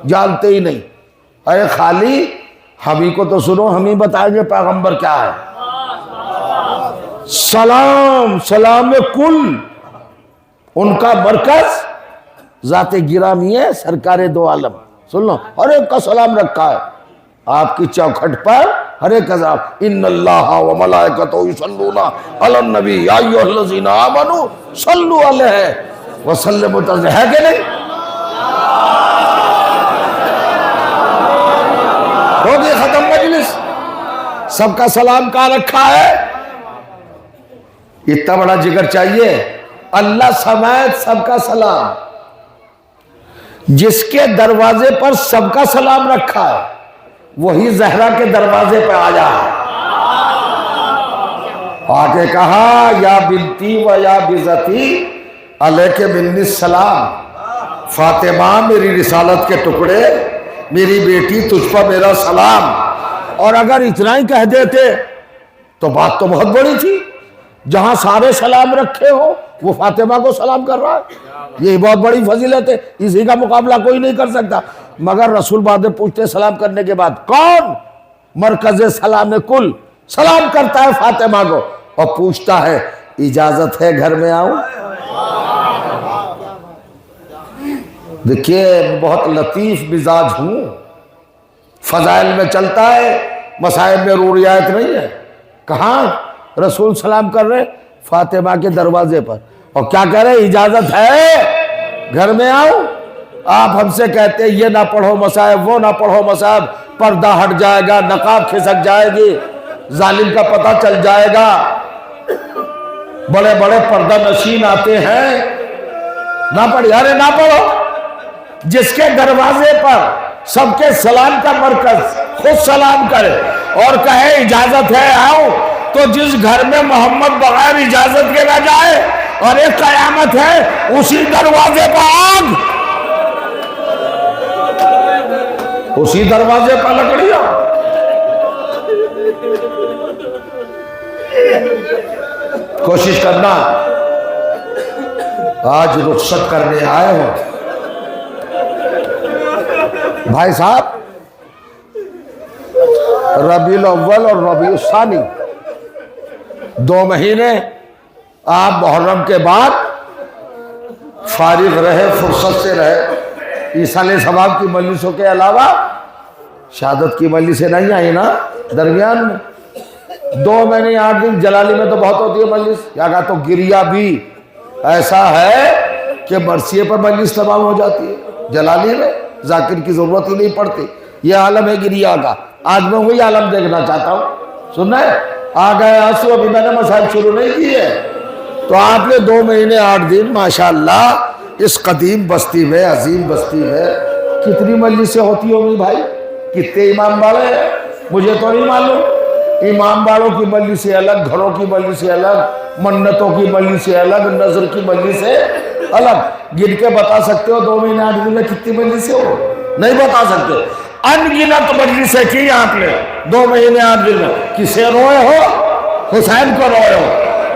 جانتے ہی نہیں. اے خالی ہم ہی کو تو سنو, ہم ہی بتائیں گے پیغمبر کیا ہے. سلام سلام کل، ان کا مرکز ذات گرامی ہے سرکار دو عالم. سن لو، ہر ایک کا سلام رکھا ہے آپ کی چوکھٹ پر، ہر ایک کا سلام. ان اللہ و ملائکتہ یصلون علی النبی یا ایھا الذین آمنوا صلوا علیہ وسلموا تسلیما. ہے کہ نہیں؟ ہو گئی ختم مجلس. سب کا سلام کہاں رکھا ہے؟ اتنا بڑا جگر چاہیے. اللہ سمیت سب کا سلام. جس کے دروازے پر سب کا سلام رکھا ہے وہی زہرا کے دروازے پہ آیا. آ کے کہا یا بنتی و یا بزتی علیک منی السلام. فاطمہ میری رسالت کے ٹکڑے، میری بیٹی تجھ پر میرا سلام. اور اگر اتنا ہی کہہ دیتے تو بات تو بہت بڑی تھی. جہاں سارے سلام رکھے ہو وہ فاطمہ کو سلام کر رہا ہے، یہ بہت بڑی فضیلت ہے، اسی کا مقابلہ کوئی نہیں کر سکتا. مگر رسول بعد پوچھتے سلام کرنے کے بعد کون مرکز سلام کل سلام کرتا ہے فاطمہ کو اور پوچھتا ہے اجازت ہے گھر میں آؤں. دیکھیے بہت لطیف مزاج ہوں، فضائل میں چلتا ہے، مسائل میں رو رعایت نہیں ہے. کہاں رسول سلام کر رہے؟ فاطمہ کے دروازے پر. اور کیا کہہ رہے؟ اجازت ہے گھر میں آؤں. آپ ہم سے کہتے ہیں یہ نہ پڑھو مصائب، وہ نہ پڑھو مصائب، پردہ ہٹ جائے گا، نقاب کھسک جائے گی، ظالم کا پتہ چل جائے گا. بڑے بڑے پردہ نشین آتے ہیں، نہ پڑھی. ارے نہ پڑھو. جس کے دروازے پر سب کے سلام کا مرکز خود سلام کرے اور کہے اجازت ہے آؤ، تو جس گھر میں محمد بغیر اجازت کے نہ جائے اور ایک قیامت ہے اسی دروازے پر آگ، اسی دروازے پر لکڑیاں. کوشش کرنا آج رخصت کرنے آئے ہو بھائی صاحب. ربیع الاول اور ربیع الثانی 2 مہینے آپ محرم کے بعد فارغ رہے، فرصت سے رہے. ایصال ثواب کی مجلسوں کے علاوہ شہادت کی مجلسیں نہیں آئی نا درمیان میں. 2 مہینے 8 دن جلالی میں تو بہت ہوتی ہے مجلس. کیا کہا تو گریا بھی ایسا ہے کہ مرثیے پر مجلس تمام ہو جاتی ہے. جلالی میں ذاکر کی ضرورت ہی نہیں پڑتی. یہ عالم ہے گریا کا. آج میں وہی عالم دیکھنا چاہتا ہوں. سننا ہے آ گئے آنسو، ابھی میں نے مسائل شروع نہیں کیے. تو آپ نے 2 مہینے 8 دن ماشاءاللہ اس قدیم بستی میں، عظیم بستی میں کتنی مجلسیں ہوتی ہوں گی بھائی؟ کتنے امام باڑے ہیں مجھے تو نہیں معلوم. امام باڑوں کی مجلسیں الگ، گھروں کی مجلسیں الگ، منتوں کی مجلسیں الگ، نظر کی مجلسیں الگ. گن کے بتا سکتے ہو 2 مہینے 8 دن میں کتنی مجلسیں ہو؟ نہیں بتا سکتے. انگنت مجلسیں کی آپ نے 2 مہینے 8 دن میں. کسے روئے ہو؟ حسین کو روئے ہو.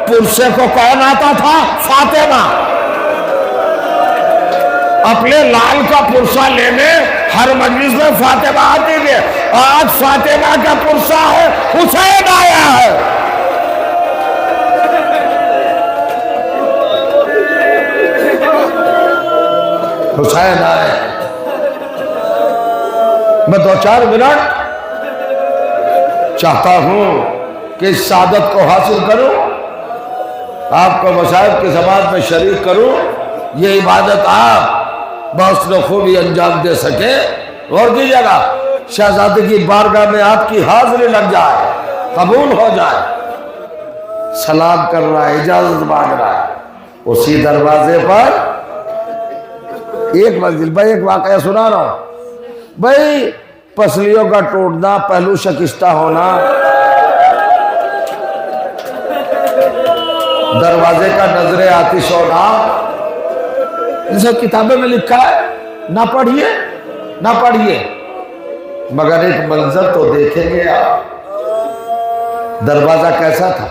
پرسے کو کون آتا تھا؟ فاطمہ. اپنے لال کا پرسہ لینے ہر مجلس میں فاطمہ آتی تھی. آج فاطمہ کا پرسہ ہے، حسین آیا ہے. حسین آئے. میں 2-4 منٹ چاہتا ہوں کہ اس سعادت کو حاصل کروں، آپ کو مصائب کی سماعت میں شریک کروں. یہ عبادت آپ بحسن خوبی انجام دے سکے. غور کیجیے گا، شہزادی کی بارگاہ میں آپ کی حاضری لگ جائے، قبول ہو جائے. سلام کر رہا ہے، اجازت مانگ رہا ہے. اسی دروازے پر ایک منزل. بھائی ایک واقعہ سنا رہا ہوں. بھائی پسلیوں کا ٹوٹنا، پہلو شکستہ ہونا، دروازے کا نظر آتش ہونا، یہ سب کتابیں میں لکھا ہے. نہ پڑھیے نہ پڑھیے، مگر ایک منظر تو دیکھیں گے آپ. دروازہ کیسا تھا؟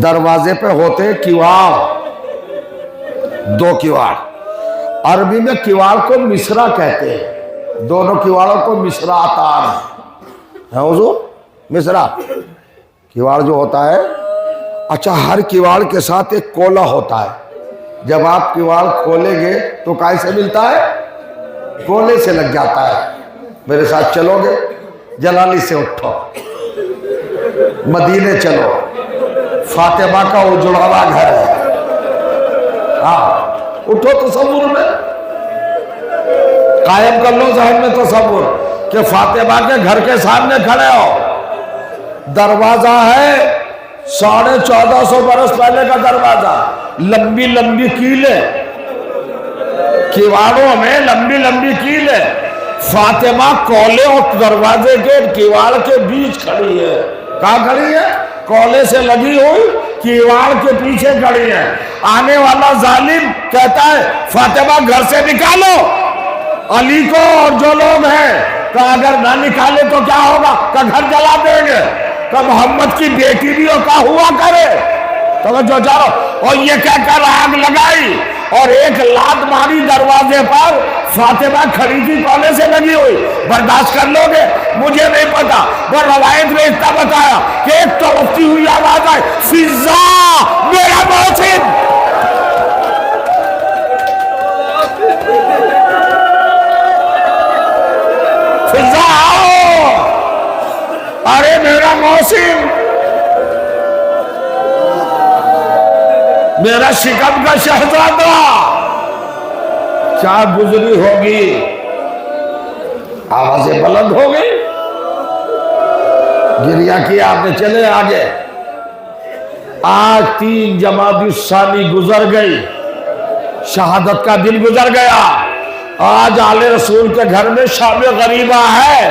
دروازے پہ ہوتے کیواڑ، 2 کیواڑ. عربی میں کیواڑ کو مصرع کہتے ہیں. دونوں کیواڑوں کو مصراعتان ہے حضور. مصرع کیواڑ جو ہوتا ہے اچھا ہر کیواڑ کے ساتھ ایک کولا ہوتا ہے، جب آپ کیواڑ کھولیں گے تو کائے سے ملتا ہے؟ کولے سے لگ جاتا ہے۔ میرے ساتھ چلو گے؟ جلالی سے اٹھو، مدینے چلو، فاطمہ کا اجڑا ہوا گھر ہے، ہاں اٹھو تصور میں قائم کر لو ذہن میں تصور کہ فاطمہ کے گھر کے سامنے کھڑے ہو، دروازہ ہے 1450 برس پہلے کا دروازہ، لمبی لمبی کیلیں، کیواڑوں میں لمبی لمبی کیلیں، فاطمہ کولے اور دروازے کے کیواڑ کے بیچ کھڑی ہے۔ کہاں کھڑی ہے؟ کولے سے لگی ہوئی کیواڑ کے پیچھے کھڑی ہے۔ آنے والا ظالم کہتا ہے فاطمہ گھر سے نکالو علی کو اور جو لوگ ہیں، کہ اگر نہ نکالے تو کیا ہوگا؟ کہ گھر جلا دیں گے، کہ محمد کی بیٹی بھی کا ہوا کرے۔ توجہ چارو، اور یہ کہہ کر آگ لگائی اور ایک لات ماری دروازے پر، فاطمہ کھڑی تھی کولے سے لگی ہوئی۔ برداشت کر لو گے؟ مجھے نہیں پتا، وہ روایت نے اتنا بتایا کہ ایک تڑپتی ہوئی آواز آئی، فضا میرا محسن، فضا آؤ، ارے میرا محسن، میرا شکم کا شہزادہ، کیا گزری ہوگی؟ آوازیں بلند ہو گئی، گریہ کیا آپ نے، چلے آگے۔ آج 3 جمادی الثانی گزر گئی، شہادت کا دن گزر گیا۔ آج آل رسول کے گھر میں شام غریبہ ہے۔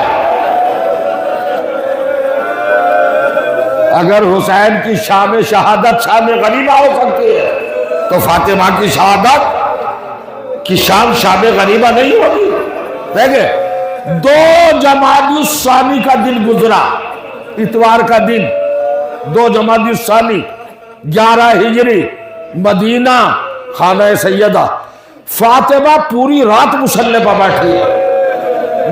اگر حسین کی شام شہادت شام غریبہ ہو سکتی ہے تو فاطمہ کی شہادت کی شام شام غریبہ نہیں ہوگی۔ دیکھیں 2 جمادی الثانی کا دن گزرا، اتوار کا دن، 2 جمادی الثانی 11 ہجری، مدینہ خانہ سیدہ، فاطمہ پوری رات مصلی پر بیٹھی،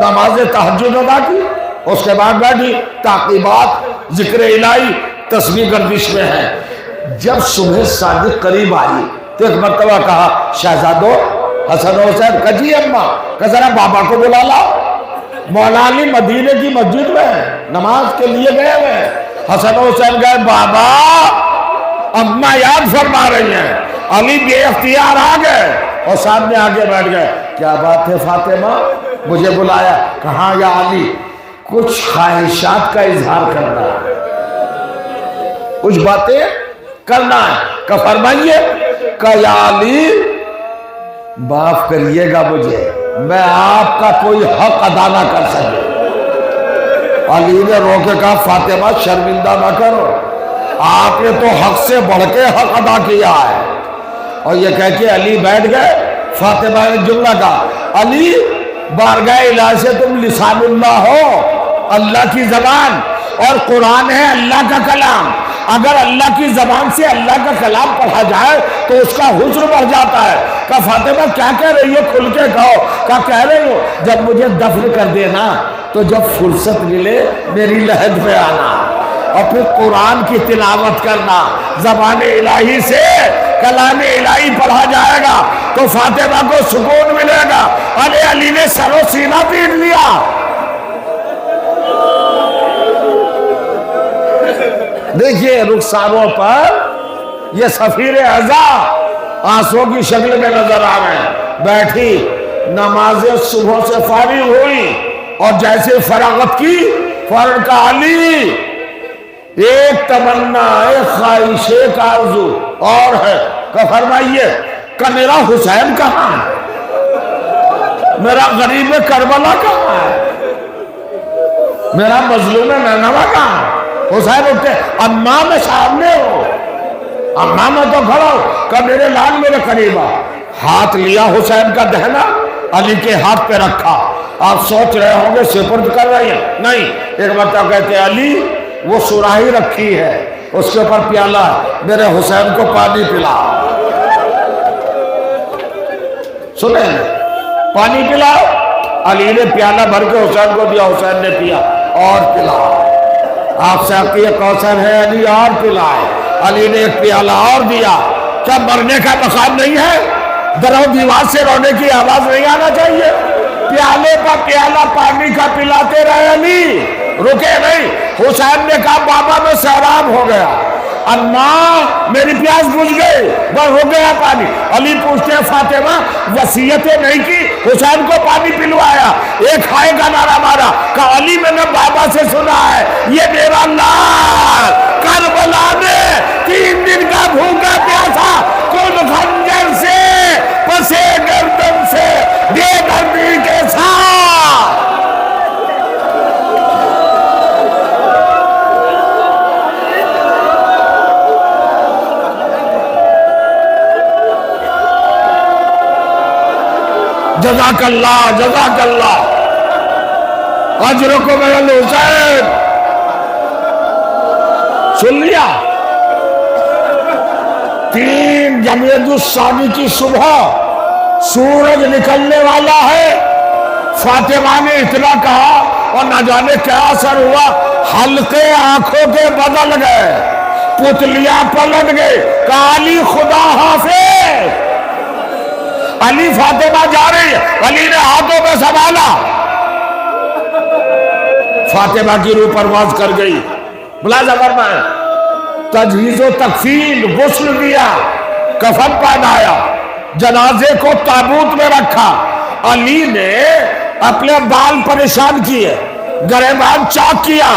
نماز تہجد ادا کی، اس کے بعد بیٹھی، تعقیبات ذکر الہی تسبیح گردش میں ہے۔ جب صبح صادق قریب آئی تو ایک مرتبہ کہا شہزادو حسن حسین، کجی اماں کہ ذرا بابا کو بلا لاؤ، مولا علی مدینے کی مسجد میں نماز کے لیے گئے ہوئے۔ حسن حسین گئے، بابا اماں یاد فرما رہی ہیں، علی بے اختیار آ گئے اور سامنے آگے بیٹھ گئے۔ کیا بات ہے فاطمہ، مجھے بلایا؟ کہاں یا علی، کچھ خواہشات کا اظہار کرنا ہے، کچھ باتیں کرنا ہے۔ کہ فرمائیے؟ کہ یا علی معاف کریے گا مجھے، میں آپ کا کوئی حق ادا نہ کر سکے۔ علی نے رو کے کہا فاطمہ شرمندہ نہ کرو، آپ نے تو حق سے بڑھ کے حق ادا کیا ہے۔ اور یہ کہہ کے علی بیٹھ گئے۔ فاطمہ نے جملہ کہا علی بارگاہ الہی سے تم لسان اللہ ہو، اللہ کی زبان، اور قرآن ہے اللہ کا کلام۔ اگر اللہ کی زبان سے اللہ کا کلام پڑھا جائے تو اس کا حسن بڑھ جاتا ہے۔ کہا فاطمہ کیا کہہ رہی ہو، کھل کے کہو۔ کہا کہہ رہی ہو جب مجھے دفن کر دینا تو جب فرصت ملے میری لحد پہ آنا اور پھر قرآن کی تلاوت کرنا، زبان الہی سے کلام الہی پڑھا جائے گا تو فاطمہ کو سکون ملے گا۔ علی نے سر و سینہ پیٹ لیا۔ دیکھیے رخساروں پر یہ سفیر اعزاں آنسوں کی شکل میں نظر آ رہے ہیں۔ بیٹھی، نماز صبح سے فارغ ہوئی اور جیسے فراغت کی فوراً کہا علی ایک تمنا، ایک خواہش، ایک آرزو اور ہے۔ کہ فرمائیے؟ کہ میرا حسین کہاں ہے، میرا غریب کربلا کہاں ہے، میرا مظلوم نینوا کہاں ہے؟ حسین اٹھتے، اماں میں سامنے ہو، اماں میں تو کھڑا ہو، کہ میرے لال میرے قریب آ۔ ہاتھ لیا حسین کا دہنا، علی کے ہاتھ پہ رکھا۔ آپ سوچ رہے ہوں گے سپرد کر رہے ہیں، نہیں، ایک مرتبہ کہتے ہیں علی وہ سراہی رکھی ہے، اس کے اوپر پیالہ ہے، میرے حسین کو پانی پلا۔ سنیں پانی پلاؤ۔ علی نے پیالہ بھر کے حسین کو دیا، حسین نے پیا اور پلا۔ آپ سے عقیق کوثر ہے علی اور پلائے۔ علی نے ایک پیالہ اور دیا. کیا مرنے کا مقام نہیں ہے؟ درو دیوار سے رونے کی آواز نہیں آنا چاہیے؟ پیالے پر پیالہ پانی کا پلاتے رہے علی، رکے نہیں. حسین نے کہا بابا میں سیراب ہو گیا، اماں میری پیاس بجھ گئی، بس ہو گیا پانی. علی پوچھتے ہیں فاطمہ وصیتیں نہیں کی؟ حسین کو پانی پلوایا، ایک ہائے کا نعرہ مارا. کہا علی میں نے بابا سے سنا ہے یہ میرا لال کربلا میں 3 دن کا بھوکا پیاسا خود خنجر سے پسے گردن سے بے دردی کے ساتھ. جزاک اللہ جزاک اللہ اجرکم من الحسین. سن لیا؟ 3 جمادی الثانی کی صبح سورج نکلنے والا ہے. فاطمہ نے اتنا کہا اور نہ جانے کیا اثر ہوا، حلقے آنکھوں کے بدل گئے، پتلیاں پلٹ گئے. کہا علی خدا حافظ. علی فاطمہ جا رہی ہے، علی نے ہاتھوں میں سنبھالا. فاطمہ کی روح پرواز کر گئی. ملاحظہ فرمائیں، تجہیز و تکفین، غسل دیا، کفن پہنایا، جنازے کو تابوت میں رکھا. علی نے اپنے بال پریشان کیے، گریبان چاک کیا.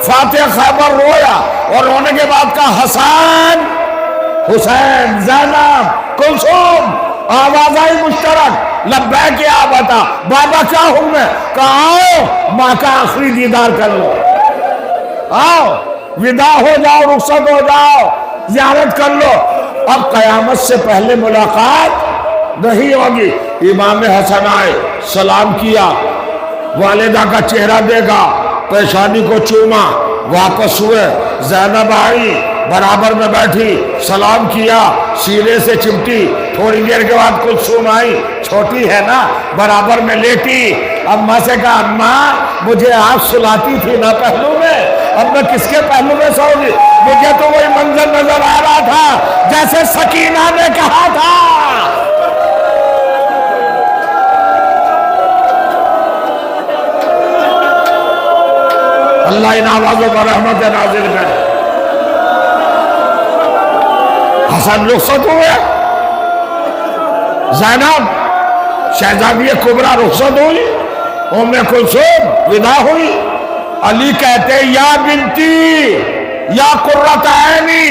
فاتح خیبر رویا اور رونے کے بعد کہا حسین حسین زینب کلثوم. آواز آئی مشترک، لبیک یا بتا بابا کیا ہوں میں؟ کہا آؤ ماں کا آخری دیدار کر لو، آؤ ودا ہو جاؤ، رخصت ہو جاؤ، زیارت کر لو. اب قیامت سے پہلے ملاقات نہیں ہوگی. امام حسن آئے، سلام کیا، والدہ کا چہرہ دیکھا، پیشانی کو چوما، واپس ہوئے. زینب آئی، برابر میں بیٹھی، سلام کیا، سینے سے چمٹی. تھوڑی دیر کے بعد کلثوم آئی، چھوٹی ہے نا، برابر میں لیٹی. اماں سے کہا اماں مجھے آپ سلاتی تھی نا پہلو میں، اب میں کس کے پہلو میں سوؤں گی؟ مجھے تو وہی منظر نظر آ رہا تھا جیسے سکینہ نے کہا تھا. اللہ ان آوازوں پر رحمت نازل کرے. حسن رخصت ہوئے، زینب شہزادی کبریٰ رخصت ہوئی، ام کلثوم ودا ہوئی. علی کہتے یا بنتی یا قرۃ عینی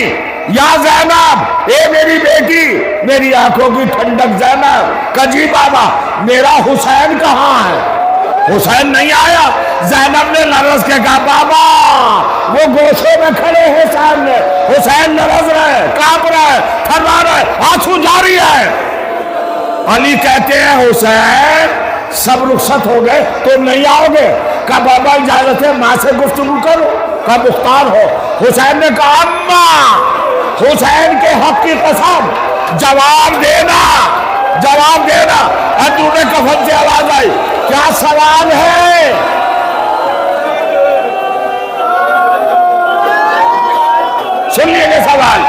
یا زینب، اے میری بیٹی، میری آنکھوں کی ٹھنڈک زینب. کہا جی بابا میرا حسین کہاں ہے؟ حسین نہیں آیا. زینب نے لرز کے کہا بابا وہ گوشوں میں کھڑے ہیں سامنے. حسین لرز رہے، کانپ رہے، تھرا رہے، آنسو جاری ہے. علی کہتے ہیں حسین سب رخصت ہو گئے، تم نہیں آؤ گے؟ کہا بابا اجازت ہے ماں سے گفتگو کرو. کہا مختار ہو. حسین نے کہا اماں حسین کے حق کی قسم جواب دینا، جواب دینا. اندرون کفن سے آواز آئی، کیا سوال ہے؟ سنیے یہ سوال،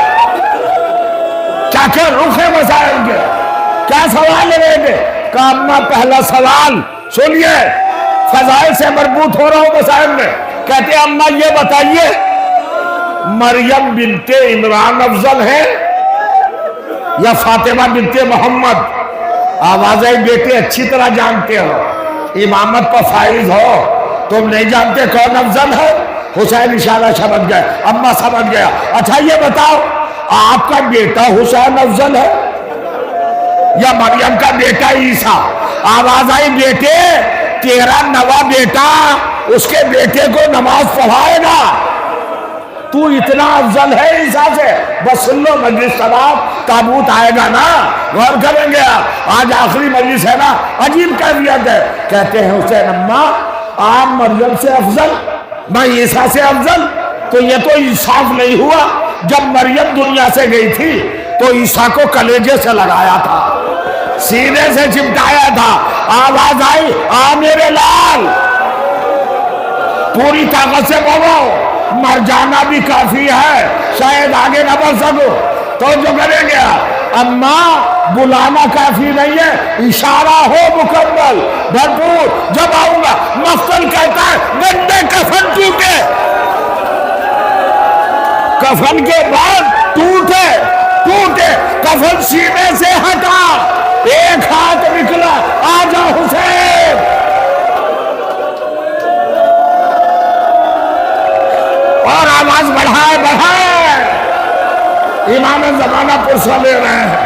کیا کیا رخ ہے مسائل کے، کیا سوال ہے گے؟ کہا اماں پہلا سوال سنیے، فضائل سے مربوط ہو رہا ہوں مسائل میں. کہتے ہیں اماں یہ بتائیے مریم بنت عمران افضل ہے یا فاطمہ بنت محمد؟ آوازیں بیٹے اچھی طرح جانتے ہو، امامت پر فائز ہو، تم نہیں جانتے کون افضل ہے؟ حسین اشارہ سمجھ گئے، اماں سمجھ گیا. اچھا یہ بتاؤ آپ کا بیٹا حسین افضل ہے یا مریم کا بیٹا عیسیٰ؟ آواز آئی بیٹے تیرا نوا بیٹا اس کے بیٹے کو نماز پڑھائے گا، تو اتنا افضل ہے عیسیٰ سے. بس سن لو مجلس تمام، تابوت آئے گا نا، غور کریں گے. آج آخری مجلس ہے نا، عجیب کیفیت ہے. کہتے ہیں حسین اماں آپ مریم سے افضل، میں عیسیٰ سے افضل؟ تو یہ تو انصاف نہیں ہوا. جب مریم دنیا سے گئی تھی تو عیسیٰ کو کلیجے سے لگایا تھا، سینے سے چمٹایا تھا. آواز آئی آ میرے لال، پوری طاقت سے بولو مر جانا بھی کافی ہے، شاید آگے نہ بڑھ سکو تو جو کریں گے اماں بلانا کافی نہیں ہے، اشارہ ہو مکمل بھرپور، جب آؤں گا مقتل کہتا ہے گندے کفن ٹوٹے، کفن کے بعد ٹوٹے کفن سینے سے ہٹا، ایک ہاتھ نکلا، آجا حسین، اور آواز بڑھائے امام زمانہ پرسہ لے رہے ہیں،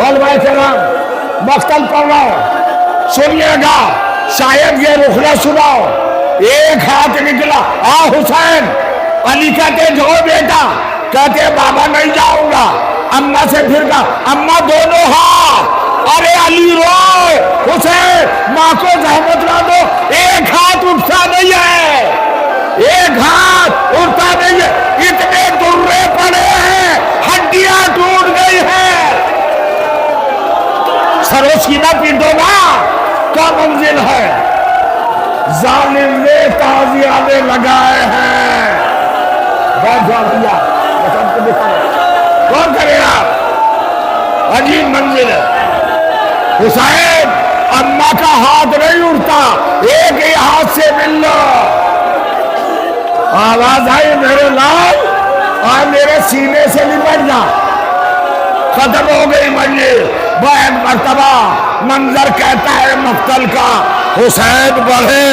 علماء کرام مقتل پڑھ رہا ہوں، سنیے گا، شاید یہ رخنہ سناؤ، ایک ہاتھ نکلا، حسین، علی کہتے جو بیٹا، کہتے بابا نہیں جاؤں گا، اماں سے پھر کہا اماں دونوں ہاتھ، ارے علی روئے، حسین ماں کو زحمت نہ دو، ایک ہاتھ اٹھتا نہیں ہے، ایک ہاتھ اٹھتا نہیں ہے، اتنے درے پڑے ہیں، ہڈیاں ٹوٹ گئی ہیں، سرو سینہ پیٹو گا کیا منزل ہے، ظالم نے تازیانے لگائے ہیں، بیٹھ جاؤ بھیا کو دکھاؤ، کون کرے آپ، عجیب منزل ہے، حسین اماں کا ہاتھ نہیں اٹھتا، ایک ہی ہاتھ سے مل لو، آواز آئی میرے لال اور میرے سینے سے لپٹ جا، ختم ہو گئی منزل، وہ ایک مرتبہ منظر کہتا ہے مقتل کا، حسین بڑھے،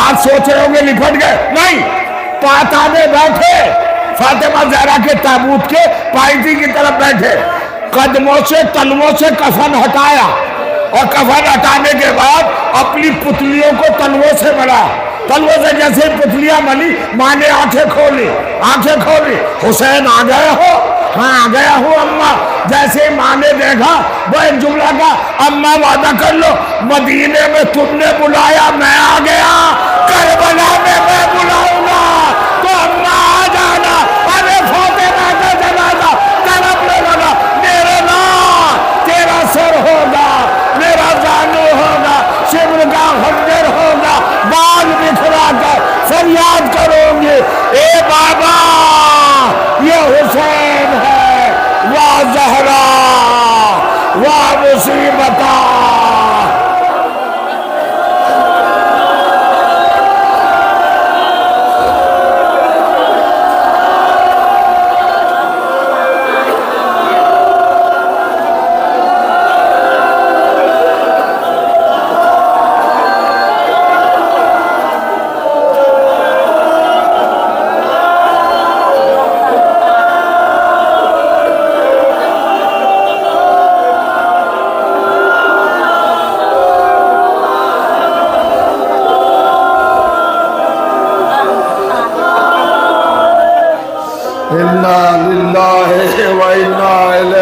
آج سوچ رہے ہوں گے لپٹ گئے، نہیں، پاتانے بیٹھے، فاطمہ زہرا کے تابوت کے پائیدی کی طرف بیٹھے، قدموں سے تلووں سے کفن ہٹایا، اور کفن ہٹانے کے بعد اپنی پتلیوں کو تلووں سے ملا، تلووں سے جیسے پتلیاں ملی، ماں نے آنکھیں کھولی، حسین آ گئے ہو، ہاں آ گیا ہوں اماں، جیسے ماں نے دیکھا وہ ایک جملہ کا، اماں وعدہ کر لو مدینے میں تم نے بلایا میں آ گیا، کربلا میں بلاؤں گا تو اماں آ جانا، ارے فاطمہ کا جنازہ تڑپنے لگا، میرے نام تیرا سر ہوگا، میرا جانو ہوگا، شبر کا خنجر ہوگا، بال بکھرا کر فریاد کروں گے، اے بابا یہ حسین ہے، واہ زہرا واہ مصیبتہ، انا للہ و انا الیہ